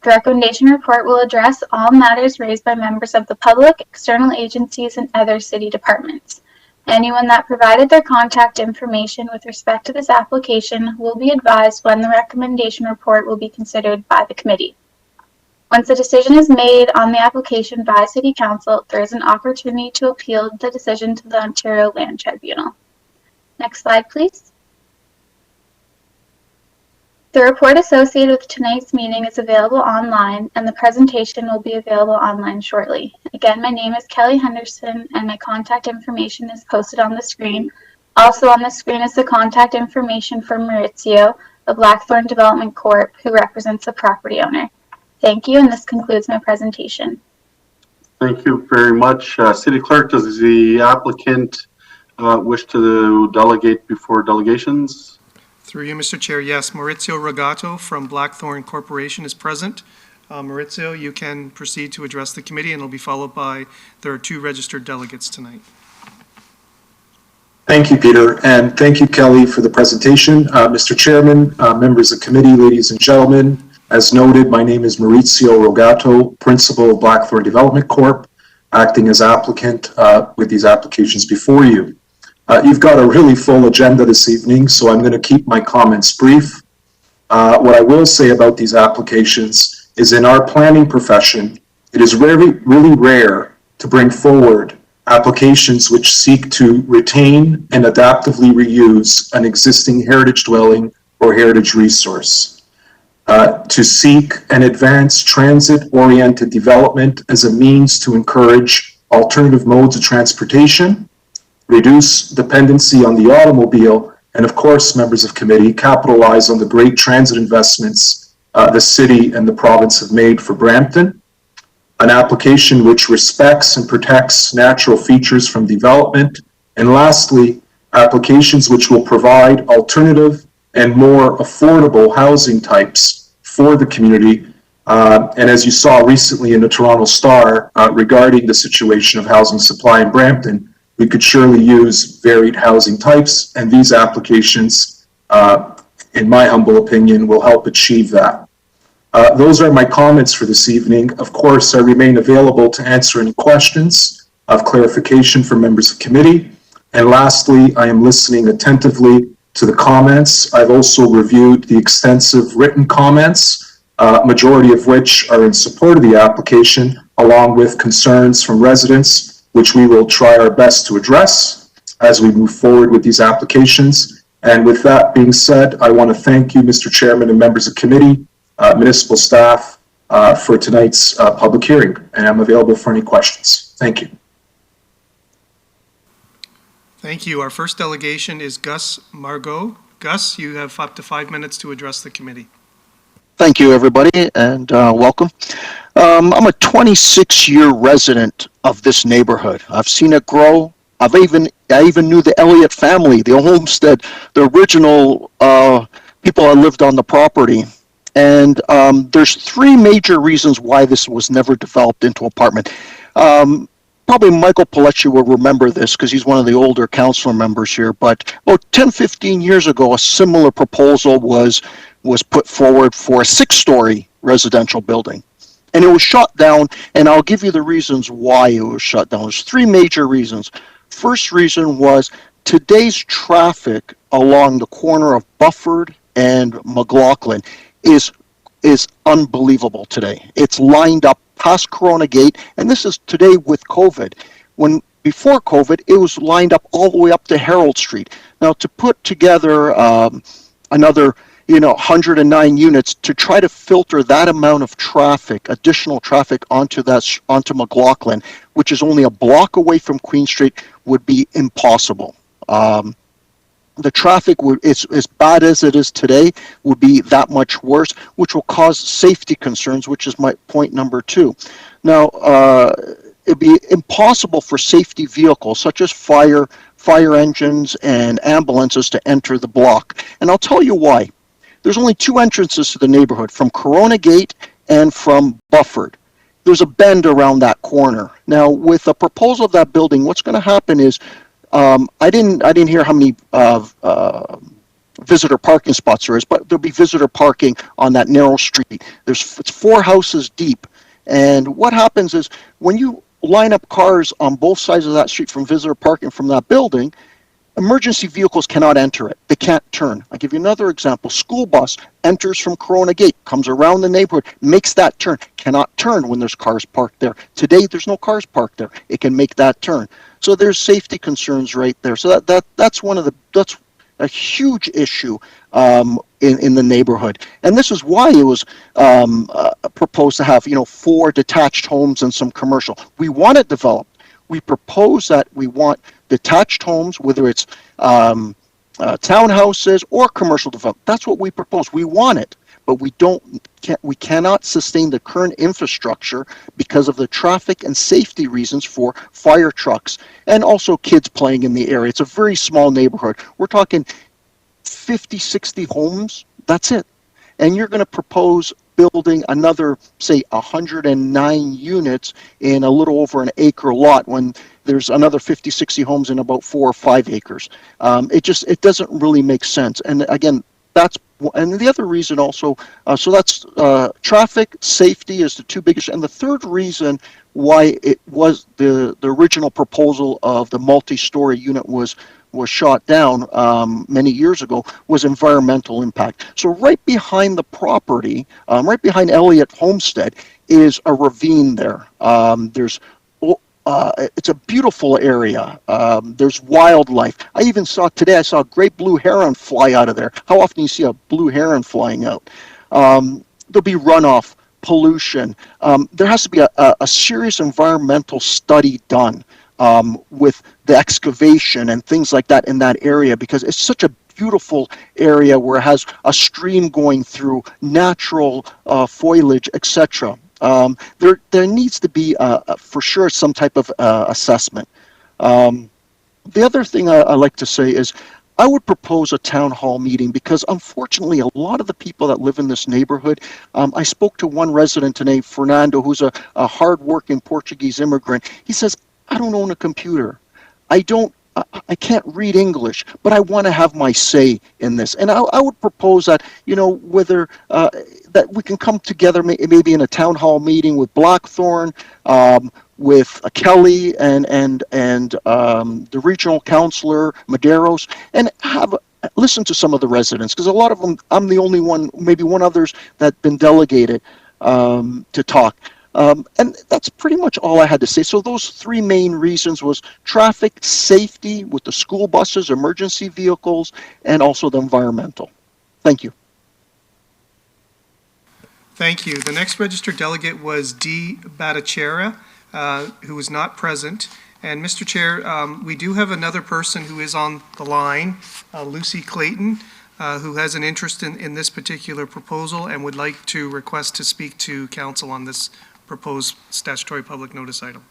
The recommendation report will address all matters raised by members of the public, external agencies, and other city departments. Anyone that provided their contact information with respect to this application will be advised when the recommendation report will be considered by the committee. Once a decision is made on the application by City Council, there is an opportunity to appeal the decision to the Ontario Land Tribunal. Next slide, please. The report associated with tonight's meeting is available online, and the presentation will be available online shortly. Again, my name is Kelly Henderson, and my contact information is posted on the screen. Also on the screen is the contact information for Maurizio of Blackthorn Development Corp., who represents the property owner. Thank you, and this concludes my presentation. Thank you very much. City Clerk, does the applicant wish to delegate before delegations? Through you, Mr. Chair, yes, Maurizio Rogato from Blackthorn Corporation is present. Maurizio, you can proceed to address the committee, and it'll be followed by, there are 2 registered delegates tonight. Thank you, Peter, and thank you, Kelly, for the presentation. Mr. Chairman, members of committee, ladies and gentlemen, as noted, my name is Maurizio Rogato, Principal of Blackthorn Development Corp., acting as applicant with these applications before you. You've got a really full agenda this evening, so I'm going to keep my comments brief. What I will say about these applications is in our planning profession, it is really rare to bring forward applications which seek to retain and adaptively reuse an existing heritage dwelling or heritage resource. To seek and advance transit-oriented development as a means to encourage alternative modes of transportation, reduce dependency on the automobile, and of course, members of committee, capitalize on the great transit investments the city and the province have made for Brampton. An application which respects and protects natural features from development. And lastly, applications which will provide alternative and more affordable housing types for the community. And as you saw recently in the Toronto Star regarding the situation of housing supply in Brampton, we could surely use varied housing types, and these applications, in my humble opinion, will help achieve that. Those are my comments for this evening. Of course, I remain available to answer any questions of clarification from members of committee. And lastly, I am listening attentively to the comments. I've also reviewed the extensive written comments, majority of which are in support of the application, along with concerns from residents, which we will try our best to address as we move forward with these applications. And with that being said, I want to thank you, Mr. Chairman and members of committee, municipal staff, for tonight's public hearing, and I'm available for any questions. Thank you. Thank you. Our first delegation is Gus Margot. Gus, you have up to 5 minutes to address the committee. Thank you, everybody, and welcome. I'm a 26-year resident of this neighborhood. I've seen it grow. I even knew the Elliott family, the Olmsted, the original people that lived on the property. And there's 3 major reasons why this was never developed into apartment. Probably Michael Pilecki will remember this because he's one of the older council members here, but about 10, 15 years ago, a similar proposal was put forward for a 6-story residential building. And it was shut down, and I'll give you the reasons why it was shut down. There's 3 major reasons. First reason was today's traffic along the corner of Bufford and McLaughlin is unbelievable today. It's lined up past Corona Gate, and this is today with COVID. When before COVID, it was lined up all the way up to Herald Street. Now, to put together another 109 units to try to filter that amount of traffic, additional traffic onto McLaughlin, which is only a block away from Queen Street, would be impossible. The traffic would, as bad as it is today, would be that much worse, which will cause safety concerns, which is my point number 2. Now, it'd be impossible for safety vehicles such as fire engines and ambulances to enter the block. And I'll tell you why. There's only 2 entrances to the neighborhood, from Corona Gate and from Bufford. There's a bend around that corner. Now, with the proposal of that building, what's going to happen is, I didn't hear how many visitor parking spots there is, but there'll be visitor parking on that narrow street. It's 4 houses deep. And what happens is when you line up cars on both sides of that street from visitor parking from that building, emergency vehicles cannot enter it. They can't turn. I'll give you another example. School bus enters from Corona Gate, comes around the neighborhood, makes that turn, cannot turn when there's cars parked there. Today, there's no cars parked there. It can make that turn. So there's safety concerns right there. So that's one of the, a huge issue in the neighborhood. And this is why it was proposed to have, 4 detached homes and some commercial. We want it developed. We propose that we want detached homes, whether it's townhouses or commercial development. That's what we propose. We want it, but we cannot sustain the current infrastructure because of the traffic and safety reasons for fire trucks and also kids playing in the area. It's a very small neighborhood. We're talking 50, 60 homes. That's it. And you're going to propose building another, say, 109 units in a little over an acre lot when there's another 50, 60 homes in about 4 or 5 acres. It doesn't really make sense. And again, and the other reason also, so that's traffic, safety is the 2 biggest. And the third reason why it was the original proposal of the multi-story unit was shot down many years ago was environmental impact. So right behind the property, right behind Elliott Homestead, is a ravine there. It's a beautiful area. There's wildlife. I saw a great blue heron fly out of there. How often do you see a blue heron flying out? There'll be runoff, pollution. There has to be a serious environmental study done with the excavation and things like that in that area, because it's such a beautiful area where it has a stream going through, natural foliage, etc. There needs to be for sure some type of assessment. The other thing I like to say is I would propose a town hall meeting, because unfortunately a lot of the people that live in this neighborhood, I spoke to one resident today, Fernando, who's a hard-working Portuguese immigrant. He says, I don't own a computer. I can't read English, but I want to have my say in this. And I would propose that, whether that we can come together maybe in a town hall meeting with Blackthorn, with Kelly and the regional councillor, Medeiros, and listen to some of the residents, because a lot of them, I'm the only one, maybe one others that been delegated to talk. And that's pretty much all I had to say. So those 3 main reasons was traffic, safety with the school buses, emergency vehicles, and also the environmental. Thank you. Thank you. The next registered delegate was D. Bhattacharya, who is not present. And Mr. Chair, we do have another person who is on the line, Lucy Clayton, who has an interest in this particular proposal and would like to request to speak to council on this proposed statutory public notice item.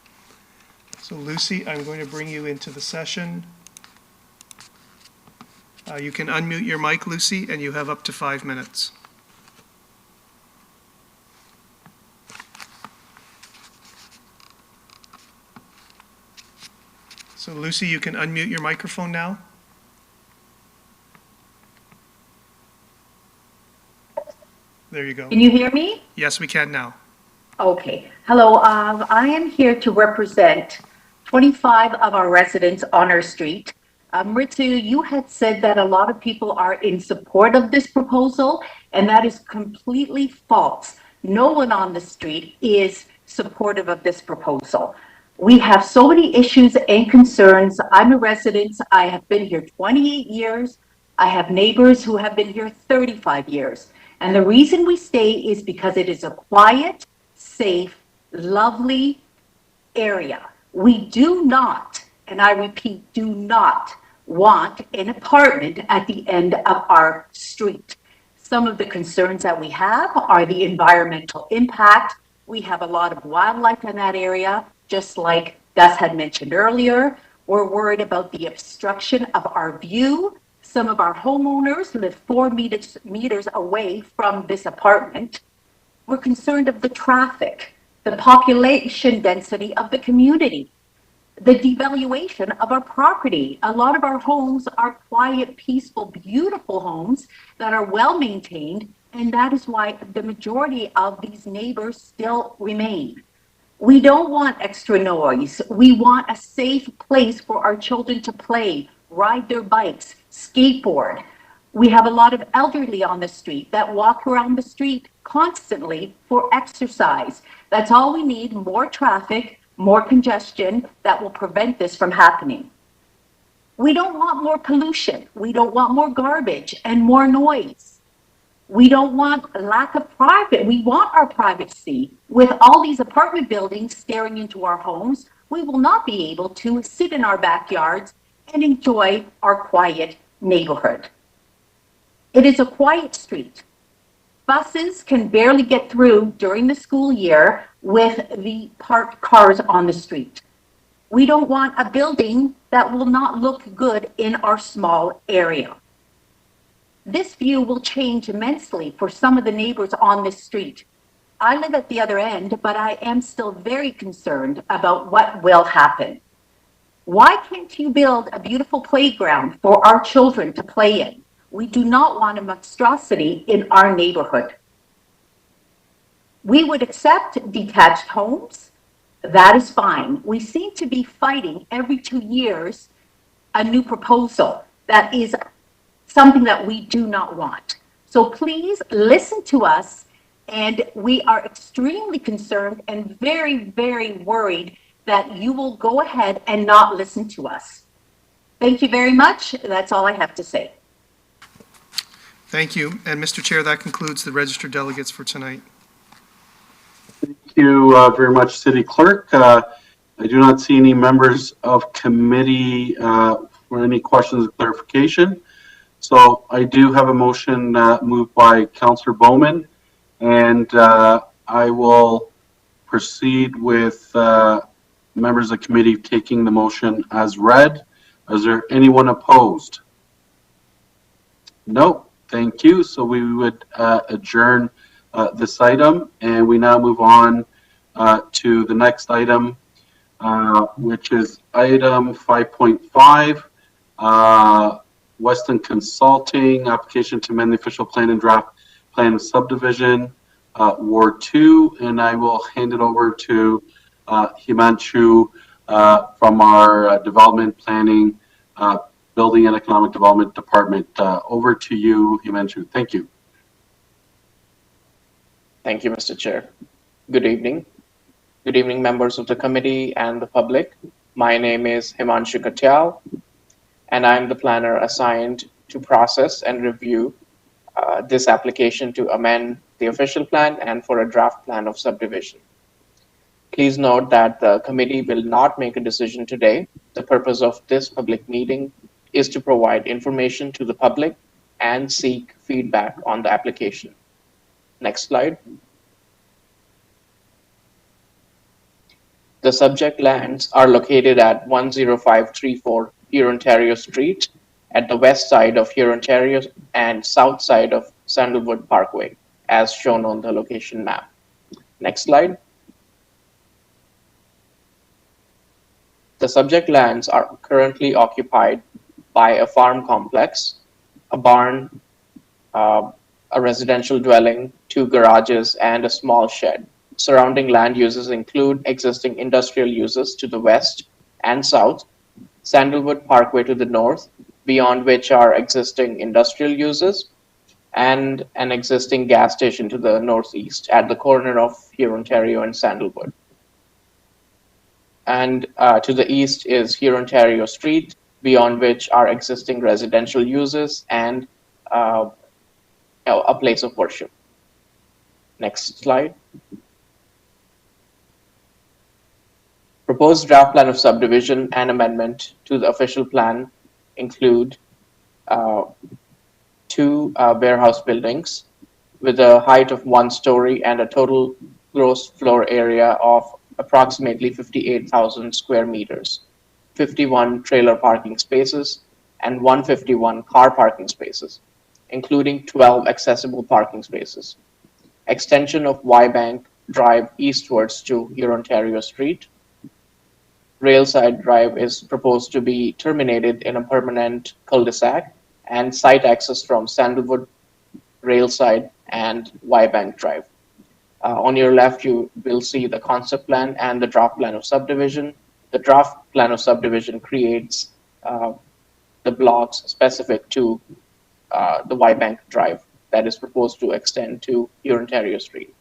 So Lucy, I'm going to bring you into the session. You can unmute your mic, Lucy, and you have up to 5 minutes. So Lucy, you can unmute your microphone now. There you go. Can you hear me? Yes, we can now. Okay. Hello. I am here to represent 25 of our residents on our street. Maurizio, you had said that a lot of people are in support of this proposal, and that is completely false. No one on the street is supportive of this proposal. We have so many issues and concerns. I'm a resident. I have been here 28 years. I have neighbors who have been here 35 years. And the reason we stay is because it is a quiet, safe, lovely area. We do not, and I repeat, do not want an apartment at the end of our street. Some of the concerns that we have are the environmental impact. We have a lot of wildlife in that area, just like Gus had mentioned earlier. We're worried about the obstruction of our view. Some of our homeowners live 4 meters away from this apartment. We're concerned of the traffic, the population density of the community, the devaluation of our property. A lot of our homes are quiet, peaceful, beautiful homes that are well maintained, and that is why the majority of these neighbors still remain. We don't want extra noise. We want a safe place for our children to play, ride their bikes, skateboard. We have a lot of elderly on the street that walk around the street constantly for exercise. That's all we need, more traffic, more congestion that will prevent this from happening. We don't want more pollution. We don't want more garbage and more noise. We don't want lack of private. We want our privacy. With all these apartment buildings staring into our homes, we will not be able to sit in our backyards and enjoy our quiet neighborhood. It is a quiet street. Buses can barely get through during the school year with the parked cars on the street. We don't want a building that will not look good in our small area. This view will change immensely for some of the neighbors on this street. I live at the other end, but I am still very concerned about what will happen. Why can't you build a beautiful playground for our children to play in? We do not want a monstrosity in our neighborhood. We would accept detached homes. That is fine. We seem to be fighting every 2 years a new proposal that is something that we do not want. So please listen to us, and we are extremely concerned and very, very worried that you will go ahead and not listen to us. Thank you very much. That's all I have to say. Thank you. And Mr. Chair, that concludes the registered delegates for tonight. Thank you very much, City Clerk. I do not see any members of committee for any questions or clarification. So I do have a motion moved by Councillor Bowman, and I will proceed with members of the committee taking the motion as read. Is there anyone opposed? No, thank you. So we would adjourn this item, and we now move on to the next item, which is item 5.5. Weston Consulting, application to amend the official plan and draft plan of subdivision, Ward 2, and I will hand it over to Himanshu from our Development Planning, Building and Economic Development Department. Over to you, Himanshu. Thank you. Thank you, Mr. Chair. Good evening. Good evening, members of the committee and the public. My name is Himanshu Katyal, and I'm the planner assigned to process and review this application to amend the official plan and for a draft plan of subdivision. Please note that the committee will not make a decision today. The purpose of this public meeting is to provide information to the public and seek feedback on the application. Next slide. The subject lands are located at 10534 Ontario Street at the west side of Ontario and south side of Sandalwood Parkway, as shown on the location map. Next slide. The subject lands are currently occupied by a farm complex, a barn, a residential dwelling, 2 garages, and a small shed. Surrounding land uses include existing industrial uses to the west and south, Sandalwood Parkway to the north, beyond which are existing industrial uses, and an existing gas station to the northeast at the corner of Ontario and Sandalwood. And to the east is Ontario Street, beyond which are existing residential uses and a place of worship. Next slide. Proposed draft plan of subdivision and amendment to the official plan include 2 warehouse buildings with a height of 1 story and a total gross floor area of approximately 58,000 square meters, 51 trailer parking spaces, and 151 car parking spaces, including 12 accessible parking spaces. Extension of Y-Bank Drive eastwards to Ontario Street. Railside Drive is proposed to be terminated in a permanent cul-de-sac, and site access from Sandalwood, Railside, and Y-Bank Drive. On your left, you will see the concept plan and the draft plan of subdivision. The draft plan of subdivision creates the blocks specific to the Y-Bank Drive that is proposed to extend to Ontario Street.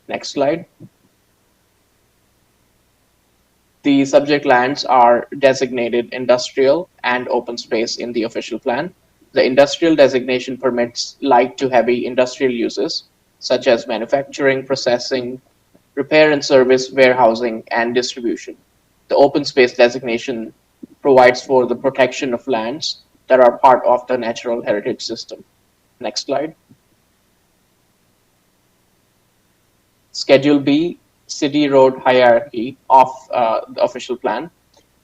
Next slide. The subject lands are designated industrial and open space in the official plan. The industrial designation permits light to heavy industrial uses, such as manufacturing, processing, repair and service, warehousing, and distribution. The open space designation provides for the protection of lands that are part of the natural heritage system. Next slide. Schedule B, city road hierarchy of the official plan,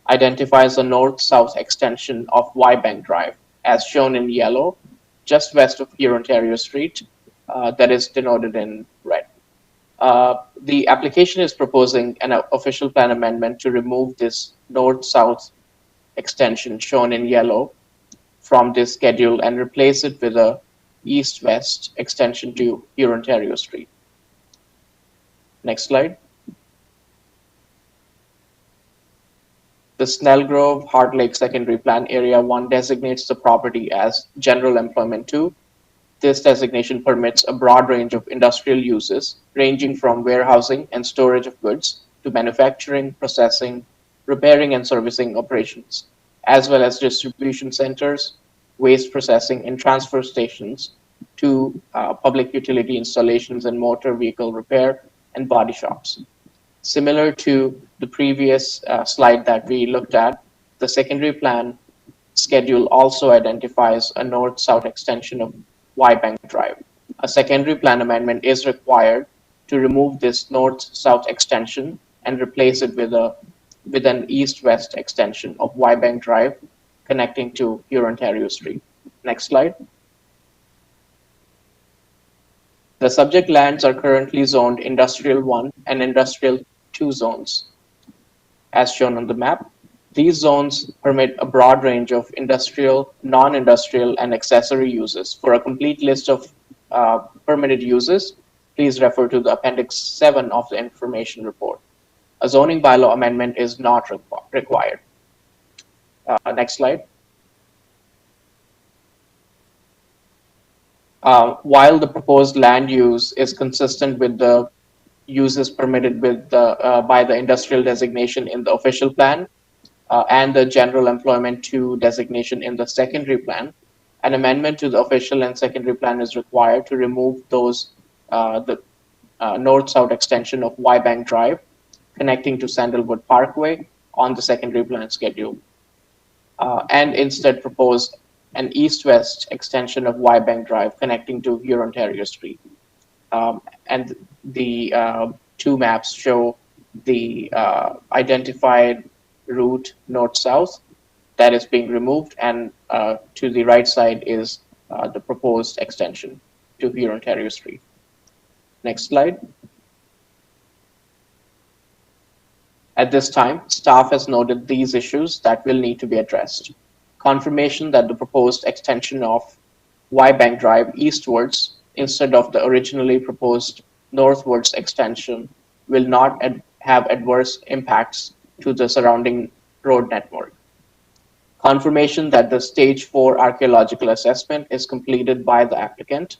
identifies a north-south extension of Y-Bank Drive, as shown in yellow, just west of Ontario Street, that is denoted in red. The application is proposing an official plan amendment to remove this north-south extension shown in yellow from this schedule and replace it with a east-west extension to Ontario Street. Next slide. The Snellgrove Heart Lake Secondary Plan Area 1 designates the property as General Employment 2. This designation permits a broad range of industrial uses, ranging from warehousing and storage of goods to manufacturing, processing, repairing and servicing operations, as well as distribution centers, waste processing, and transfer stations to public utility installations and motor vehicle repair and body shops. Similar to the previous slide that we looked at, the secondary plan schedule also identifies a north-south extension of Y-Bank Drive. A secondary plan amendment is required to remove this north-south extension and replace it with an east-west extension of Y-Bank Drive connecting to Ontario Street. Next slide. The subject lands are currently zoned Industrial 1 and Industrial 2 zones, as shown on the map. These zones permit a broad range of industrial, non-industrial, and accessory uses. For a complete list of permitted uses, please refer to the Appendix 7 of the information report. A zoning bylaw amendment is not required. Next slide. While the proposed land use is consistent with the uses permitted with by the industrial designation in the official plan and the general employment 2 designation in the secondary plan, an amendment to the official and secondary plan is required to remove those the north-south extension of Y-Bank Drive connecting to Sandalwood Parkway on the secondary plan schedule, and instead propose an east-west extension of Y-Bank Drive connecting to Ontario Street. And the two maps show the identified route north-south that is being removed, and to the right side is the proposed extension to Ontario Street. Next slide. At this time, staff has noted these issues that will need to be addressed. Confirmation that the proposed extension of Y-Bank Drive eastwards instead of the originally proposed northwards extension will not have adverse impacts to the surrounding road network. Confirmation that the Stage 4 archaeological assessment is completed by the applicant,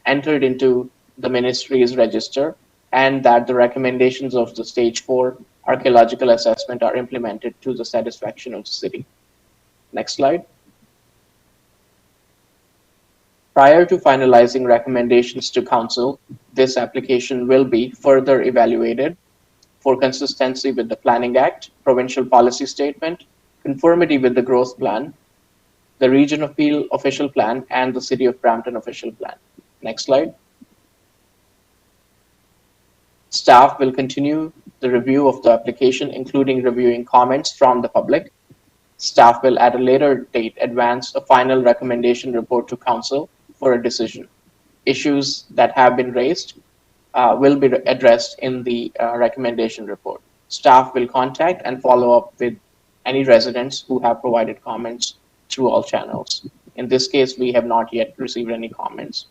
entered into the ministry's register, and that the recommendations of the Stage 4 archaeological assessment are implemented to the satisfaction of the city. Next slide. Prior to finalizing recommendations to council, this application will be further evaluated for consistency with the Planning Act, provincial policy statement, conformity with the growth plan, the Region of Peel official plan, and the City of Brampton official plan. Next slide. Staff will continue the review of the application, including reviewing comments from the public. Staff will at a later date advance a final recommendation report to council for a decision. Issues that have been raised will be addressed in the recommendation report. Staff will contact and follow up with any residents who have provided comments through all channels. In this case, we have not yet received any comments.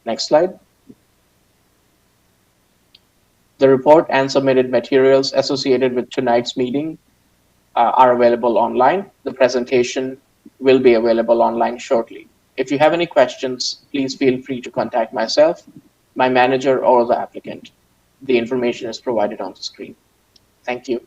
Next slide. The report and submitted materials associated with tonight's meeting are available online. The presentation will be available online shortly. If you have any questions, please feel free to contact myself, my manager, or the applicant. The information is provided on the screen. Thank you.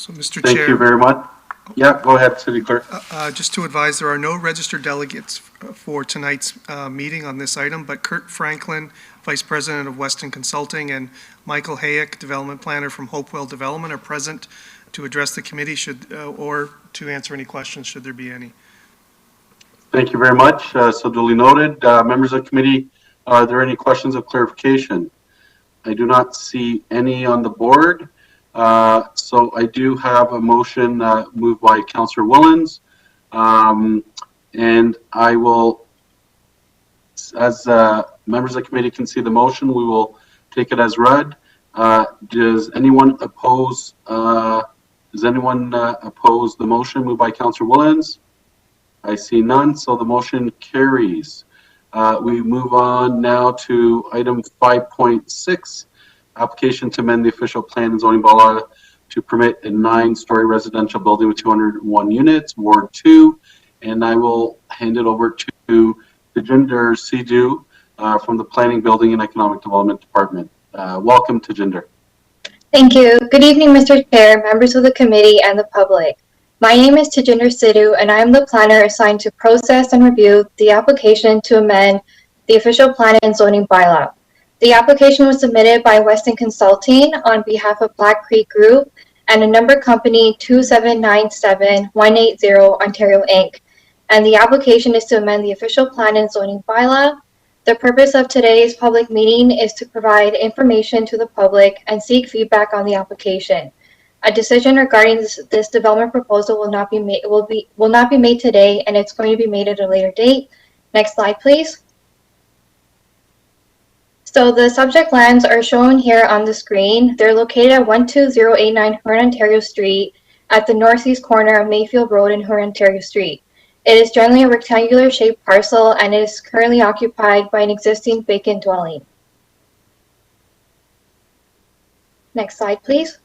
So, Mr. Thank Chair. you very much. Yeah, go ahead, City Clerk. Just to advise, there are no registered delegates for tonight's meeting on this item, but Kurt Franklin, Vice President of Weston Consulting, and Michael Hayek, Development Planner from Hopewell Development, are present to address the committee or to answer any questions should there be any. Thank you very much. So duly noted. Members of the committee, are there any questions of clarification? I do not see any on the board. So I do have a motion moved by Councillor Willens, and I will, as members of the committee can see the motion, we will take it as read. Does anyone oppose? Oppose the motion moved by Councillor Willens? I see none, so the motion carries. We move on now to item 5.6. Application to amend the official plan and zoning bylaw to permit a 9-story residential building with 201 units, Ward 2. And I will hand it over to Tajinder Sidhu from the Planning, Building, and Economic Development Department. Welcome, Tajinder. Thank you. Good evening, Mr. Chair, members of the committee, and the public. My name is Tajinder Sidhu, and I am the planner assigned to process and review the application to amend the official plan and zoning bylaw. The application was submitted by Weston Consulting on behalf of Black Creek Group and a number company 2797180 Ontario Inc. And the application is to amend the official plan and zoning bylaw. The purpose of today's public meeting is to provide information to the public and seek feedback on the application. A decision regarding this development proposal will not be made today, and it's going to be made at a later date. Next slide, please. So the subject lands are shown here on the screen. They're located at 12089 Huron, Ontario Street at the northeast corner of Mayfield Road and Huron, Ontario Street. It is generally a rectangular shaped parcel and it is currently occupied by an existing vacant dwelling. Next slide, please.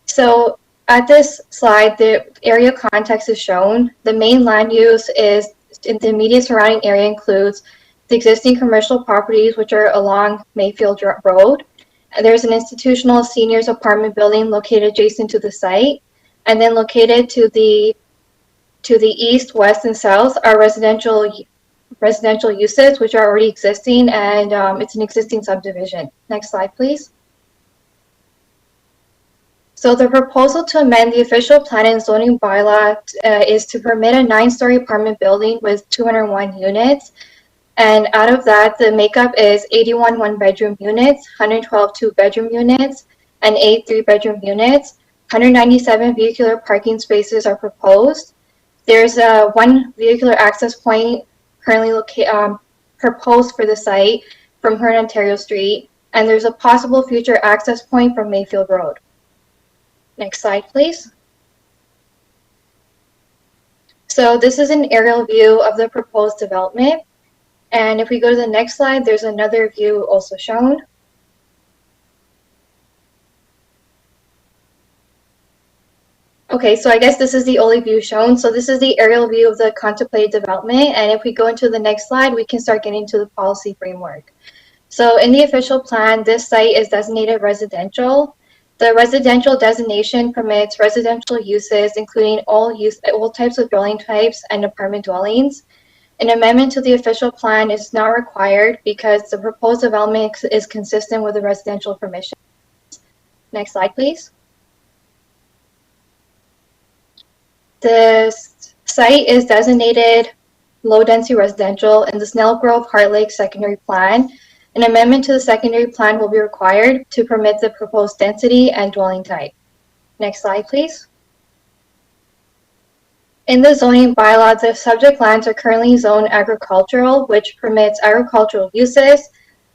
So at this slide, the area context is shown. The main land use is in the immediate surrounding area includes the existing commercial properties, which are along Mayfield Road. There's an institutional seniors apartment building located adjacent to the site. And then located to the east, west, and south are residential uses, which are already existing, and it's an existing subdivision. Next slide, please. So the proposal to amend the official plan and zoning bylaw is to permit a 9-story apartment building with 201 units. And out of that, the makeup is 81 one-bedroom units, 112 two-bedroom units, and 8 three-bedroom units. 197 vehicular parking spaces are proposed. There's one vehicular access point currently proposed for the site from Huron, Ontario Street, and there's a possible future access point from Mayfield Road. Next slide, please. So this is an aerial view of the proposed development. And if we go to the next slide, there's another view also shown. Okay, so I guess this is the only view shown. So this is the aerial view of the contemplated development. And if we go into the next slide, we can start getting to the policy framework. So in the official plan, this site is designated residential. The residential designation permits residential uses, including all types of dwelling types and apartment dwellings. An amendment to the official plan is not required because the proposed development is consistent with the residential permission. Next slide, please. The site is designated low-density residential in the Snell Grove Heart Lake secondary plan. An amendment to the secondary plan will be required to permit the proposed density and dwelling type. Next slide, please. In the zoning bylaw, the subject lands are currently zoned agricultural, which permits agricultural uses,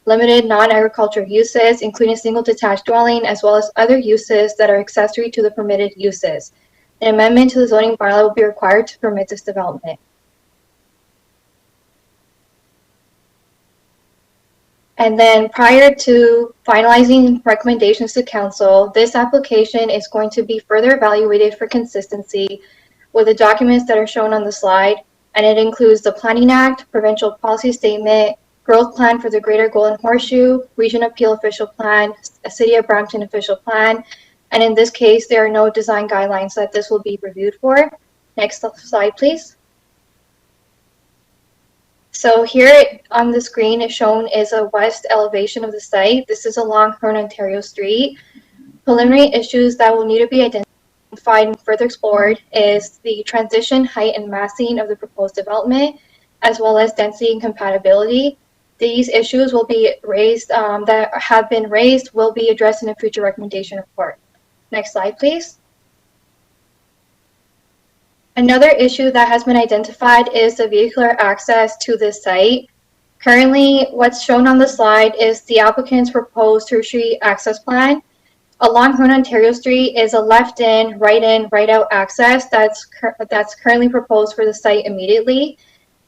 limited non-agricultural uses, including single detached dwelling, as well as other uses that are accessory to the permitted uses. An amendment to the zoning bylaw will be required to permit this development. And then prior to finalizing recommendations to council, this application is going to be further evaluated for consistency with the documents that are shown on the slide. And it includes the Planning Act, Provincial Policy Statement, Growth Plan for the Greater Golden Horseshoe, Region Appeal Official Plan, a City of Brampton Official Plan, And in this case, there are no design guidelines that this will be reviewed for. Next slide, please. So here on the screen is shown is a west elevation of the site. This is along Hearn, Ontario Street. Preliminary issues that will need to be identified and further explored is the transition, height, and massing of the proposed development, as well as density and compatibility. These issues will be raised, that have been raised, will be addressed in a future recommendation report. Next slide, please. Another issue that has been identified is the vehicular access to this site. Currently, what's shown on the slide is the applicant's proposed tertiary access plan. Along Hearn, Ontario Street is a left-in, right-out access that's currently proposed for the site immediately.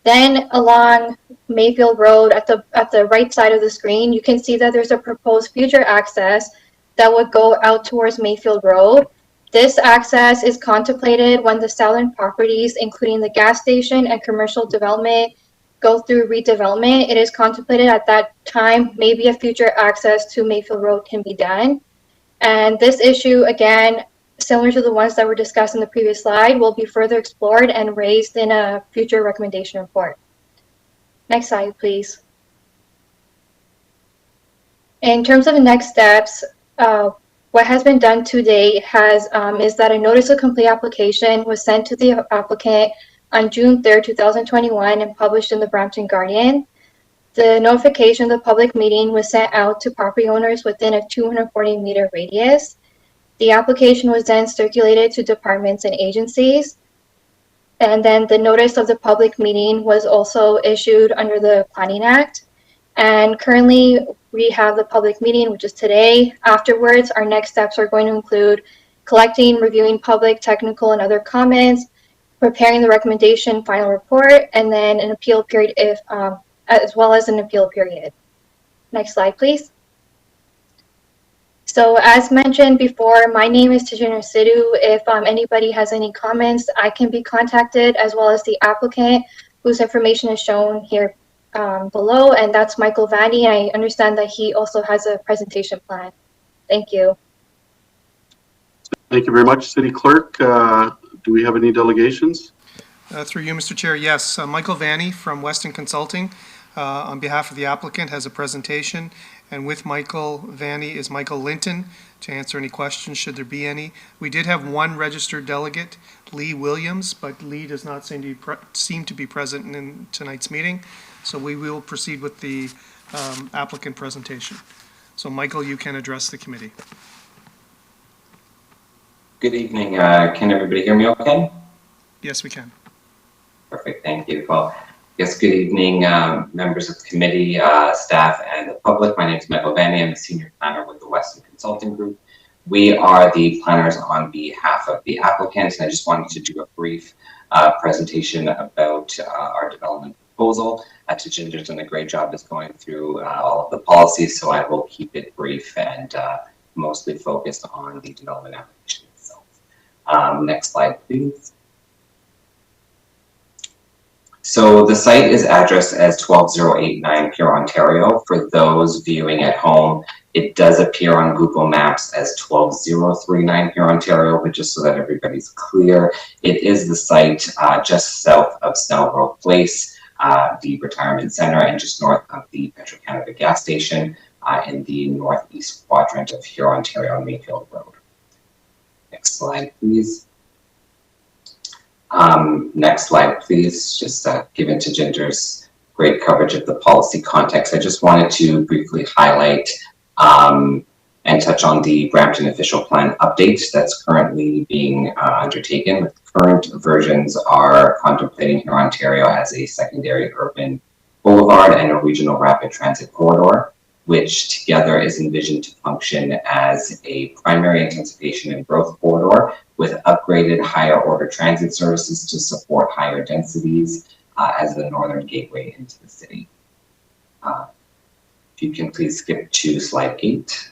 Then along Mayfield Road at the right side of the screen, you can see that there's a proposed future access that would go out towards Mayfield Road. This access is contemplated when the southern properties, including the gas station and commercial development, go through redevelopment. It is contemplated at that time, maybe a future access to Mayfield Road can be done. And this issue, again, similar to the ones that were discussed in the previous slide, will be further explored and raised in a future recommendation report. Next slide, please. In terms of the next steps, what has been done to date is that a notice of complete application was sent to the applicant on June 3rd, 2021 and published in the Brampton Guardian. The notification of the public meeting was sent out to property owners within a 240-meter radius. The application was then circulated to departments and agencies. And then the notice of the public meeting was also issued under the Planning Act. And currently we have the public meeting, which is today. Afterwards, our next steps are going to include collecting, reviewing public, technical, and other comments, preparing the recommendation final report, and then an appeal period as well as an appeal period. Next slide, please. So as mentioned before, my name is Tijana Sidhu. If anybody has any comments, I can be contacted, as well as the applicant, whose information is shown here below, and that's Michael Vandy. I understand that he also has a presentation plan. Thank you. Thank you very much, City Clerk. Do we have any delegations? Through you, Mr. Chair, yes. Michael Vanny from Weston Consulting, on behalf of the applicant, has a presentation. And with Michael Vanny is Michael Linton to answer any questions, should there be any. We did have one registered delegate, Lee Williams, but Lee does not seem to be present in tonight's meeting. So we will proceed with the applicant presentation. So Michael, you can address the committee. Good evening. Can everybody hear me okay? Yes, we can. Perfect. Thank you. Well, yes, good evening, members of the committee, staff, and the public. My name is Michael Vanny. I'm a senior planner with the Weston Consulting Group. We are the planners on behalf of the applicants, and I just wanted to do a brief presentation about our development proposal. Tijinder's done a great job just going through all of the policies, so I will keep it brief and mostly focused on the development application itself. Next slide, please. So the site is addressed as 12089 Pure, Ontario. For those viewing at home, it does appear on Google Maps as 12039 Pure, Ontario, but just so that everybody's clear, it is the site just south of Snellgrove Place, the retirement center, and just north of the Petro-Canada gas station in the northeast quadrant of Pure, Ontario, Mayfield Road. Next slide, please. Next slide, please. Just given to Ginger's great coverage of the policy context, I just wanted to briefly highlight and touch on the Brampton official plan update that's currently being undertaken. Current versions are contemplating here Ontario as a secondary urban boulevard and a regional rapid transit corridor, which together is envisioned to function as a primary intensification and growth corridor with upgraded higher order transit services to support higher densities as the northern gateway into the city. If you can please skip to slide 8.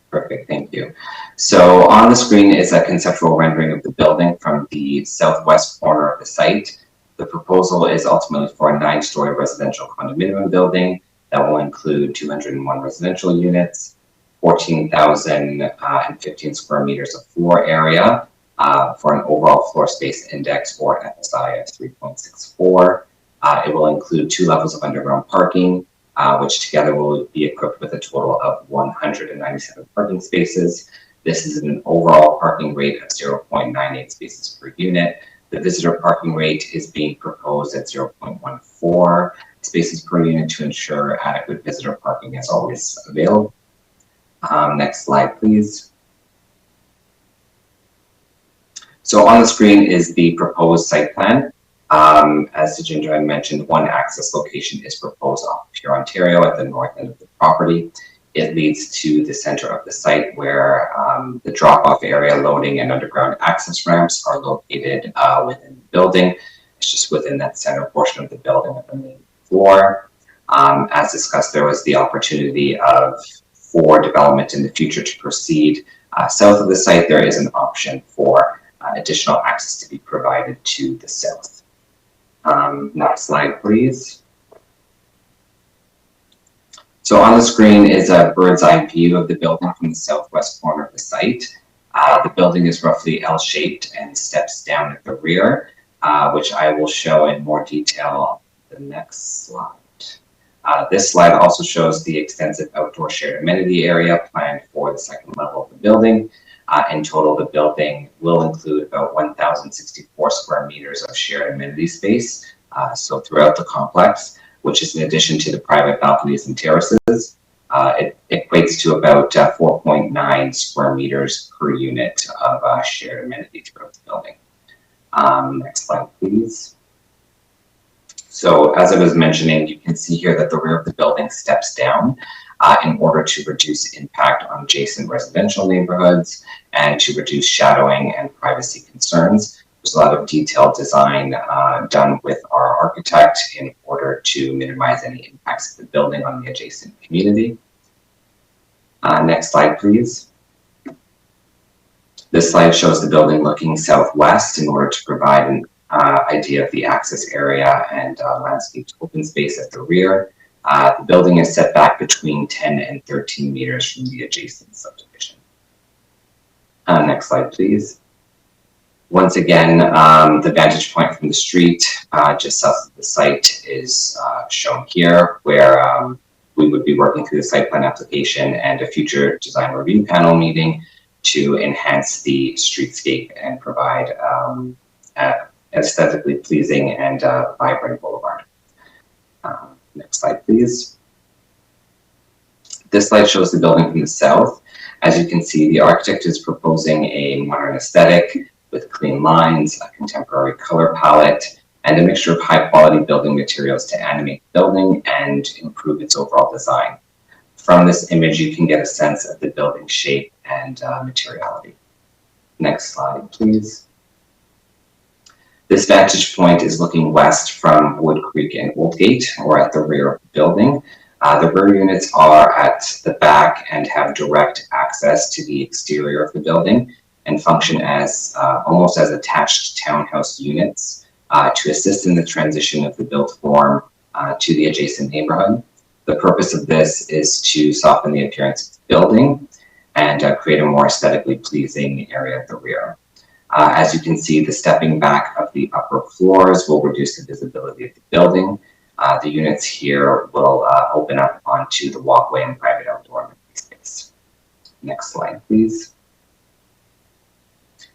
Perfect, thank you. So on the screen is a conceptual rendering of the building from the southwest corner of the site. The proposal is ultimately for a 9-story residential condominium building. that will include 201 residential units, 14,015 square meters of floor area for an overall floor space index, or FSI, of 3.64. It will include 2 levels of underground parking, which together will be equipped with a total of 197 parking spaces. This is an overall parking rate of 0.98 spaces per unit. The visitor parking rate is being proposed at 0.14 spaces per unit to ensure adequate visitor parking is always available. Next slide, please. So on the screen is the proposed site plan. As Sajinder had mentioned, one access location is proposed off Pure, Ontario at the north end of the property. It leads to the center of the site where the drop-off area, loading, and underground access ramps are located within the building. It's just within that center portion of the building at the main floor. As discussed, there was the opportunity for development in the future to proceed south of the site. There is an option for additional access to be provided to the south. Next slide, please. So on the screen is a bird's eye view of the building from the southwest corner of the site. The building is roughly L-shaped and steps down at the rear, which I will show in more detail on the next slide. This slide also shows the extensive outdoor shared amenity area planned for the second level of the building. In total, the building will include about 1,064 square meters of shared amenity space, so throughout the complex, which is in addition to the private balconies and terraces. It equates to about 4.9 square meters per unit of shared amenity throughout the building. Next slide, please. So as I was mentioning, you can see here that the rear of the building steps down in order to reduce impact on adjacent residential neighborhoods and to reduce shadowing and privacy concerns. There's a lot of detailed design done with our architect in order to minimize any impacts of the building on the adjacent community. Next slide, please. This slide shows the building looking southwest in order to provide an idea of the access area and landscaped open space at the rear. The building is set back between 10 and 13 meters from the adjacent subdivision. Next slide, please. Once again, the vantage point from the street just south of the site is shown here, where we would be working through the site plan application and a future design review panel meeting to enhance the streetscape and provide aesthetically pleasing and vibrant boulevard. Next slide, please. This slide shows the building from the south. As you can see, the architect is proposing a modern aesthetic with clean lines, a contemporary color palette, and a mixture of high-quality building materials to animate the building and improve its overall design. From this image, you can get a sense of the building shape and materiality. Next slide, please. This vantage point is looking west from Wood Creek and Oldgate, or at the rear of the building. The rear units are at the back and have direct access to the exterior of the building and function as almost as attached townhouse units to assist in the transition of the built form to the adjacent neighborhood. The purpose of this is to soften the appearance of the building and create a more aesthetically pleasing area at the rear. As you can see, the stepping back of the upper floors will reduce the visibility of the building. The units here will open up onto the walkway and private outdoor amenity space. Next slide, please.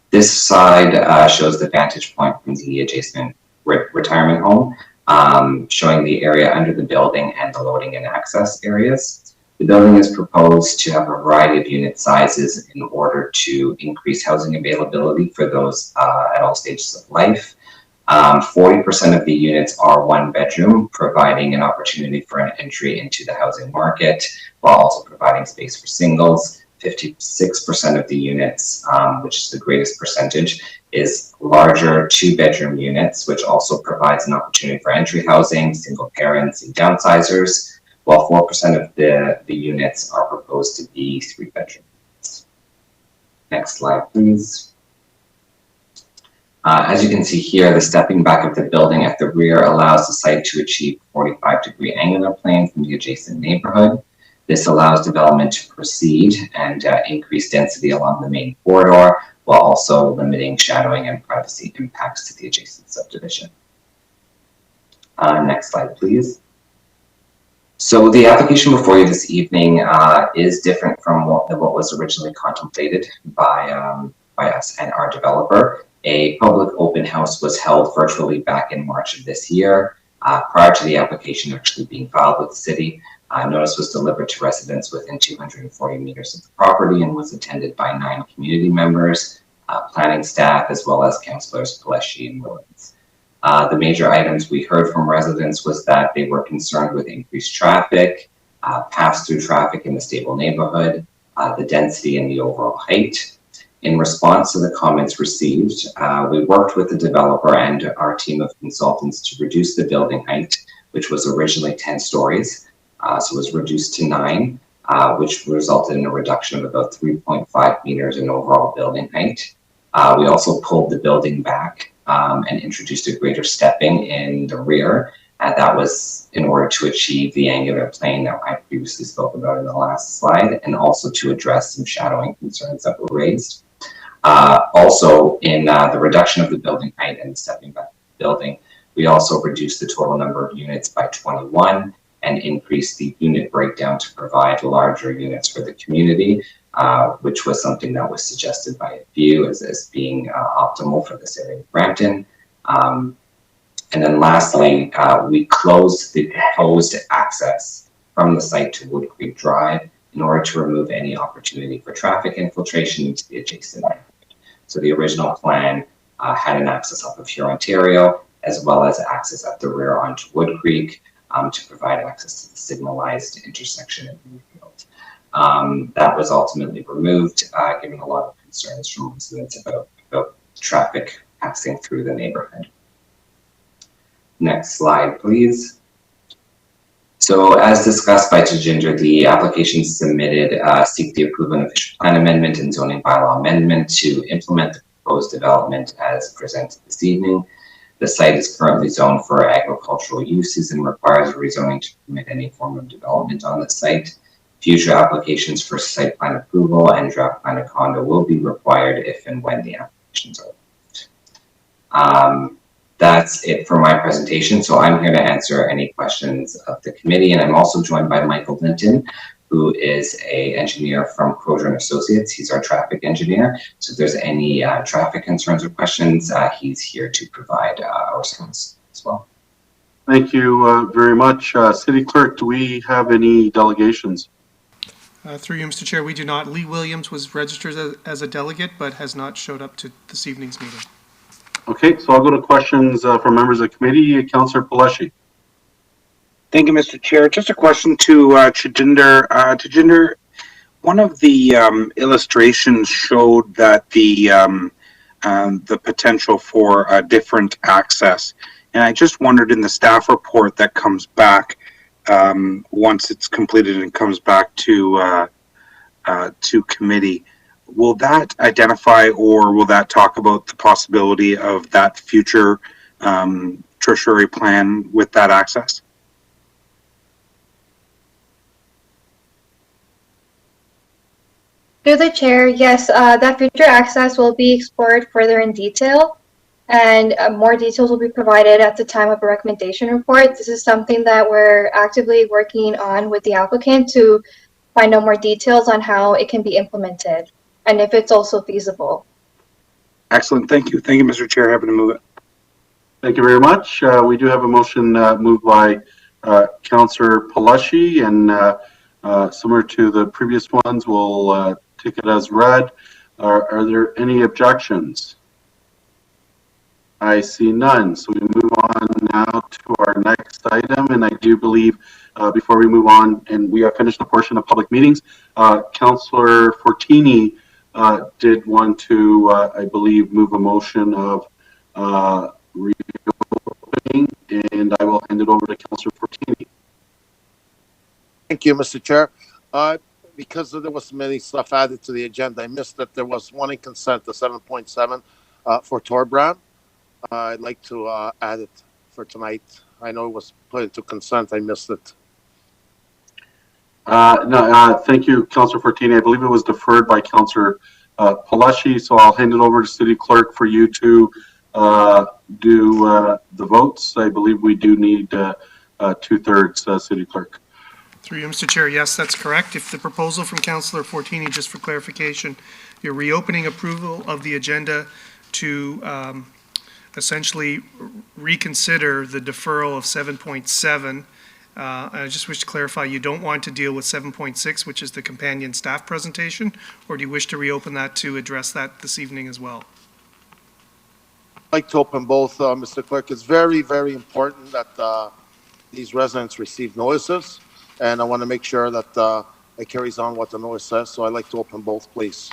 This side shows the vantage point from the adjacent retirement home, showing the area under the building and the loading and access areas. The building is proposed to have a variety of unit sizes in order to increase housing availability for those at all stages of life. 40% of the units are one bedroom, providing an opportunity for an entry into the housing market, while also providing space for singles. 56% of the units, which is the greatest percentage, is larger two-bedroom units, which also provides an opportunity for entry housing, single parents, and downsizers, while 4% of the units are proposed to be three-bedroom units. Next slide, please. As you can see here, the stepping back of the building at the rear allows the site to achieve 45-degree angular plane from the adjacent neighborhood. This allows development to proceed and increase density along the main corridor, while also limiting shadowing and privacy impacts to the adjacent subdivision. Next slide, please. So the application before you this evening is different from what was originally contemplated by us and our developer. A public open house was held virtually back in March of this year, prior to the application actually being filed with the city. Notice was delivered to residents within 240 meters of the property and was attended by 9 community members, planning staff, as well as councillors Peleschi and Rawlings. The major items we heard from residents was that they were concerned with increased traffic, pass-through traffic in the stable neighborhood, the density and the overall height. In response to the comments received, we worked with the developer and our team of consultants to reduce the building height, which was originally 10 stories. So it was reduced to 9, which resulted in a reduction of about 3.5 meters in overall building height. We also pulled the building back and introduced a greater stepping in the rear. That was in order to achieve the angular plane that I previously spoke about in the last slide, and also to address some shadowing concerns that were raised. Also, in the reduction of the building height and stepping back of the building, we also reduced the total number of units by 21 and increased the unit breakdown to provide larger units for the community, which was something that was suggested by a few as being optimal for this area of Brampton. And then lastly, we closed the proposed access from the site to Wood Creek Drive in order to remove any opportunity for traffic infiltration into the adjacent area. So the original plan had an access off of Huron, Ontario, as well as access at the rear onto Wood Creek to provide access to the signalized intersection in Newfield. That was ultimately removed, given a lot of concerns from residents about traffic passing through the neighborhood. Next slide, please. So as discussed by Tejinder, the application submitted seek the approval of an official plan amendment and zoning bylaw amendment to implement the proposed development as presented this evening. The site is currently zoned for agricultural uses and requires rezoning to permit any form of development on the site. Future applications for site plan approval and draft plan of condo will be required if and when the applications are approved. That's it for my presentation. So I'm here to answer any questions of the committee. And I'm also joined by Michael Linton, who is an engineer from Crozier & Associates. He's our traffic engineer. So if there's any traffic concerns or questions, he's here to provide a response as well. Thank you very much. City Clerk, do we have any delegations? Through you, Mr. Chair, we do not. Lee Williams was registered as a delegate, but has not showed up to this evening's meeting. Okay, so I'll go to questions from members of the committee. Councillor Peleschi. Thank you, Mr. Chair. Just a question to Tejinder. Tejinder, one of the illustrations showed that the potential for a different access, and I just wondered in the staff report that comes back once it's completed and comes back to committee. Will that identify or will that talk about the possibility of that future tertiary plan with that access? Through the chair, yes, that future access will be explored further in detail, and more details will be provided at the time of a recommendation report. This is something that we're actively working on with the applicant to find out more details on how it can be implemented and if it's also feasible. Excellent. Thank you. Thank you, Mr. Chair. Happy to move it. Thank you very much. We do have a motion moved by Councillor Peleschi, and similar to the previous ones, we'll take it as read. Are there any objections? I see none. So we move on now to our next item, and I do believe before we move on, and we have finished the portion of public meetings, Councillor Fortini did want to, I believe, move a motion of reopening, and I will hand it over to Councillor Fortini. Thank you, Mr. Chair. Because there was many stuff added to the agenda, I missed that there was one in consent, the 7.7 for Torbrand. I'd like to add it for tonight. I know it was put into consent. I missed it. No, thank you, Councillor Fortini. I believe it was deferred by Councillor Palashi, so I'll hand it over to City Clerk for you to do the votes. I believe we do need 2/3, City Clerk. Through you, Mr. Chair, yes, that's correct. If the proposal from Councillor Fortini, just for clarification, you're reopening approval of the agenda to essentially reconsider the deferral of 7.7. I just wish to clarify, you don't want to deal with 7.6, which is the companion staff presentation, or do you wish to reopen that to address that this evening as well? I'd like to open both, Mr. Clerk. It's very, very important that these residents receive notices, and I want to make sure that it carries on what the notice says, so I'd like to open both, please.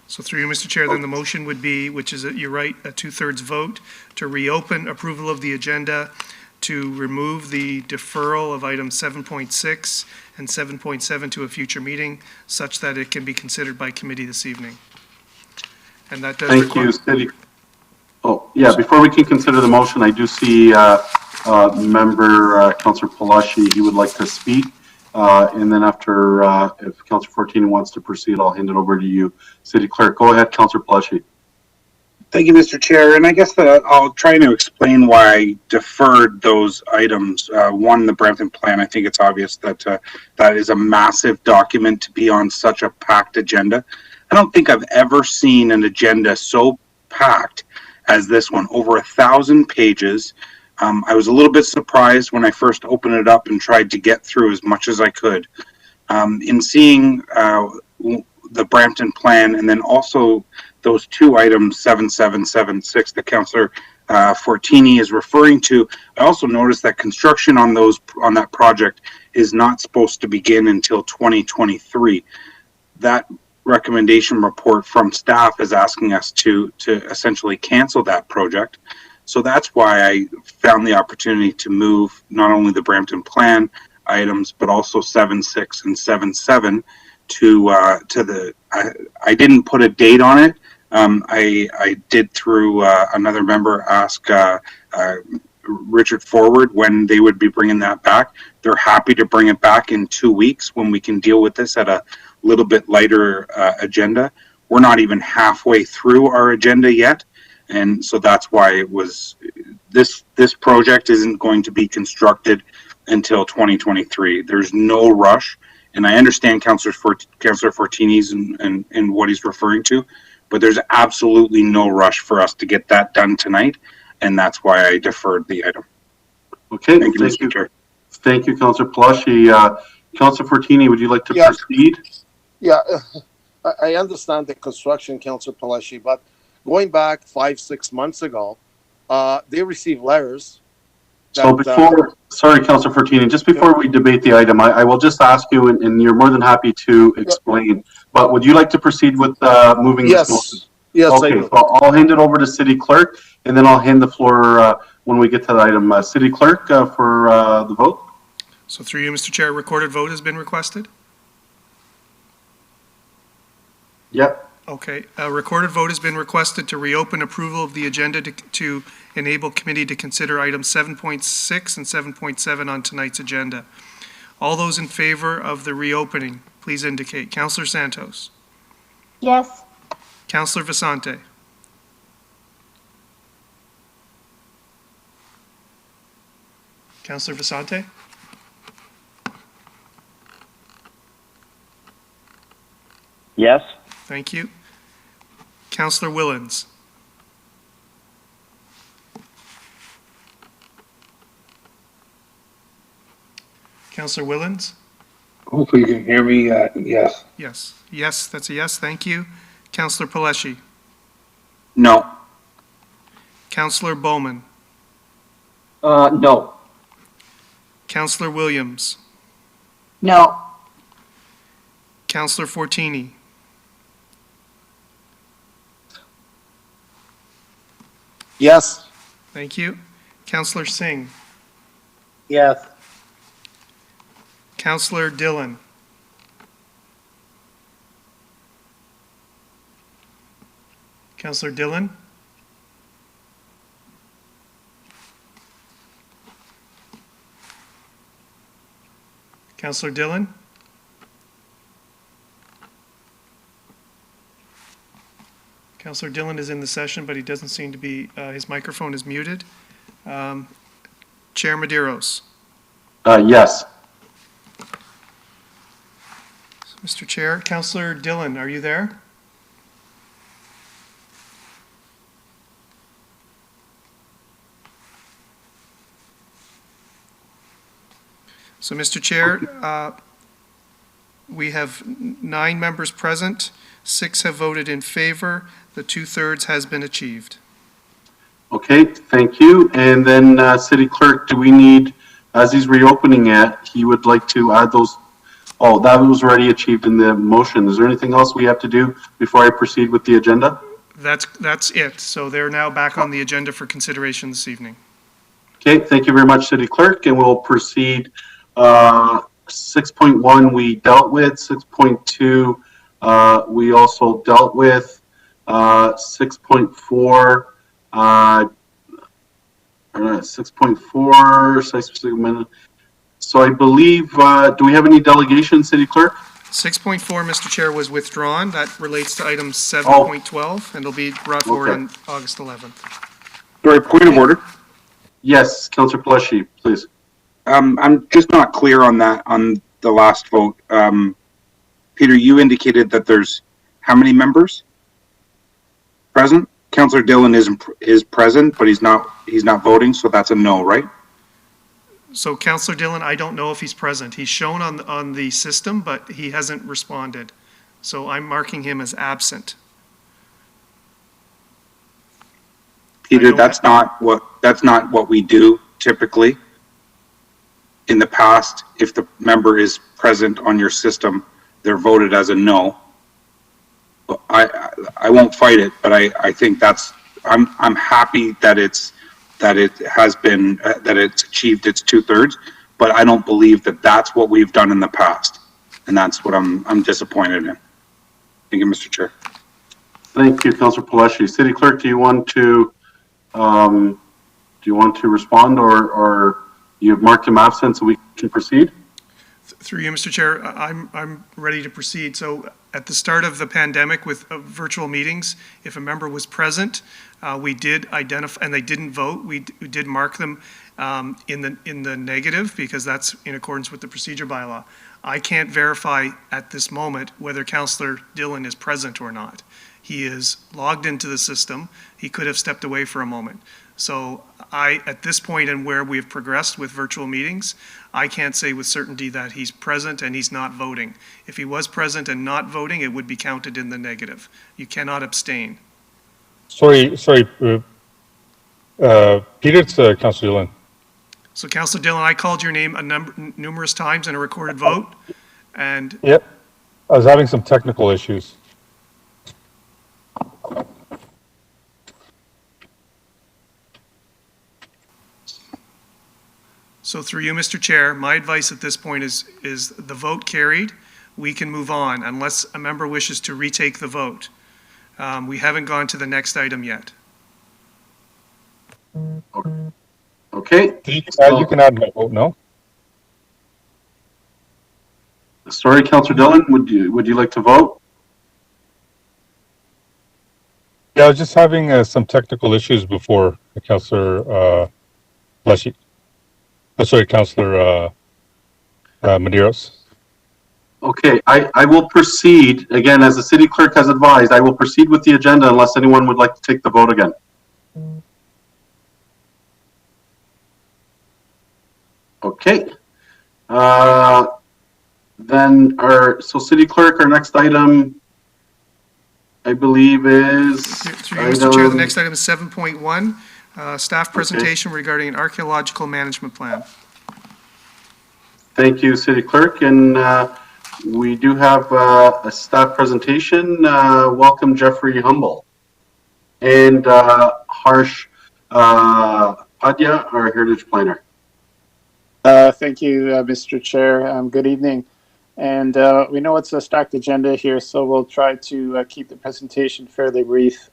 So through you, Mr. Chair, then the motion would be, which is, you're right, a 2/3 vote to reopen approval of the agenda to remove the deferral of items 7.6 and 7.7 to a future meeting such that it can be considered by committee this evening. And that does Thank you, City. Oh, yeah, before we can consider the motion, I do see member Councillor Palashi, he would like to speak. And then after, if Councillor Fortini wants to proceed, I'll hand it over to you, City Clerk. Go ahead, Councillor Palashi. Thank you, Mr. Chair. And I guess that I'll try to explain why I deferred those items. One, the Brampton plan, I think it's obvious that that is a massive document to be on such a packed agenda. I don't think I've ever seen an agenda so packed as this one, over 1,000 pages. I was a little bit surprised when I first opened it up and tried to get through as much as I could. In seeing the Brampton plan and then also those two items, 7776, that Councillor Fortini is referring to, I also noticed that construction on that project is not supposed to begin until 2023. That recommendation report from staff is asking us to essentially cancel that project. So that's why I found the opportunity to move not only the Brampton plan items, but also 7.6 and 7.7 to the, I didn't put a date on it. I did through another member ask Richard Forward when they would be bringing that back. They're happy to bring it back in 2 weeks when we can deal with this at a little bit lighter agenda. We're not even halfway through our agenda yet. And so that's why it was, this project isn't going to be constructed until 2023. There's no rush. And I understand Councillor Fortini's and what he's referring to, but there's absolutely no rush for us to get that done tonight. And that's why I deferred the item. Okay, thank you, Mr. Chair. Thank you, Councillor Palashi. Councillor Fortini, would you like to proceed? Yeah, I understand the construction, Councillor Palashi, but going back 5-6 months ago, they received letters. So before, sorry, Councillor Fortini, just before we debate the item, I will just ask you, and you're more than happy to explain, but would you like to proceed with moving this motion? Yes, okay, so I'll hand it over to City Clerk, and then I'll hand the floor when we get to the item. City Clerk for the vote. So through you, Mr. Chair, recorded vote has been requested? Yep. Okay, a recorded vote has been requested to reopen approval of the agenda to enable committee to consider items 7.6 and 7.7 on tonight's agenda. All those in favor of the reopening, please indicate. Councillor Santos. Yes. Councillor Vicente. Councillor Vicente. Yes. Thank you. Councillor Willens. Councillor Willens? Hopefully you can hear me. Yes. Yes. Yes, that's a yes. Thank you. Councillor Palashi? No. Councillor Bowman? No. Councillor Williams? No. Councillor Fortini? Yes. Thank you. Councillor Singh? Yes. Councillor Dillon? Councillor Dillon? Councillor Dillon? Councillor Dillon is in the session, but he doesn't seem to be, his microphone is muted. Chair Medeiros? Yes. Mr. Chair, Councillor Dillon, are you there? So, Mr. Chair, we have 9 members present, 6 have voted in favor, the 2/3 has been achieved. Okay, thank you. And then, City Clerk, do we need, as he's reopening it, he would like to add those, oh, that was already achieved in the motion. Is there anything else we have to do before I proceed with the agenda? That's it. So they're now back on the agenda for consideration this evening. Okay, thank you very much, City Clerk, and we'll proceed. 6.1 we dealt with, 6.2 we also dealt with, 6.4 6.4 so I believe do we have any delegations, City Clerk? 6.4, Mr. Chair, was withdrawn. That relates to item 7.12 and it'll be brought forward on August 11th. Sorry, point of order. Yes, Councillor Pelleshi, please. I'm just not clear on that, on the last vote. Peter, you indicated that there's how many members present? Councillor Dillon is present, but he's not voting, so that's a no, right? So Councillor Dillon, I don't know if he's present. He's shown on the system, but he hasn't responded. So I'm marking him as absent. Peter, that's not what we do typically. In the past, if the member is present on your system, they're voted as a no. But I won't fight it, but I think I'm happy that it's achieved its 2/3, but I don't believe that that's what we've done in the past, and that's what I'm disappointed in. Thank you, Mr. Chair. Thank you, Councillor Pelleshi. City Clerk, do you want to respond, or you've marked him absent, so we can proceed? Through you, Mr. Chair, I'm ready to proceed. So at the start of the pandemic with virtual meetings, if a member was present, we did identify, and they didn't vote, we did mark them in the negative, because that's in accordance with the procedure bylaw. I can't verify at this moment whether Councillor Dillon is present or not. He is logged into the system. He could have stepped away for a moment. So at this point and where we've progressed with virtual meetings, I can't say with certainty that he's present and he's not voting. If he was present and not voting, it would be counted in the negative. You cannot abstain. Sorry, Peter, it's Councillor Dillon. So Councillor Dillon, I called your name numerous times in a recorded vote, and... Yep, I was having some technical issues. So through you, Mr. Chair, my advice at this point is the vote carried. We can move on unless a member wishes to retake the vote. We haven't gone to the next item yet. Okay. You can add my vote, no? Sorry, Councillor Dillon, would you like to vote? Yeah, I was just having some technical issues before, Councillor Pelleshi. Sorry, Councillor Medeiros. Okay, I will proceed, again, as the City Clerk has advised, I will proceed with the agenda unless anyone would like to take the vote again. Okay. So City Clerk, our next item, I believe is... Through you, Mr. Chair, the next item is 7.1, staff presentation regarding an archaeological management plan. Thank you, City Clerk, and we do have a staff presentation. Welcome, Jeffrey Humble, and Harsh Padya, our Heritage Planner. Thank you, Mr. Chair. Good evening. And we know it's a stacked agenda here, so we'll try to keep the presentation fairly brief.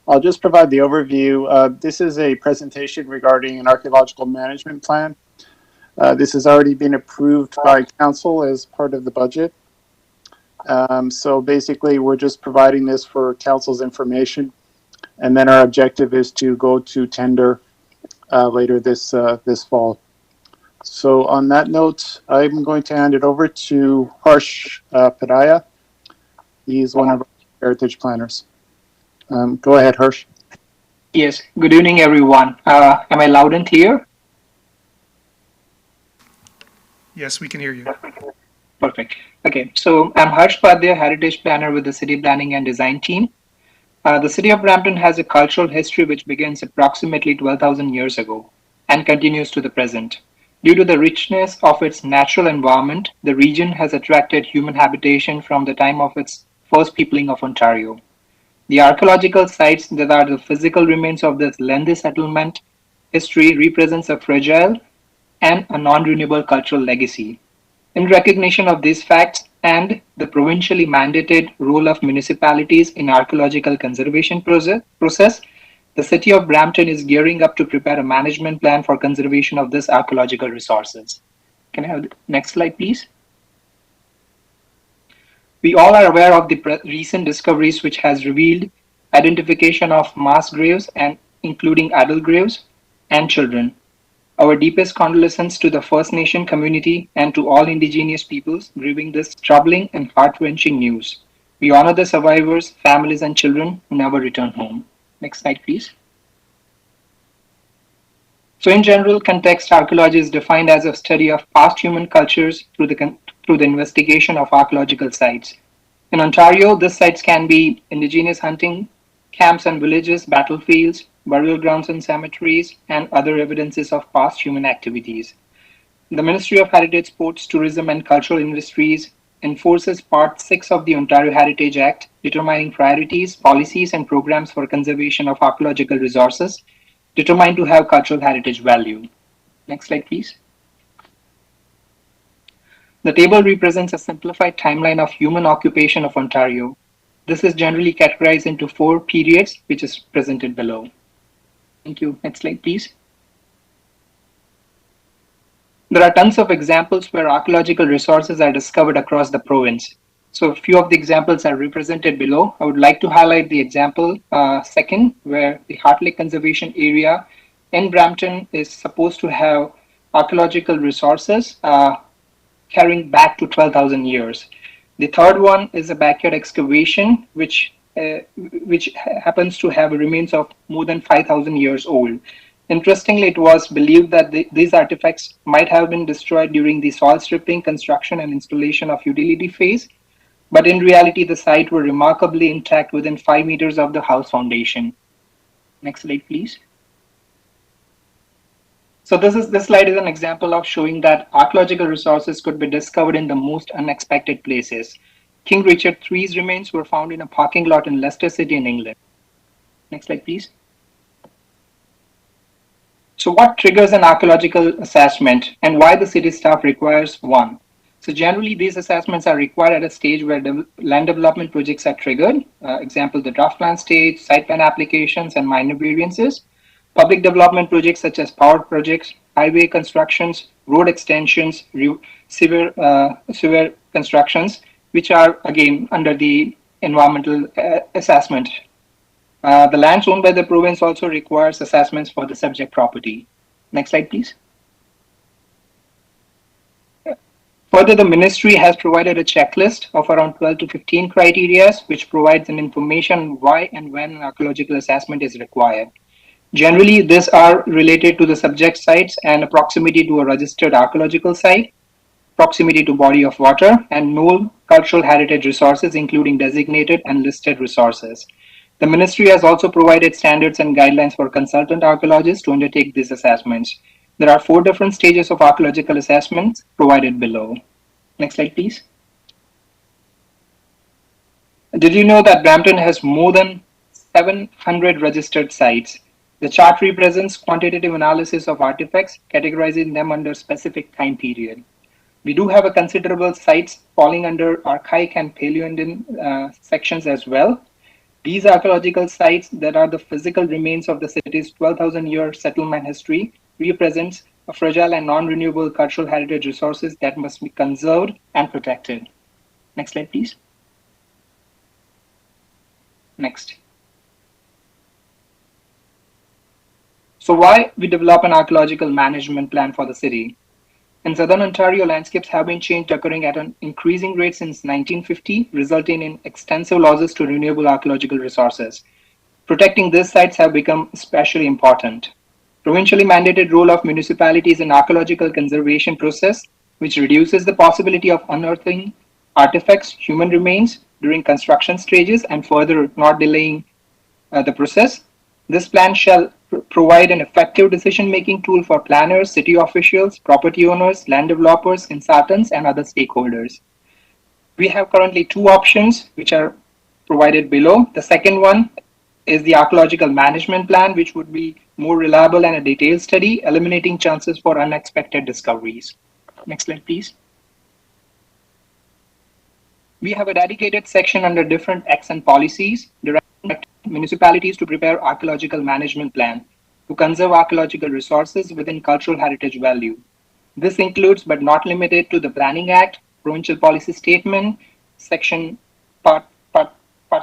I'll just provide the overview. This is a presentation regarding an archaeological management plan. This has already been approved by council as part of the budget. So basically, we're just providing this for council's information, and then our objective is to go to tender later this fall. So on that note, I'm going to hand it over to Harsh Padaya. He's one of our heritage planners. Go ahead, Harsh. Yes, good evening, everyone. Am I loud and clear? Yes, we can hear you. Perfect. Okay, so I'm Harsh Padaya, heritage planner with the City Planning and Design team. The city of Brampton has a cultural history which begins approximately 12,000 years ago and continues to the present. Due to the richness of its natural environment, the region has attracted human habitation from the time of its first peopling of Ontario. The archaeological sites that are the physical remains of this lengthy settlement history represents a fragile and a non-renewable cultural legacy. In recognition of these facts and the provincially mandated role of municipalities in archaeological conservation process, the City of Brampton is gearing up to prepare a management plan for conservation of this archaeological resources. Can I have the next slide, please? We all are aware of the recent discoveries which has revealed identification of mass graves and including adult graves and children. Our deepest condolences to the First Nation community and to all Indigenous peoples grieving this troubling and heart-wrenching news. We honor the survivors, families, and children who never return home. Next slide, please. So in general context, archaeology is defined as a study of past human cultures through the investigation of archaeological sites. In Ontario, these sites can be Indigenous hunting camps and villages, battlefields, burial grounds and cemeteries, and other evidences of past human activities. The Ministry of Heritage, Sports, Tourism and Cultural Industries enforces Part 6 of the Ontario Heritage Act, determining priorities, policies, and programs for conservation of archaeological resources determined to have cultural heritage value. Next slide, please. The table represents a simplified timeline of human occupation of Ontario. This is generally categorized into 4 periods, which is presented below. Thank you. Next slide, please. There are tons of examples where archaeological resources are discovered across the province. So a few of the examples are represented below. I would like to highlight the example second, where the Heart Lake Conservation Area in Brampton is supposed to have archaeological resources carrying back to 12,000 years. The third one is a backyard excavation, which happens to have remains of more than 5,000 years old. Interestingly, it was believed that these artifacts might have been destroyed during the soil stripping, construction, and installation of utility phase, but in reality, the site were remarkably intact within 5 meters of the house foundation. Next slide, please. So this slide is an example of showing that archaeological resources could be discovered in the most unexpected places. King Richard III's remains were found in a parking lot in Leicester City in England. Next slide, please. So what triggers an archaeological assessment and why the city staff requires one? So generally, these assessments are required at a stage where land development projects are triggered. Example, the draft plan stage, site plan applications, and minor variances. Public development projects such as power projects, highway constructions, road extensions, sewer constructions, which are again under the environmental assessment. The lands owned by the province also requires assessments for the subject property. Next slide, please. Further, the ministry has provided a checklist of around 12 to 15 criteria, which provides an information why and when an archaeological assessment is required. Generally, these are related to the subject sites and a proximity to a registered archaeological site, proximity to body of water, and known cultural heritage resources, including designated and listed resources. The ministry has also provided standards and guidelines for consultant archaeologists to undertake these assessments. There are 4 different stages of archaeological assessments provided below. Next slide, please. Did you know that Brampton has more than 700 registered sites? The chart represents quantitative analysis of artifacts, categorizing them under specific time period. We do have a considerable sites falling under archaic and Paleo-Indian sections as well. These archaeological sites that are the physical remains of the city's 12,000-year settlement history represents of fragile and non-renewable cultural heritage resources that must be conserved and protected. Next slide, please. Next. So why we develop an archaeological management plan for the city? In southern Ontario, landscapes have been changed occurring at an increasing rate since 1950, resulting in extensive losses to renewable archaeological resources. Protecting these sites have become especially important. Provincially mandated role of municipalities in archaeological conservation process, which reduces the possibility of unearthing artifacts, human remains during construction stages and further not delaying the process. This plan shall provide an effective decision-making tool for planners, city officials, property owners, land developers, consultants, and other stakeholders. We have currently two options which are provided below. The second one is the archaeological management plan, which would be more reliable and a detailed study, eliminating chances for unexpected discoveries. Next slide, please. We have a dedicated section under different acts and policies directing municipalities to prepare archaeological management plan to conserve archaeological resources within cultural heritage value. This includes but not limited to the Planning Act, Provincial Policy Statement, Section Part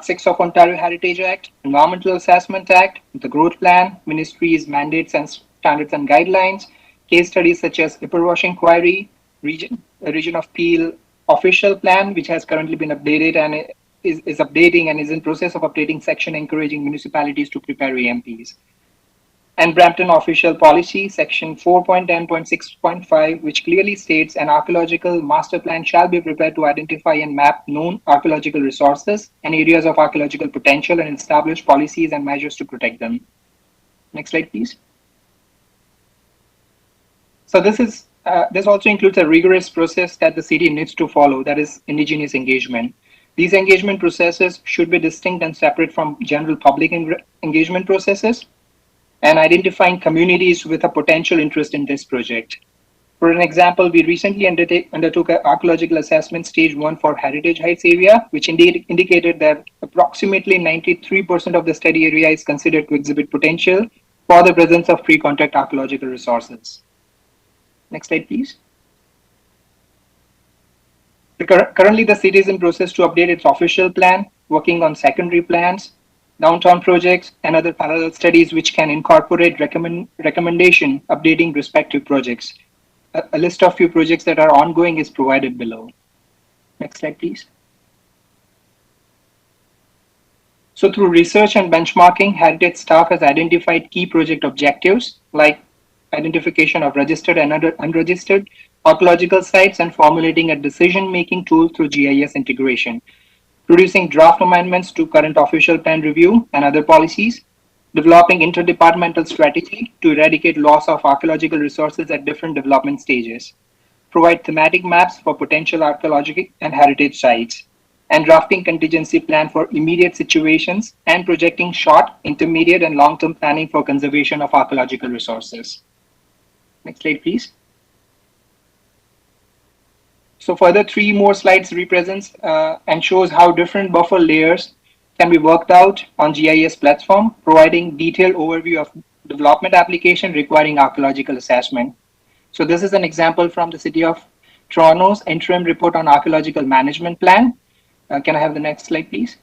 6 of Ontario Heritage Act, Environmental Assessment Act, the Growth Plan, Ministries' mandates and standards and guidelines, case studies such as Ipperwash Inquiry, Region of Peel Official Plan, which has currently been updated and is updating and is in process of updating section encouraging municipalities to prepare AMPs. And Brampton Official Policy, Section 4.10.6.5, which clearly states an archaeological master plan shall be prepared to identify and map known archaeological resources and areas of archaeological potential and establish policies and measures to protect them. Next slide, please. So this also includes a rigorous process that the city needs to follow, that is indigenous engagement. These engagement processes should be distinct and separate from general public engagement processes and identifying communities with a potential interest in this project. For an example, we recently undertook an archaeological assessment stage 1 for Heritage Heights area, which indicated that approximately 93% of the study area is considered to exhibit potential for the presence of pre-contact archaeological resources. Next slide, please. Currently, the city is in process to update its official plan, working on secondary plans, downtown projects, and other parallel studies which can incorporate recommendation updating respective projects. A list of few projects that are ongoing is provided below. Next slide, please. So through research and benchmarking, Heritage staff has identified key project objectives like identification of registered and unregistered archaeological sites and formulating a decision-making tool through GIS integration, producing draft amendments to current official plan review and other policies, developing interdepartmental strategy to eradicate loss of archaeological resources at different development stages, provide thematic maps for potential archaeological and heritage sites, and drafting contingency plan for immediate situations and projecting short, intermediate, and long-term planning for conservation of archaeological resources. Next slide, please. So further 3 more slides represents and shows how different buffer layers can be worked out on GIS platform, providing detailed overview of development application requiring archaeological assessment. So this is an example from the City of Toronto's interim report on archaeological management plan. Can I have the next slide, please?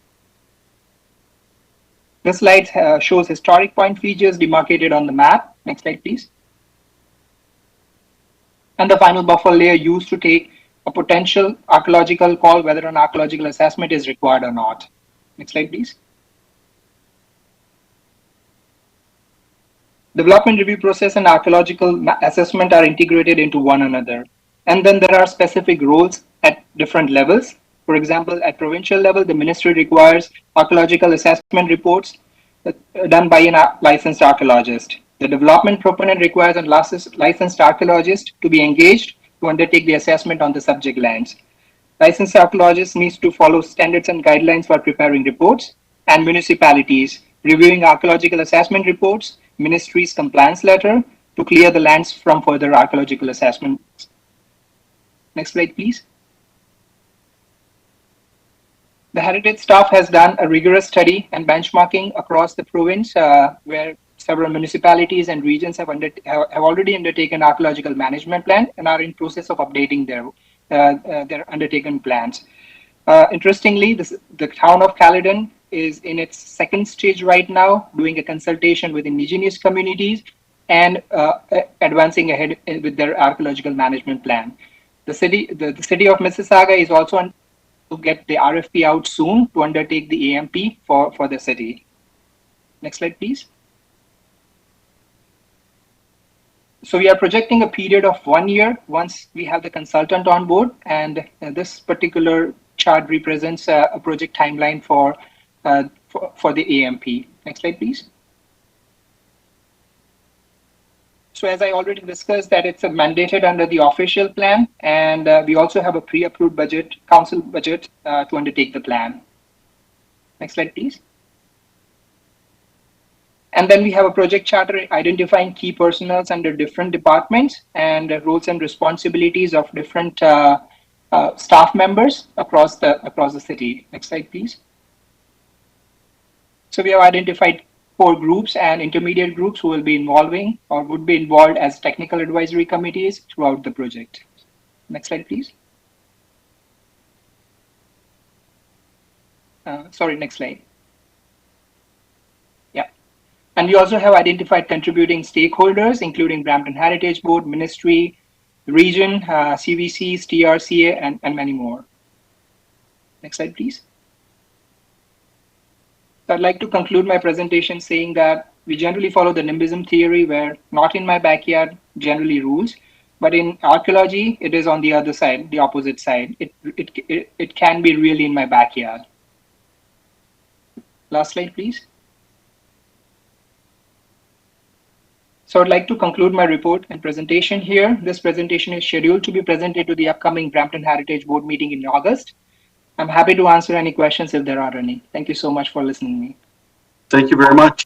This slide shows historic point features demarcated on the map. Next slide, please. And the final buffer layer used to take a potential archaeological call whether an archaeological assessment is required or not. Next slide, please. Development review process and archaeological assessment are integrated into one another. And then there are specific roles at different levels. For example, at provincial level, the ministry requires archaeological assessment reports done by a licensed archaeologist. The development proponent requires a licensed archaeologist to be engaged to undertake the assessment on the subject lands. Licensed archaeologists need to follow standards and guidelines for preparing reports, and municipalities reviewing archaeological assessment reports, ministry's compliance letter to clear the lands from further archaeological assessments. Next slide, please. The heritage staff has done a rigorous study and benchmarking across the province where several municipalities and regions have already undertaken archaeological management plan and are in process of updating their undertaken plans. Interestingly, the town of Caledon is in its second stage right now, doing a consultation with indigenous communities and advancing ahead with their archaeological management plan. The city of Mississauga is also on to get the RFP out soon to undertake the AMP for the city. Next slide, please. So we are projecting a period of 1 year once we have the consultant on board, and this particular chart represents a project timeline for the AMP. Next slide, please. So as I already discussed, that it's mandated under the official plan, and we also have a pre-approved budget, council budget, to undertake the plan. Next slide, please. And then we have a project charter identifying key personnels under different departments and roles and responsibilities of different staff members across the city. Next slide, please. So we have identified core groups and intermediate groups who will be involving or would be involved as technical advisory committees throughout the project. Next slide, please. Sorry, next slide. Yeah. And we also have identified contributing stakeholders, including Brampton Heritage Board, Ministry, Region, CVCs, TRCA, and many more. Next slide, please. So I'd like to conclude my presentation saying that we generally follow the NIMBYism theory, where not in my backyard generally rules, but in archaeology, it is on the other side, the opposite side. It can be really in my backyard. Last slide, please. So I'd like to conclude my report and presentation here. This presentation is scheduled to be presented to the upcoming Brampton Heritage Board meeting in August. I'm happy to answer any questions if there are any. Thank you so much for listening to me. Thank you very much.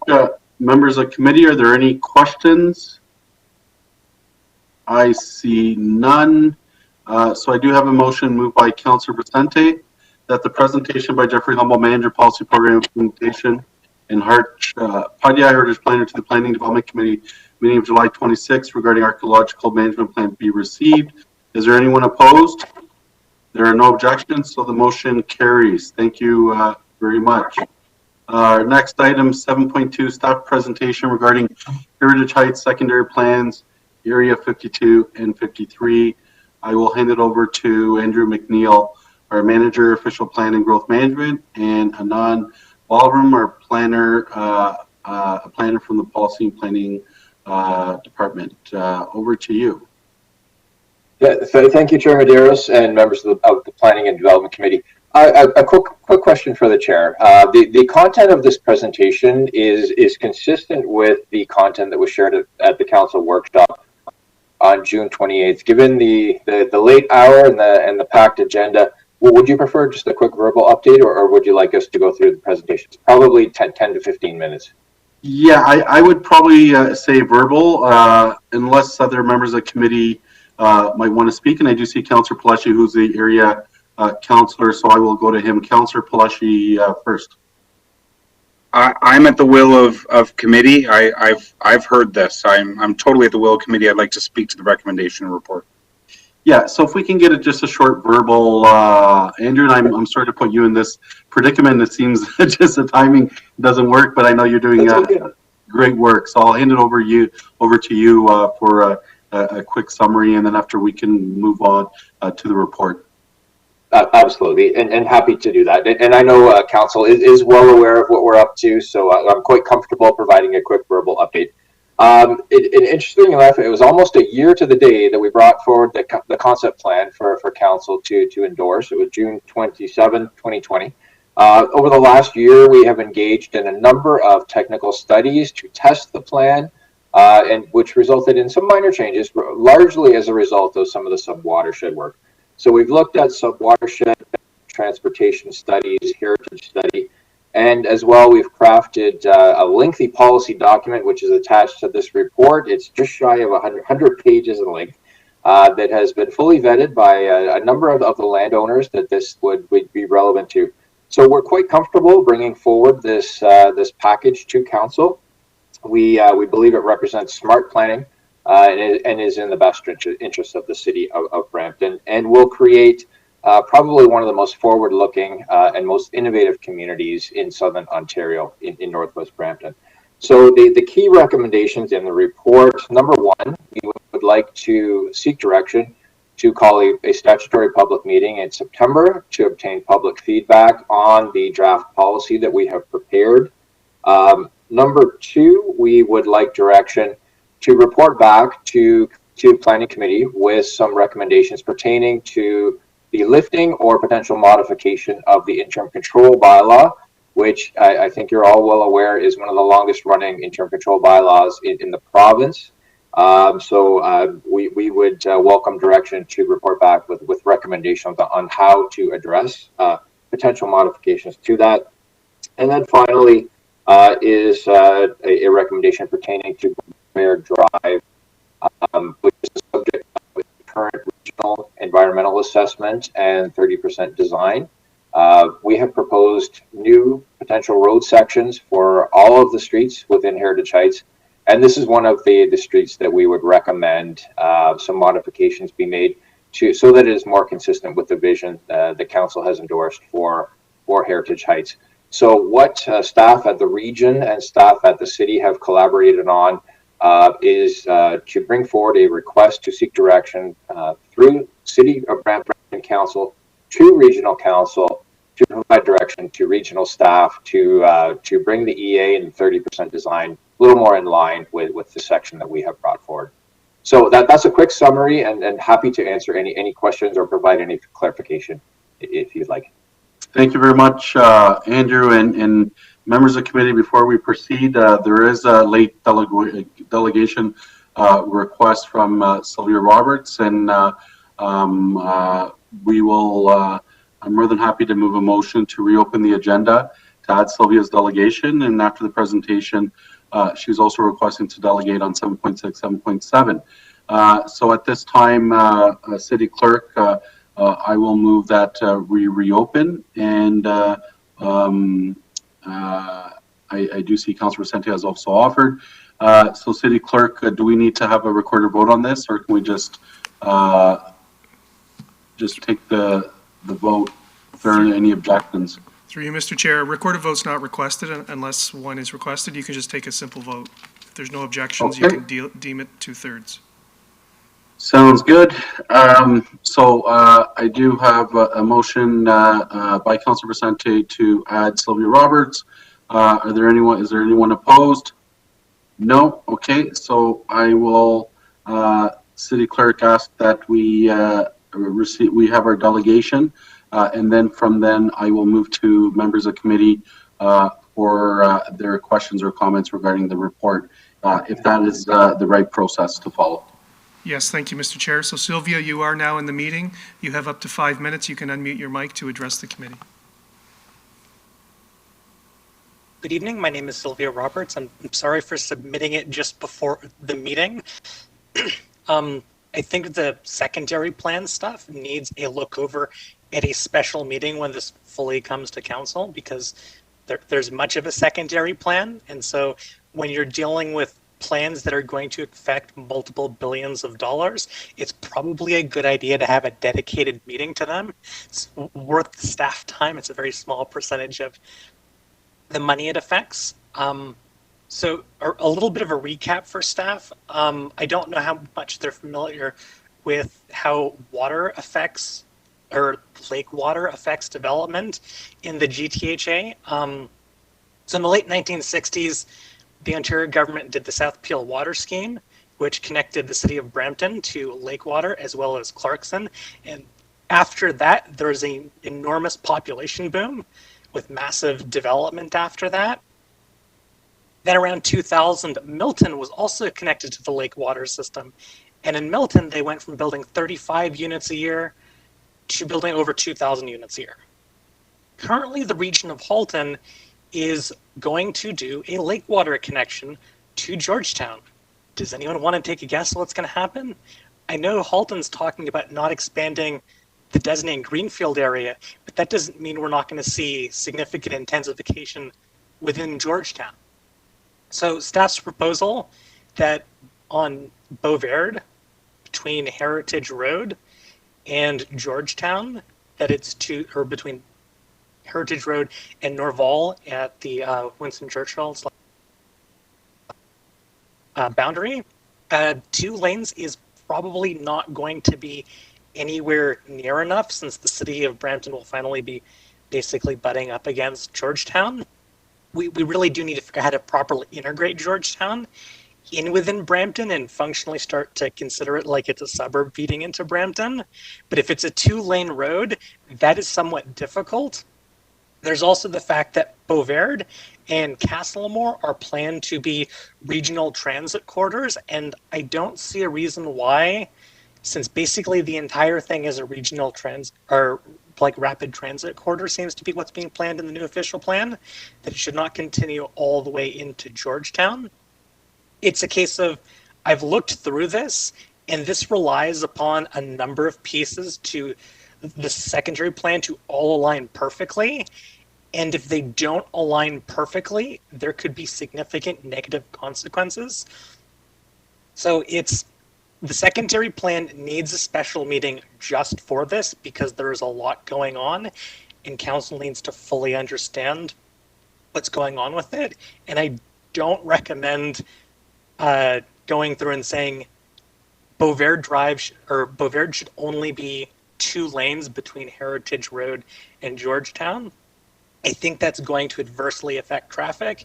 Members of committee, are there any questions? I see none. So I do have a motion moved by Councillor Vicente that the presentation by Jeffrey Humble, Manager, Policy Program Implementation, and Padilla Heritage Planner to the Planning Development Committee meeting of July 26th regarding archaeological management plan be received. Is there anyone opposed? There are no objections, so the motion carries. Thank you very much. Our next item, 7.2, staff presentation regarding Heritage Heights secondary plans, Area 52 and 53. I will hand it over to Andrew McNeil, our Manager, Official Plan and Growth Management, and Anand Ballroom, our planner, a planner from the Policy and Planning Department. Over to you. Yeah, so thank you, Chair Medeiros and members of the Planning and Development Committee. A quick question for the Chair. The content of this presentation is consistent with the content that was shared at the Council workshop on June 28th. Given the late hour and the packed agenda, would you prefer just a quick verbal update, or would you like us to go through the presentation? It's probably 10 to 15 minutes. Yeah, I would probably say verbal, unless other members of the committee might want to speak. And I do see Councillor Palashi, who's the area councillor, so I will go to him. Councillor Palashi first. I'm at the will of committee. I've heard this. I'm totally at the will of committee. I'd like to speak to the recommendation report. Yeah, so if we can get just a short verbal, Andrew, and I'm sorry to put you in this predicament. It seems just the timing doesn't work, but I know you're doing great work. So I'll hand it over to you for a quick summary, and then after we can move on to the report. Absolutely, and happy to do that. And I know Council is well aware of what we're up to, so I'm quite comfortable providing a quick verbal update. Interestingly enough, it was almost a year to the day that we brought forward the concept plan for Council to endorse. It was June 27, 2020. Over the last year, we have engaged in a number of technical studies to test the plan, and which resulted in some minor changes, largely as a result of some of the sub-watershed work. So we've looked at sub-watershed transportation studies, heritage study, and as well, we've crafted a lengthy policy document, which is attached to this report. It's just shy of 100 pages in length, that has been fully vetted by a number of the landowners that this would be relevant to. So we're quite comfortable bringing forward this package to Council. We believe it represents smart planning and is in the best interest of the city of Brampton, and will create probably one of the most forward-looking and most innovative communities in Southern Ontario in Northwest Brampton. So the key recommendations in the report: number one, we would like to seek direction to call a statutory public meeting in September to obtain public feedback on the draft policy that we have prepared. Number two, we would like direction to report back to Planning Committee with some recommendations pertaining to the lifting or potential modification of the interim control bylaw, which I think you're all well aware is one of the longest running interim control bylaws in the province. So we would welcome direction to report back with recommendations on how to address potential modifications to that. And then finally is a recommendation pertaining to Mayor Drive, which is subject to the current regional environmental assessment and 30% design. We have proposed new potential road sections for all of the streets within Heritage Heights, and this is one of the streets that we would recommend some modifications be made to, so that it is more consistent with the vision the council has endorsed for Heritage Heights. So what staff at the region and staff at the city have collaborated on is to bring forward a request to seek direction through City of Brampton Council to Regional Council to provide direction to regional staff to bring the EA and 30% design a little more in line with the section that we have brought forward. So that's a quick summary, and happy to answer any questions or provide any clarification if you'd like. Thank you very much, Andrew, and members of the committee. Before we proceed, there is a late delegation request from Sylvia Roberts, and we will, I'm more than happy to move a motion to reopen the agenda to add Sylvia's delegation, and after the presentation, she's also requesting to delegate on 7.6, 7.7. So at this time, City Clerk, I will move that we reopen, and I do see Councilor Vicente has also offered. So City Clerk, do we need to have a recorded vote on this, or can we just take the vote if there are any objections? Through you, Mr. Chair, a recorded vote's not requested unless one is requested. You can just take a simple vote. If there's no objections, okay, you can deem it 2/3. Sounds good. So I do have a motion by Councilor Vicente to add Sylvia Roberts. Is there anyone opposed? No. Okay. So I will, City Clerk, ask that we have our delegation, and then from then I will move to members of committee for their questions or comments regarding the report, if that is the right process to follow. Yes, thank you, Mr. Chair. So Sylvia, you are now in the meeting. You have up to 5 minutes. You can unmute your mic to address the committee. Good evening. My name is Sylvia Roberts. I'm sorry for submitting it just before the meeting. I think the secondary plan stuff needs a look over at a special meeting when this fully comes to council, because there's much of a secondary plan. And so when you're dealing with plans that are going to affect multiple billions of dollars, it's probably a good idea to have a dedicated meeting to them. It's worth the staff time. It's a very small percentage of the money it affects. So a little bit of a recap for staff. I don't know how much they're familiar with how water affects, or lake water affects development in the GTHA. So in the late 1960s, the Ontario government did the South Peel Water Scheme, which connected the city of Brampton to lake water as well as Clarkson. And after that, there was an enormous population boom with massive development after that. Then around 2000, Milton was also connected to the lake water system. And in Milton, they went from building 35 units a year to building over 2,000 units a year. Currently, the region of Halton is going to do a lake water connection to Georgetown. Does anyone want to take a guess what's going to happen? I know Halton's talking about not expanding the designated greenfield area, but that doesn't mean we're not going to see significant intensification within Georgetown. So staff's proposal that on Beauverde, between Heritage Road and Georgetown, that it's or between Heritage Road and Norval at the Winston Churchill's boundary. 2 lanes is probably not going to be anywhere near enough, since the city of Brampton will finally be basically butting up against Georgetown. We really do need to figure out how to properly integrate Georgetown within Brampton and functionally start to consider it like it's a suburb feeding into Brampton. But if it's a 2-lane road, that is somewhat difficult. There's also the fact that Beauverde and Castlemore are planned to be regional transit corridors, and I don't see a reason why, since basically the entire thing is a regional rapid transit corridor seems to be what's being planned in the new official plan, that it should not continue all the way into Georgetown. It's a case of, I've looked through this, and this relies upon a number of pieces to the secondary plan to all align perfectly. And if they don't align perfectly, there could be significant negative consequences. So the secondary plan needs a special meeting just for this, because there is a lot going on and council needs to fully understand what's going on with it. And I don't recommend going through and saying Beauverde should only be 2 lanes between Heritage Road and Georgetown. I think that's going to adversely affect traffic.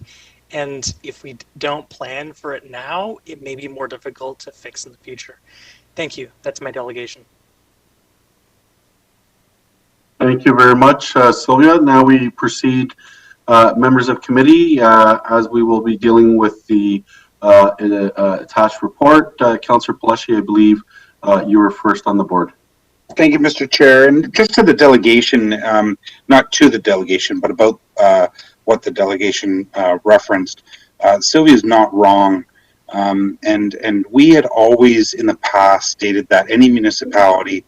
And if we don't plan for it now, it may be more difficult to fix in the future. Thank you. That's my delegation. Thank you very much, Sylvia. Now we proceed, members of committee, as we will be dealing with the attached report. Councillor Pelleshi, I believe you were first on the board. Thank you, Mr. Chair. And just to the delegation, not to the delegation, but about what the delegation referenced, Sylvia is not wrong. And we had always in the past stated that any municipality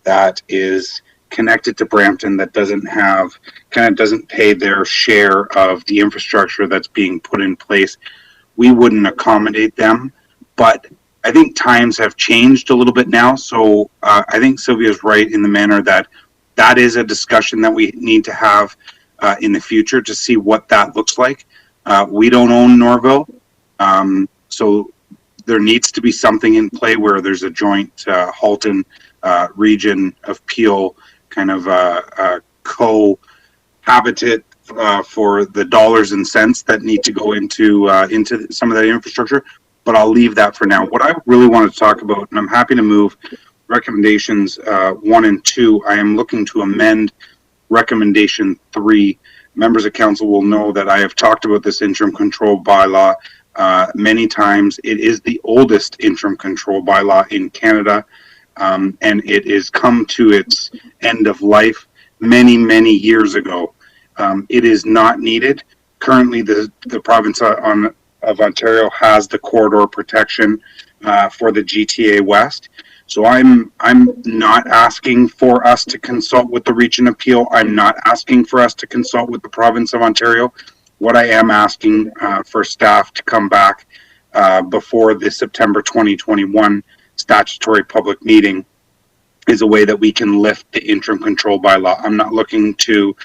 that is connected to Brampton that doesn't pay their share of the infrastructure that's being put in place, we wouldn't accommodate them. But I think times have changed a little bit now, so I think Sylvia is right in the manner that that is a discussion that we need to have in the future to see what that looks like. We don't own Norville, so there needs to be something in play where there's a joint Halton region of Peel kind of cohabitate for the dollars and cents that need to go into some of that infrastructure. But I'll leave that for now. What I really want to talk about, and I'm happy to move recommendations 1 and 2. I am looking to amend recommendation 3. Members of council will know that I have talked about this interim control bylaw many times. It is the oldest interim control bylaw in Canada, and it has come to its end of life many, many years ago. It is not needed. Currently, the province of Ontario has the corridor protection for the GTA West. So I'm not asking for us to consult with the Region of Peel. I'm not asking for us to consult with the province of Ontario. What I am asking for staff to come back before the September 2021 statutory public meeting is a way that we can lift the interim control bylaw. I'm not looking to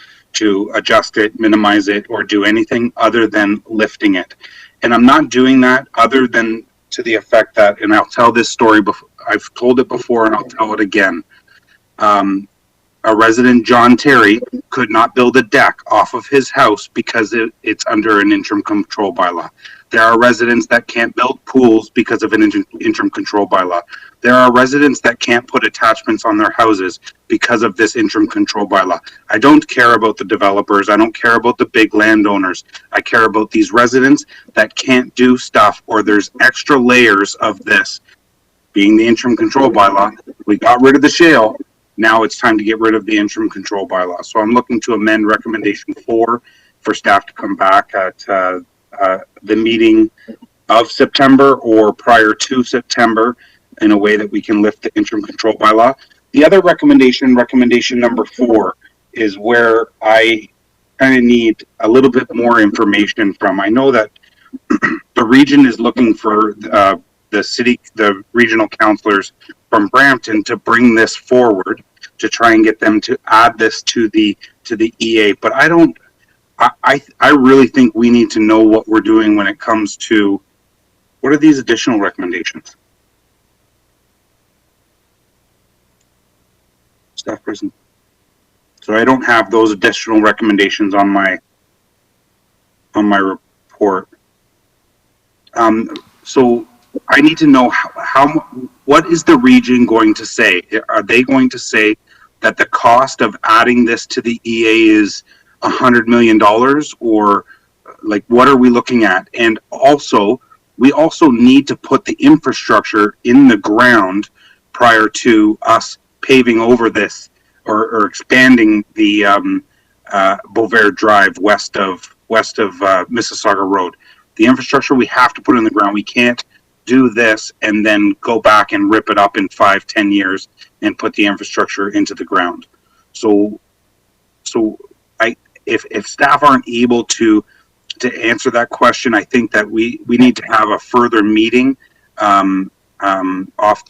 adjust it, minimize it, or do anything other than lifting it. And I'm not doing that other than to the effect that, and I'll tell this story before, I've told it before and I'll tell it again. A resident, John Terry, could not build a deck off of his house because it's under an interim control bylaw. There are residents that can't build pools because of an interim control bylaw. There are residents that can't put attachments on their houses because of this interim control bylaw. I don't care about the developers. I don't care about the big landowners. I care about these residents that can't do stuff, or there's extra layers of this. Being the interim control bylaw, we got rid of the shale. Now it's time to get rid of the interim control bylaw. So I'm looking to amend recommendation 4 for staff to come back at the meeting of September or prior to September in a way that we can lift the interim control bylaw. The other recommendation number 4, is where I kind of need a little bit more information from. I know that the region is looking for the regional councilors from Brampton to bring this forward to try and get them to add this to the EA. But I really think we need to know what we're doing when it comes to what are these additional recommendations. Staff person. So I don't have those additional recommendations on my report. So I need to know what is the region going to say? Are they going to say that the cost of adding this to the EA is $100 million, or like what are we looking at? And also, we also need to put the infrastructure in the ground prior to us paving over this or expanding the Beauvais Drive west of Mississauga Road. The infrastructure we have to put in the ground. We can't do this and then go back and rip it up in 5-10 years and put the infrastructure into the ground. So if staff aren't able to answer that question, I think that we need to have a further meeting off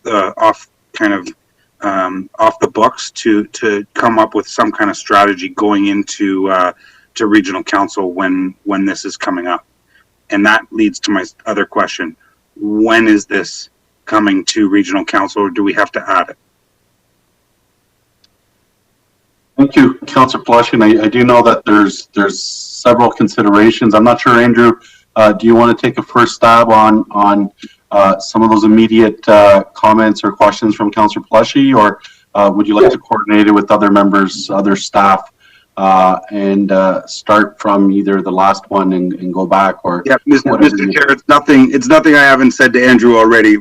the books to come up with some kind of strategy going into to regional council when this is coming up. And that leads to my other question. When is this coming to regional council, or do we have to add it? Thank you, Councillor Plush. And I do know that there's several considerations. I'm not sure, Andrew, do you want to take a first stab on some of those immediate comments or questions from Councillor Plushy, or would you like to coordinate it with other members, other staff, and start from either the last one and go back? Or yeah, Mr. Chair, it's nothing I haven't said to Andrew already.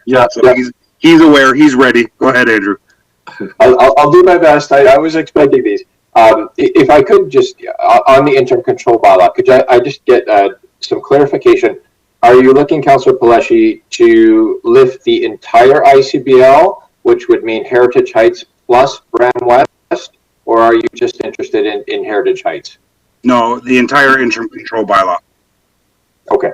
Yeah, so he's aware, he's ready. Go ahead, Andrew. I'll do my best. I was expecting these. If I could just on the interim control bylaw, could I just get some clarification? Are you looking, Councillor Paleshi, to lift the entire ICBL, which would mean Heritage Heights plus Bram West, or are you just interested in Heritage Heights? No, the entire interim control bylaw. Okay,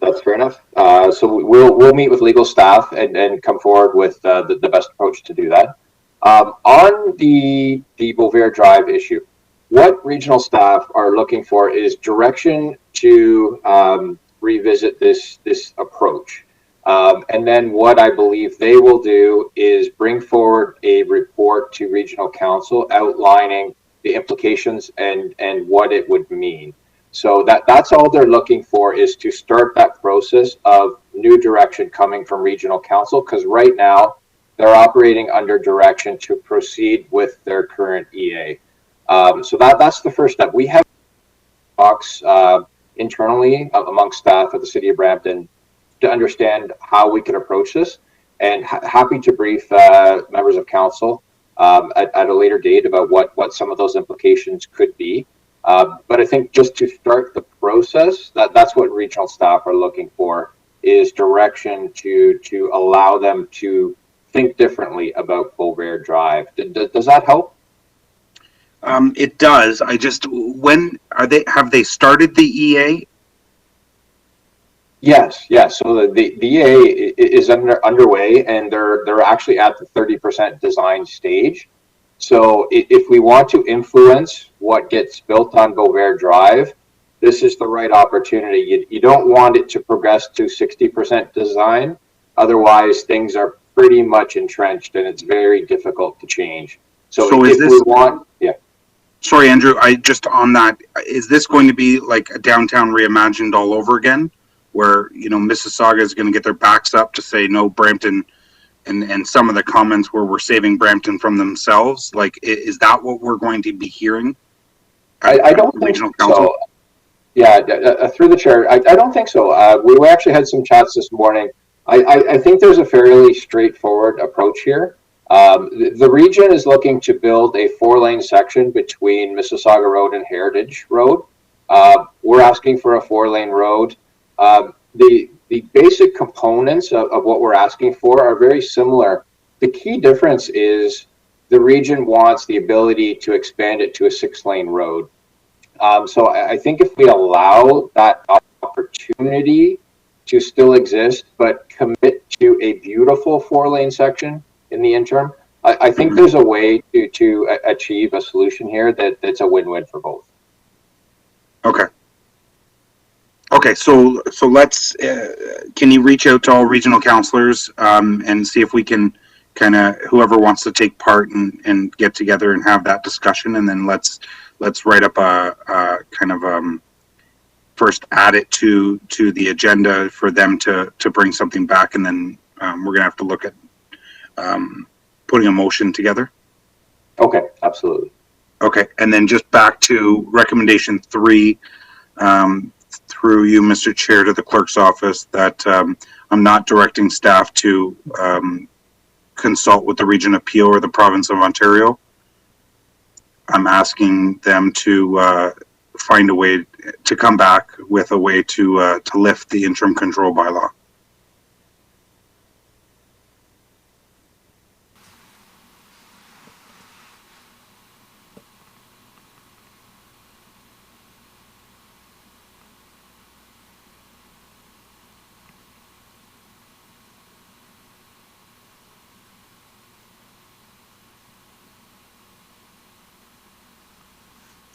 that's fair enough. So we'll meet with legal staff and come forward with the best approach to do that. On the Beauvais Drive issue, what regional staff are looking for is direction to revisit this approach. And then what I believe they will do is bring forward a report to regional council outlining the implications and what it would mean. So that's all they're looking for, is to start that process of new direction coming from regional council, because right now they're operating under direction to proceed with their current EA. So that's the first step. We have talks internally among staff of the City of Brampton to understand how we can approach this, and happy to brief members of council at a later date about what some of those implications could be. But I think just to start the process, that's what regional staff are looking for, is direction to allow them to think differently about Beauvais Drive. Does that help? It does. When have they started the EA? Yes. So the EA is underway, and they're actually at the 30% design stage. So if we want to influence what gets built on Beauvais Drive, this is the right opportunity. You don't want it to progress to 60% design. Otherwise, things are pretty much entrenched, and it's very difficult to change. So if we want, yeah. Sorry, Andrew, on that, is this going to be like a downtown reimagined all over again, where, Mississauga is going to get their backs up to say no, Brampton, and some of the comments where we're saving Brampton from themselves? Like, is that what we're going to be hearing? I don't think so. Yeah, through the chair, I don't think so. We actually had some chats this morning. I think there's a fairly straightforward approach here. The region is looking to build a 4-lane section between Mississauga Road and Heritage Road. We're asking for a 4-lane road. The basic components of what we're asking for are very similar. The key difference is the region wants the ability to expand it to a 6-lane road. So I think if we allow that opportunity opportunity to still exist, but commit to a beautiful 4-lane section in the interim. I think there's a way to achieve a solution here that's a win-win for both. Okay. Okay, so let's, can you reach out to all regional councilors and see if we can kind of, whoever wants to take part and get together and have that discussion, and then let's write up a kind of first add it to the agenda for them to bring something back, and then we're gonna have to look at putting a motion together. Okay, absolutely. Okay, and then just back to recommendation 3, through you, Mr. Chair, to the clerk's office, that I'm not directing staff to consult with the Region of Peel or the Province of Ontario. I'm asking them to find a way to come back with a way to lift the interim control bylaw.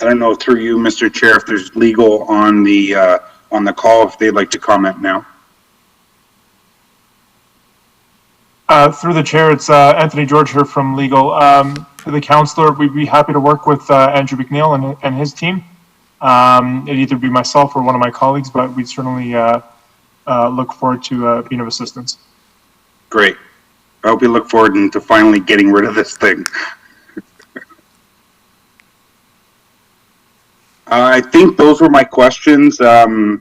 I don't know, through you, Mr. Chair, if there's legal on the call, if they'd like to comment now. Through the chair, it's Anthony George here from legal. For the councillor, we'd be happy to work with Andrew McNeil and his team. It'd either be myself or one of my colleagues, but we'd certainly look forward to being of assistance. Great. I hope you look forward to finally getting rid of this thing. I think those were my questions. I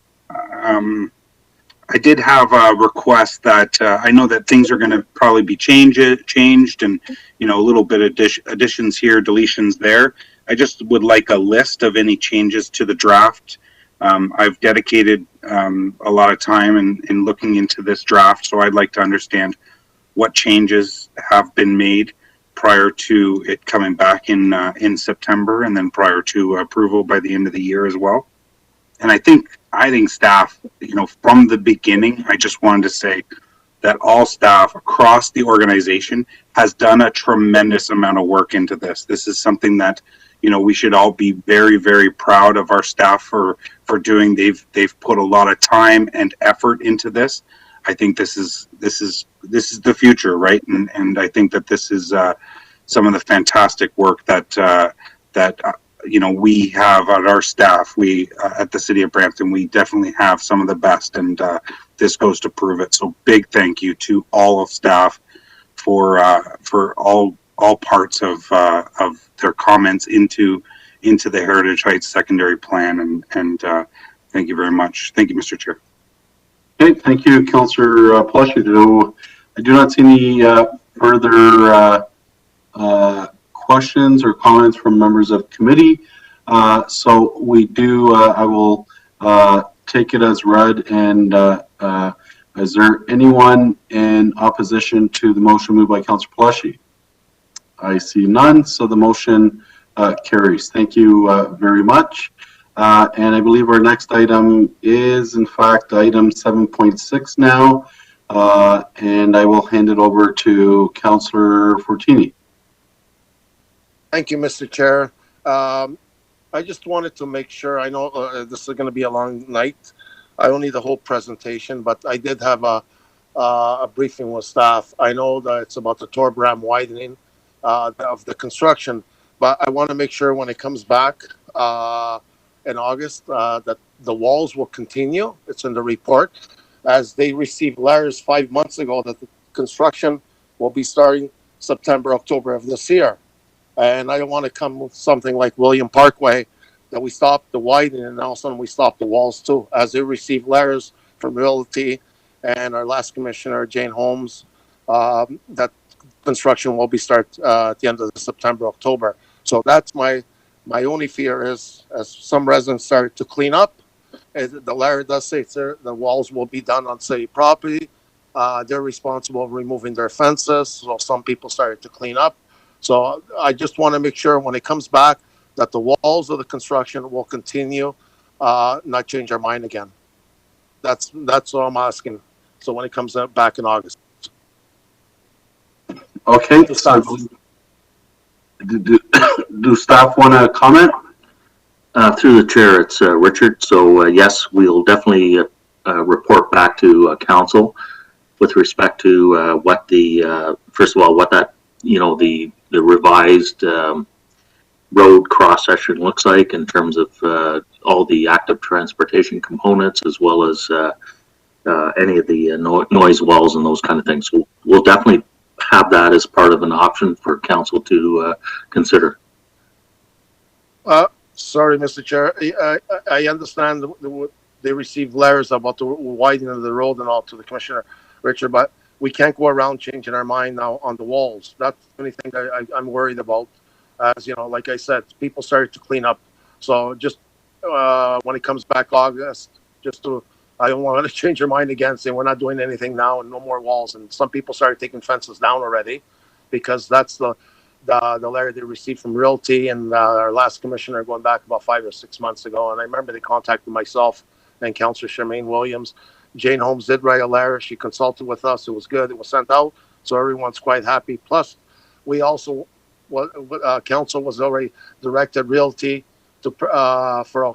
did have a request that I know that things are going to probably be changed, and a little bit of additions here, deletions there. I just would like a list of any changes to the draft. I've dedicated a lot of time in looking into this draft, so I'd like to understand what changes have been made prior to it coming back in September, and then prior to approval by the end of the year as well. And I think staff, from the beginning, I just wanted to say that all staff across the organization has done a tremendous amount of work into this. This is something that, we should all be very, very proud of our staff for doing. They've put a lot of time and effort into this. I think this is the future, right? And I think that this is some of the fantastic work that we have at our staff. We at the City of Brampton, we definitely have some of the best, and this goes to prove it. So big thank you to all of staff for all parts of their comments into the Heritage Heights secondary plan, and thank you very much. Thank you, Mr. Chair. Okay, thank you, Councillor Plushy. I do not see any further questions or comments from members of committee. So we do, I will take it as read, and is there anyone in opposition to the motion moved by Councillor Plushy? I see none, so the motion carries. Thank you very much. And I believe our next item is, in fact, item 7.6 now, and I will hand it over to Councillor Fortini. Thank you, Mr. Chair. I just wanted to make sure, I know this is going to be a long night. I don't need the whole presentation, but I did have a briefing with staff. I know that it's about the Torbram widening of the construction, but I want to make sure when it comes back in August that the walls will continue. It's in the report, as they received letters 5 months ago that the construction will be starting September, October of this year. And I don't want to come with something like William Parkway, that we stopped the widening and all of a sudden we stopped the walls too, as they received letters from Realty and our last commissioner, Jane Holmes, that construction will be start at the end of September, October. So that's my only fear is, as some residents started to clean up, the letter does say the walls will be done on city property. They're responsible for removing their fences. So some people started to clean up. So I just want to make sure when it comes back that the walls of the construction will continue, not change our mind again. That's all I'm asking. So when it comes out back in August. Okay. To staff. Do staff want to comment? Through the chair, it's Richard. So yes, we'll definitely report back to council with respect to what the first of all what that the revised road cross section looks like in terms of all the active transportation components, as well as any of the noise walls and those kind of things. So we'll definitely have that as part of an option for council to consider. Sorry, Mr. Chair. I understand they received letters about the widening of the road and all to the Commissioner, Richard, but we can't go around changing our mind now on the walls. That's the only thing I'm worried about. As you know, like I said, people started to clean up. So just when it comes back August, I don't want to change your mind again, saying we're not doing anything now and no more walls. And some people started taking fences down already, because that's the letter they received from Realty and our last commissioner going back about 5 or 6 months ago. And I remember they contacted myself and Councillor Charmaine Williams. Jane Holmes did write a letter. She consulted with us. It was good. It was sent out. So everyone's quite happy. Plus, we also, council was already directed Realty to for a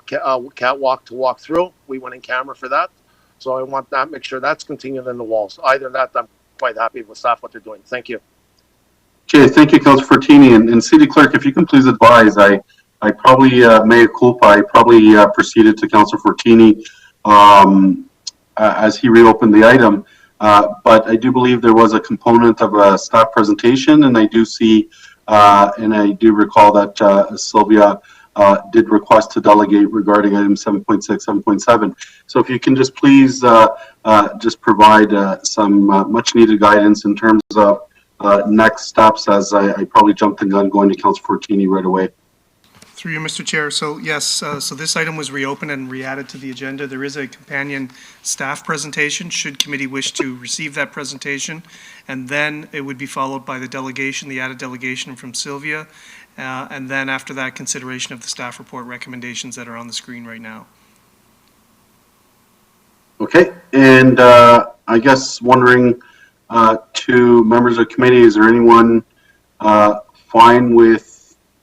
catwalk to walk through. We went in camera for that. So I want that, make sure that's continued in the walls. Either that, I'm quite happy with staff, what they're doing. Thank you. Okay, thank you, Councillor Fortini. And City Clerk, if you can please advise, I probably, mea culpa, I probably proceeded to Councillor Fortini as he reopened the item. But I do believe there was a component of a staff presentation, and I do see, and I do recall that Sylvia did request to delegate regarding item 7.6, 7.7. So if you can just please just provide some much needed guidance in terms of next steps, as I probably jumped the gun going to Councillor Fortini right away. Through you, Mr. Chair. So yes, so this item was reopened and re-added to the agenda. There is a companion staff presentation, should committee wish to receive that presentation. And then it would be followed by the delegation, the added delegation from Sylvia. And then after that, consideration of the staff report recommendations that are on the screen right now. Okay, and I guess wondering to members of the committee, is there anyone fine with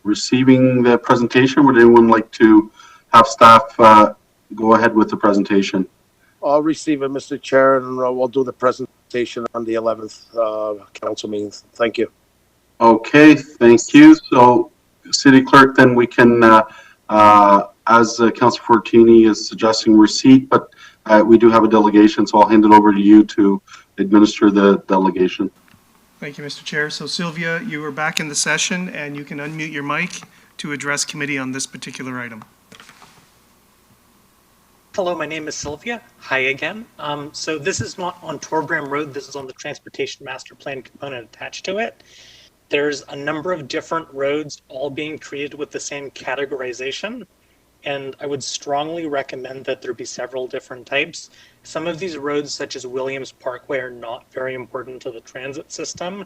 receiving the presentation? Would anyone like to have staff go ahead with the presentation? I'll receive it, Mr. Chair, and we'll do the presentation on the 11th council meeting. Thank you. Okay, thank you. So, City Clerk, then we can, as Councillor Fortini is suggesting, receipt, but we do have a delegation, so I'll hand it over to you to administer the delegation. Thank you, Mr. Chair. So Sylvia, you are back in the session, and you can unmute your mic to address committee on this particular item. Hello, my name is Sylvia. Hi again. So this is not on Torgram Road. This is on the Transportation Master Plan component attached to it. There's a number of different roads all being treated with the same categorization, and I would strongly recommend that there be several different types. Some of these roads, such as Williams Parkway, are not very important to the transit system,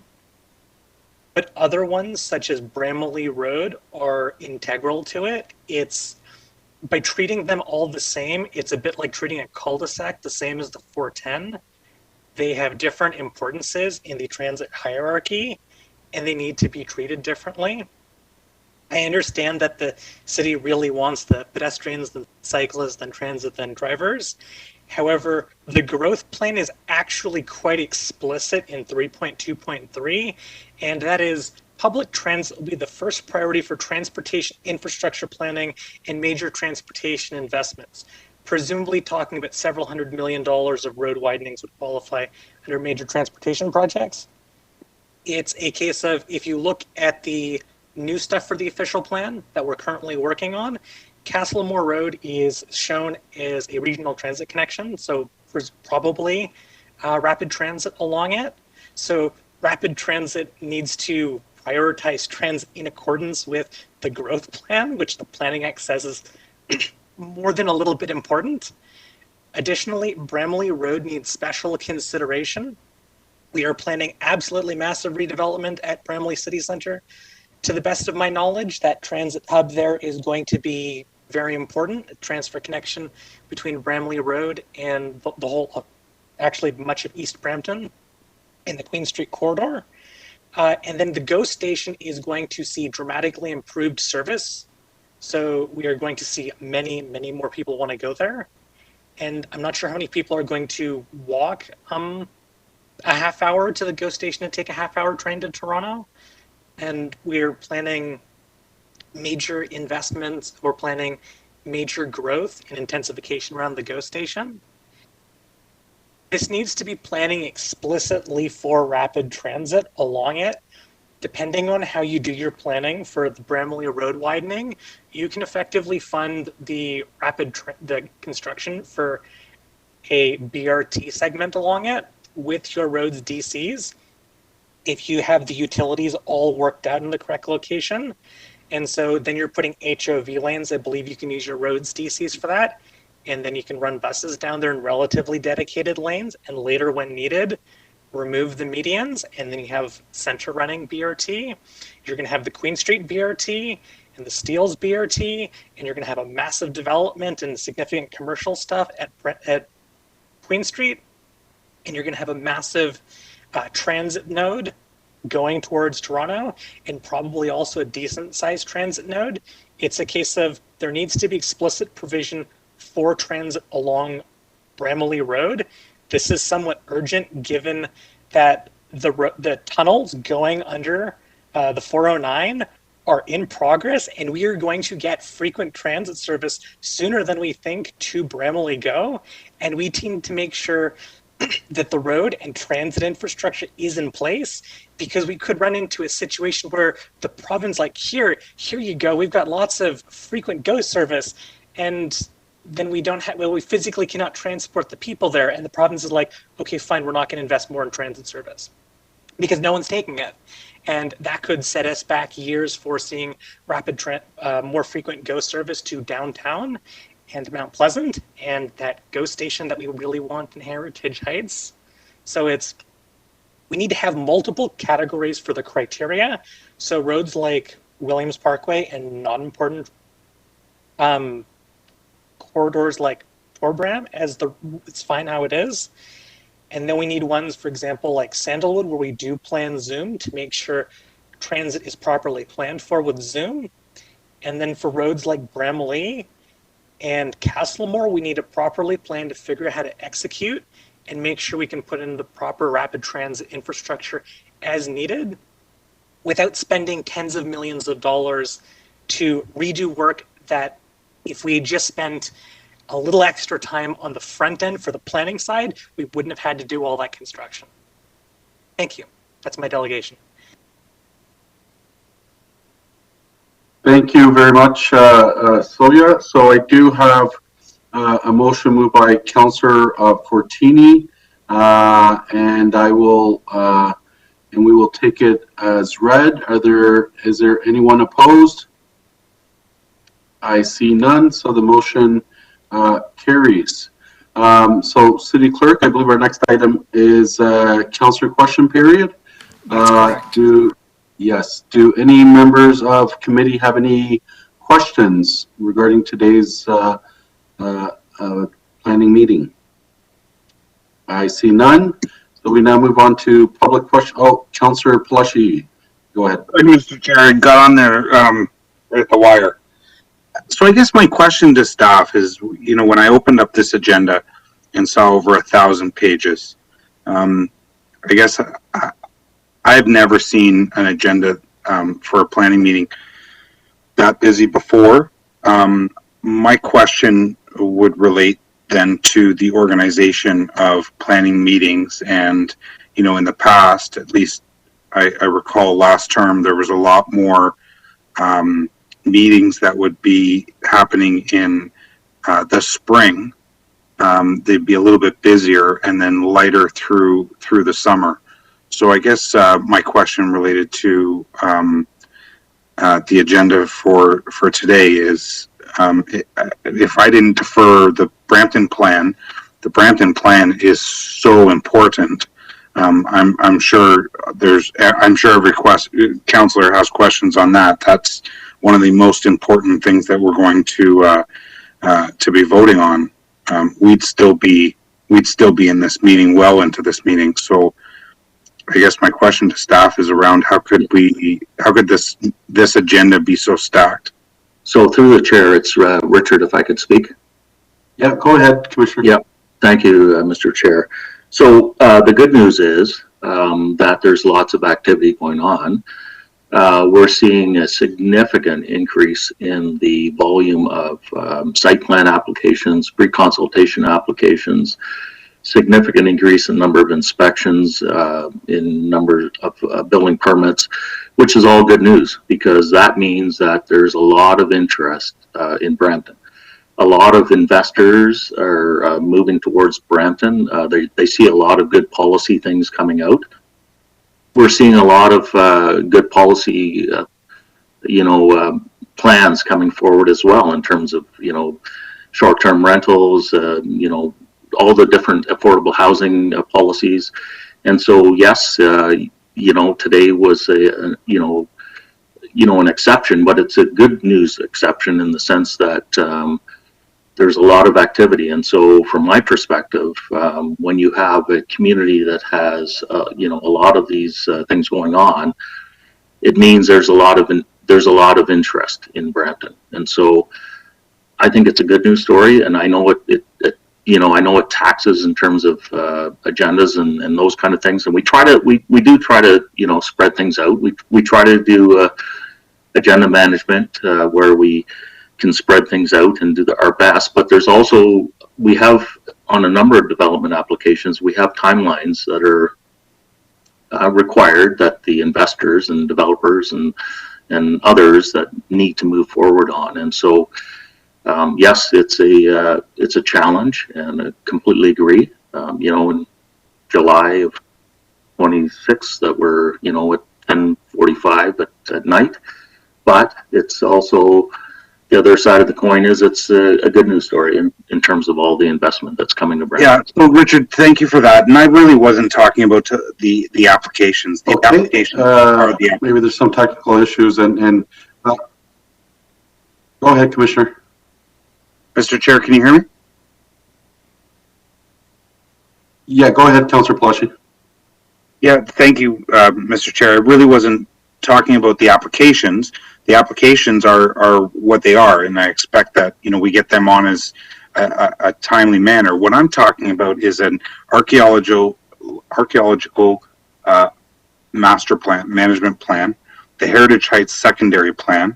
but other ones, such as Bramley Road, are integral to it. It's by treating them all the same, it's a bit like treating a cul-de-sac the same as the 410. They have different importances in the transit hierarchy, and they need to be treated differently. I understand that the city really wants the pedestrians, the cyclists, then transit, then drivers. However, the growth plan is actually quite explicit in 3.2.3, and that is public transit will be the first priority for transportation infrastructure planning and major transportation investments. Presumably talking about several $100 million of road widenings would qualify under major transportation projects. It's a case of, if you look at the new stuff for the official plan that we're currently working on, Castlemore Road is shown as a regional transit connection, so there's probably rapid transit along it. So rapid transit needs to prioritize transit in accordance with the growth plan, which the Planning Act says is more than a little bit important. Additionally, Bramley Road needs special consideration. We are planning absolutely massive redevelopment at Bramley City Center. To the best of my knowledge, that transit hub there is going to be very important, a transfer connection between Bramley Road and the whole, actually much of East Brampton in the Queen Street corridor. And then the GO station is going to see dramatically improved service. So we are going to see many, many more people want to go there. And I'm not sure how many people are going to walk a half hour to the GO station and take a half-hour train to Toronto. And we're planning major investments. We're planning major growth and intensification around the GO station. This needs to be planning explicitly for rapid transit along it. Depending on how you do your planning for the Bramley Road widening, you can effectively fund the the construction for a BRT segment along it with your roads DCs if you have the utilities all worked out in the correct location. And so then you're putting HOV lanes. I believe you can use your roads DCs for that. And then you can run buses down there in relatively dedicated lanes. And later when needed, remove the medians, and then you have center running BRT. You're going to have the Queen Street BRT and the Steeles BRT, and you're going to have a massive development and significant commercial stuff at Queen Street, and you're going to have a massive transit node going towards Toronto, and probably also a decent sized transit node. It's a case of there needs to be explicit provision for transit along Bramley Road. This is somewhat urgent given that the tunnels going under the 409 are in progress, and we are going to get frequent transit service sooner than we think to Bramley GO. And we need to make sure that the road and transit infrastructure is in place, because we could run into a situation where the province, like, here you go, we've got lots of frequent GO service, and then we don't have, well, we physically cannot transport the people there. And the province is like, okay, fine, we're not going to invest more in transit service because no one's taking it. And that could set us back years for seeing more frequent GO service to downtown and Mount Pleasant and that GO station that we really want in Heritage Heights. So we need to have multiple categories for the criteria. So roads like Williams Parkway and not important corridors like Torbram, it's fine how it is. And then we need ones, for example, like Sandalwood, where we do plan Zoom to make sure transit is properly planned for with Zoom. And then for roads like Bramley and Castlemore, we need to properly plan to figure out how to execute and make sure we can put in the proper rapid transit infrastructure as needed without spending tens of millions of dollars to redo work that if we had just spent a little extra time on the front end for the planning side, we wouldn't have had to do all that construction. Thank you. That's my delegation. Thank you very much, Silvia. So I do have a motion moved by Councillor Fortini, and we will take it as read. Is there anyone opposed? I see none, so the motion carries. So City Clerk, I believe our next item is Councillor question period. That's correct. Do any members of committee have any questions regarding today's planning meeting? I see none. So we now move on to public question. Oh, Councillor Plushy, go ahead. Mr. Chair, I got on there right at the wire. So I guess my question to staff is, when I opened up this agenda and saw over 1,000 pages, I guess I've never seen an agenda for a planning meeting that busy before. My question would relate then to the organization of planning meetings. And, in the past, at least I recall last term, there was a lot more meetings that would be happening in the spring. They'd be a little bit busier and then lighter through the summer. So I guess my question related to the agenda for today is if I didn't defer the Brampton plan is so important. I'm sure every councillor has questions on that. That's one of the most important things that we're going to be voting on, we'd still be in this meeting, well into this meeting. So I guess my question to staff is around how could this agenda be so stacked? So through the chair, it's Richard, if I could speak. Yeah, go ahead, Commissioner. Yeah, thank you, Mr. Chair. So the good news is that there's lots of activity going on. We're seeing a significant increase in the volume of site plan applications, pre-consultation applications, significant increase in number of inspections, in number of building permits, which is all good news because that means that there's a lot of interest in Brampton. A lot of investors are moving towards Brampton. They see a lot of good policy things coming out. We're seeing a lot of good policy, plans coming forward as well in terms of, short-term rentals, all the different affordable housing policies. And so, yes, today was an exception, but it's a good news exception in the sense that there's a lot of activity. And so from my perspective, when you have a community that has, a lot of these things going on, it means there's a lot of interest in Brampton. And so I think it's a good news story. And I know I know it taxes in terms of agendas and those kind of things. And we do try to, spread things out. We try to do agenda management where we can spread things out and do our best, but there's also, we have on a number of development applications, we have timelines that are required that the investors and developers and others that need to move forward on. And so, yes, it's a challenge, and I completely agree. In July of 26th that we're, at 10:45 at night, but it's also, the other side of the coin is it's a good news story in terms of all the investment that's coming to Brampton. Yeah, so Richard, thank you for that. And I really wasn't talking about the applications. The okay. Applications are the maybe there's some technical issues and go ahead, Commissioner. Mr. Chair, can you hear me? Yeah, go ahead, Councillor Plushie. Yeah, thank you, Mr. Chair. I really wasn't talking about the applications. The applications are what they are, and I expect that we get them on as a timely manner. What I'm talking about is an archaeological master plan, management plan, the Heritage Heights secondary plan,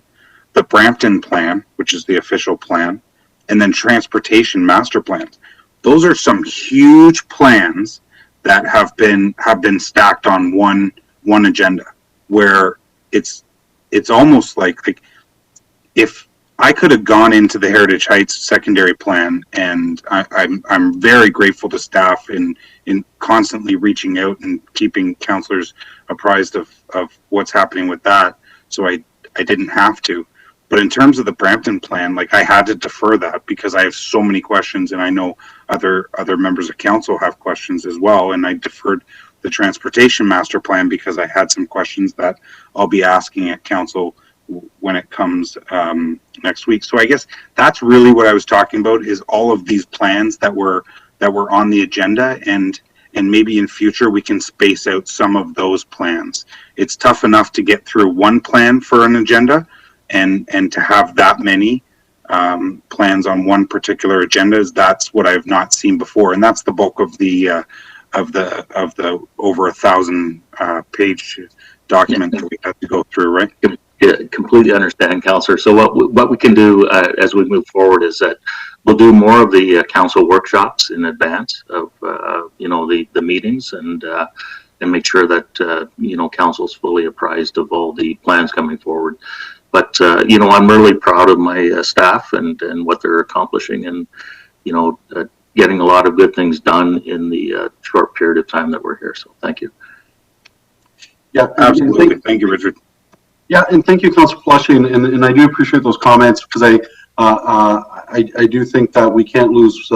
the Brampton plan, which is the official plan, and then transportation master plans. Those are some huge plans that have been stacked on one agenda, where it's almost like if I could have gone into the Heritage Heights secondary plan, and I'm very grateful to staff in constantly reaching out and keeping councillors apprised of what's happening with that, so I didn't have to. But in terms of the Brampton plan, I had to defer that because I have so many questions, and I know other members of council have questions as well, and I deferred the transportation master plan because I had some questions that I'll be asking at council when it comes next week. So I guess that's really what I was talking about, is all of these plans that were on the agenda, and maybe in future we can space out some of those plans. It's tough enough to get through one plan for an agenda, and to have that many plans on one particular agenda, that's what I've not seen before, and that's the bulk of the over 1,000 page document that we have to go through, right? Yeah, completely understand, Councillor. So what we can do as we move forward is that we'll do more of the council workshops in advance of the meetings, and make sure that council's fully apprised of all the plans coming forward. But I'm really proud of my staff and what they're accomplishing, and getting a lot of good things done in the short period of time that we're here. So thank you. Yeah, absolutely. Thank you, Richard. Yeah, and thank you, Councillor Plushie, and I do appreciate those comments, because I do think that we can't lose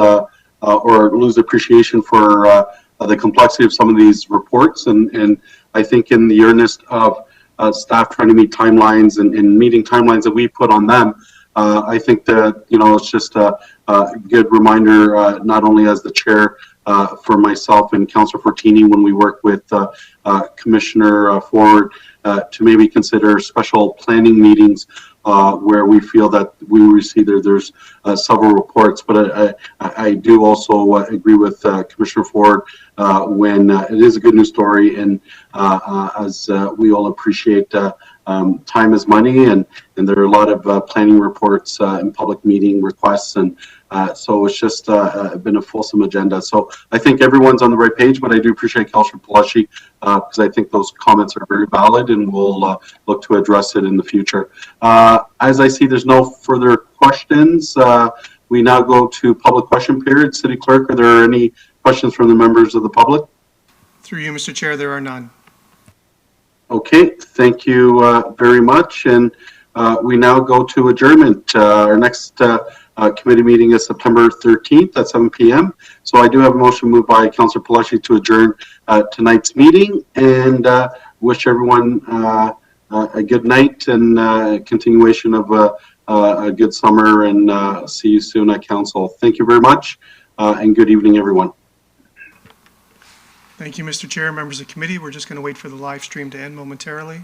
appreciation for the complexity of some of these reports, and I think in the earnest of staff trying to meet timelines and meeting timelines that we put on them. I think that, it's just a good reminder, not only as the chair, for myself and Councillor Fortini when we work with Commissioner Ford to maybe consider special planning meetings where we feel that we receive there's several reports. But I do also agree with Commissioner Ford when it is a good news story, and as we all appreciate, time is money, and there are a lot of planning reports and public meeting requests, and so it's just been a fulsome agenda. So I think everyone's on the right page, but I do appreciate Councillor Palashi because I think those comments are very valid, and we'll look to address it in the future. As I see, there's no further questions. We now go to public question period. City Clerk, are there any questions from the members of the public? Through you, Mr. Chair, there are none. Okay, thank you very much. And we now go to adjournment. Our next committee meeting is September 13th at 7 p.m. So I do have a motion moved by Councillor Palashi to adjourn tonight's meeting, and wish everyone a good night and continuation of a good summer, and see you soon at Council. Thank you very much, and good evening, everyone. Thank you, Mr. Chair, members of the committee. We're just going to wait for the live stream to end momentarily.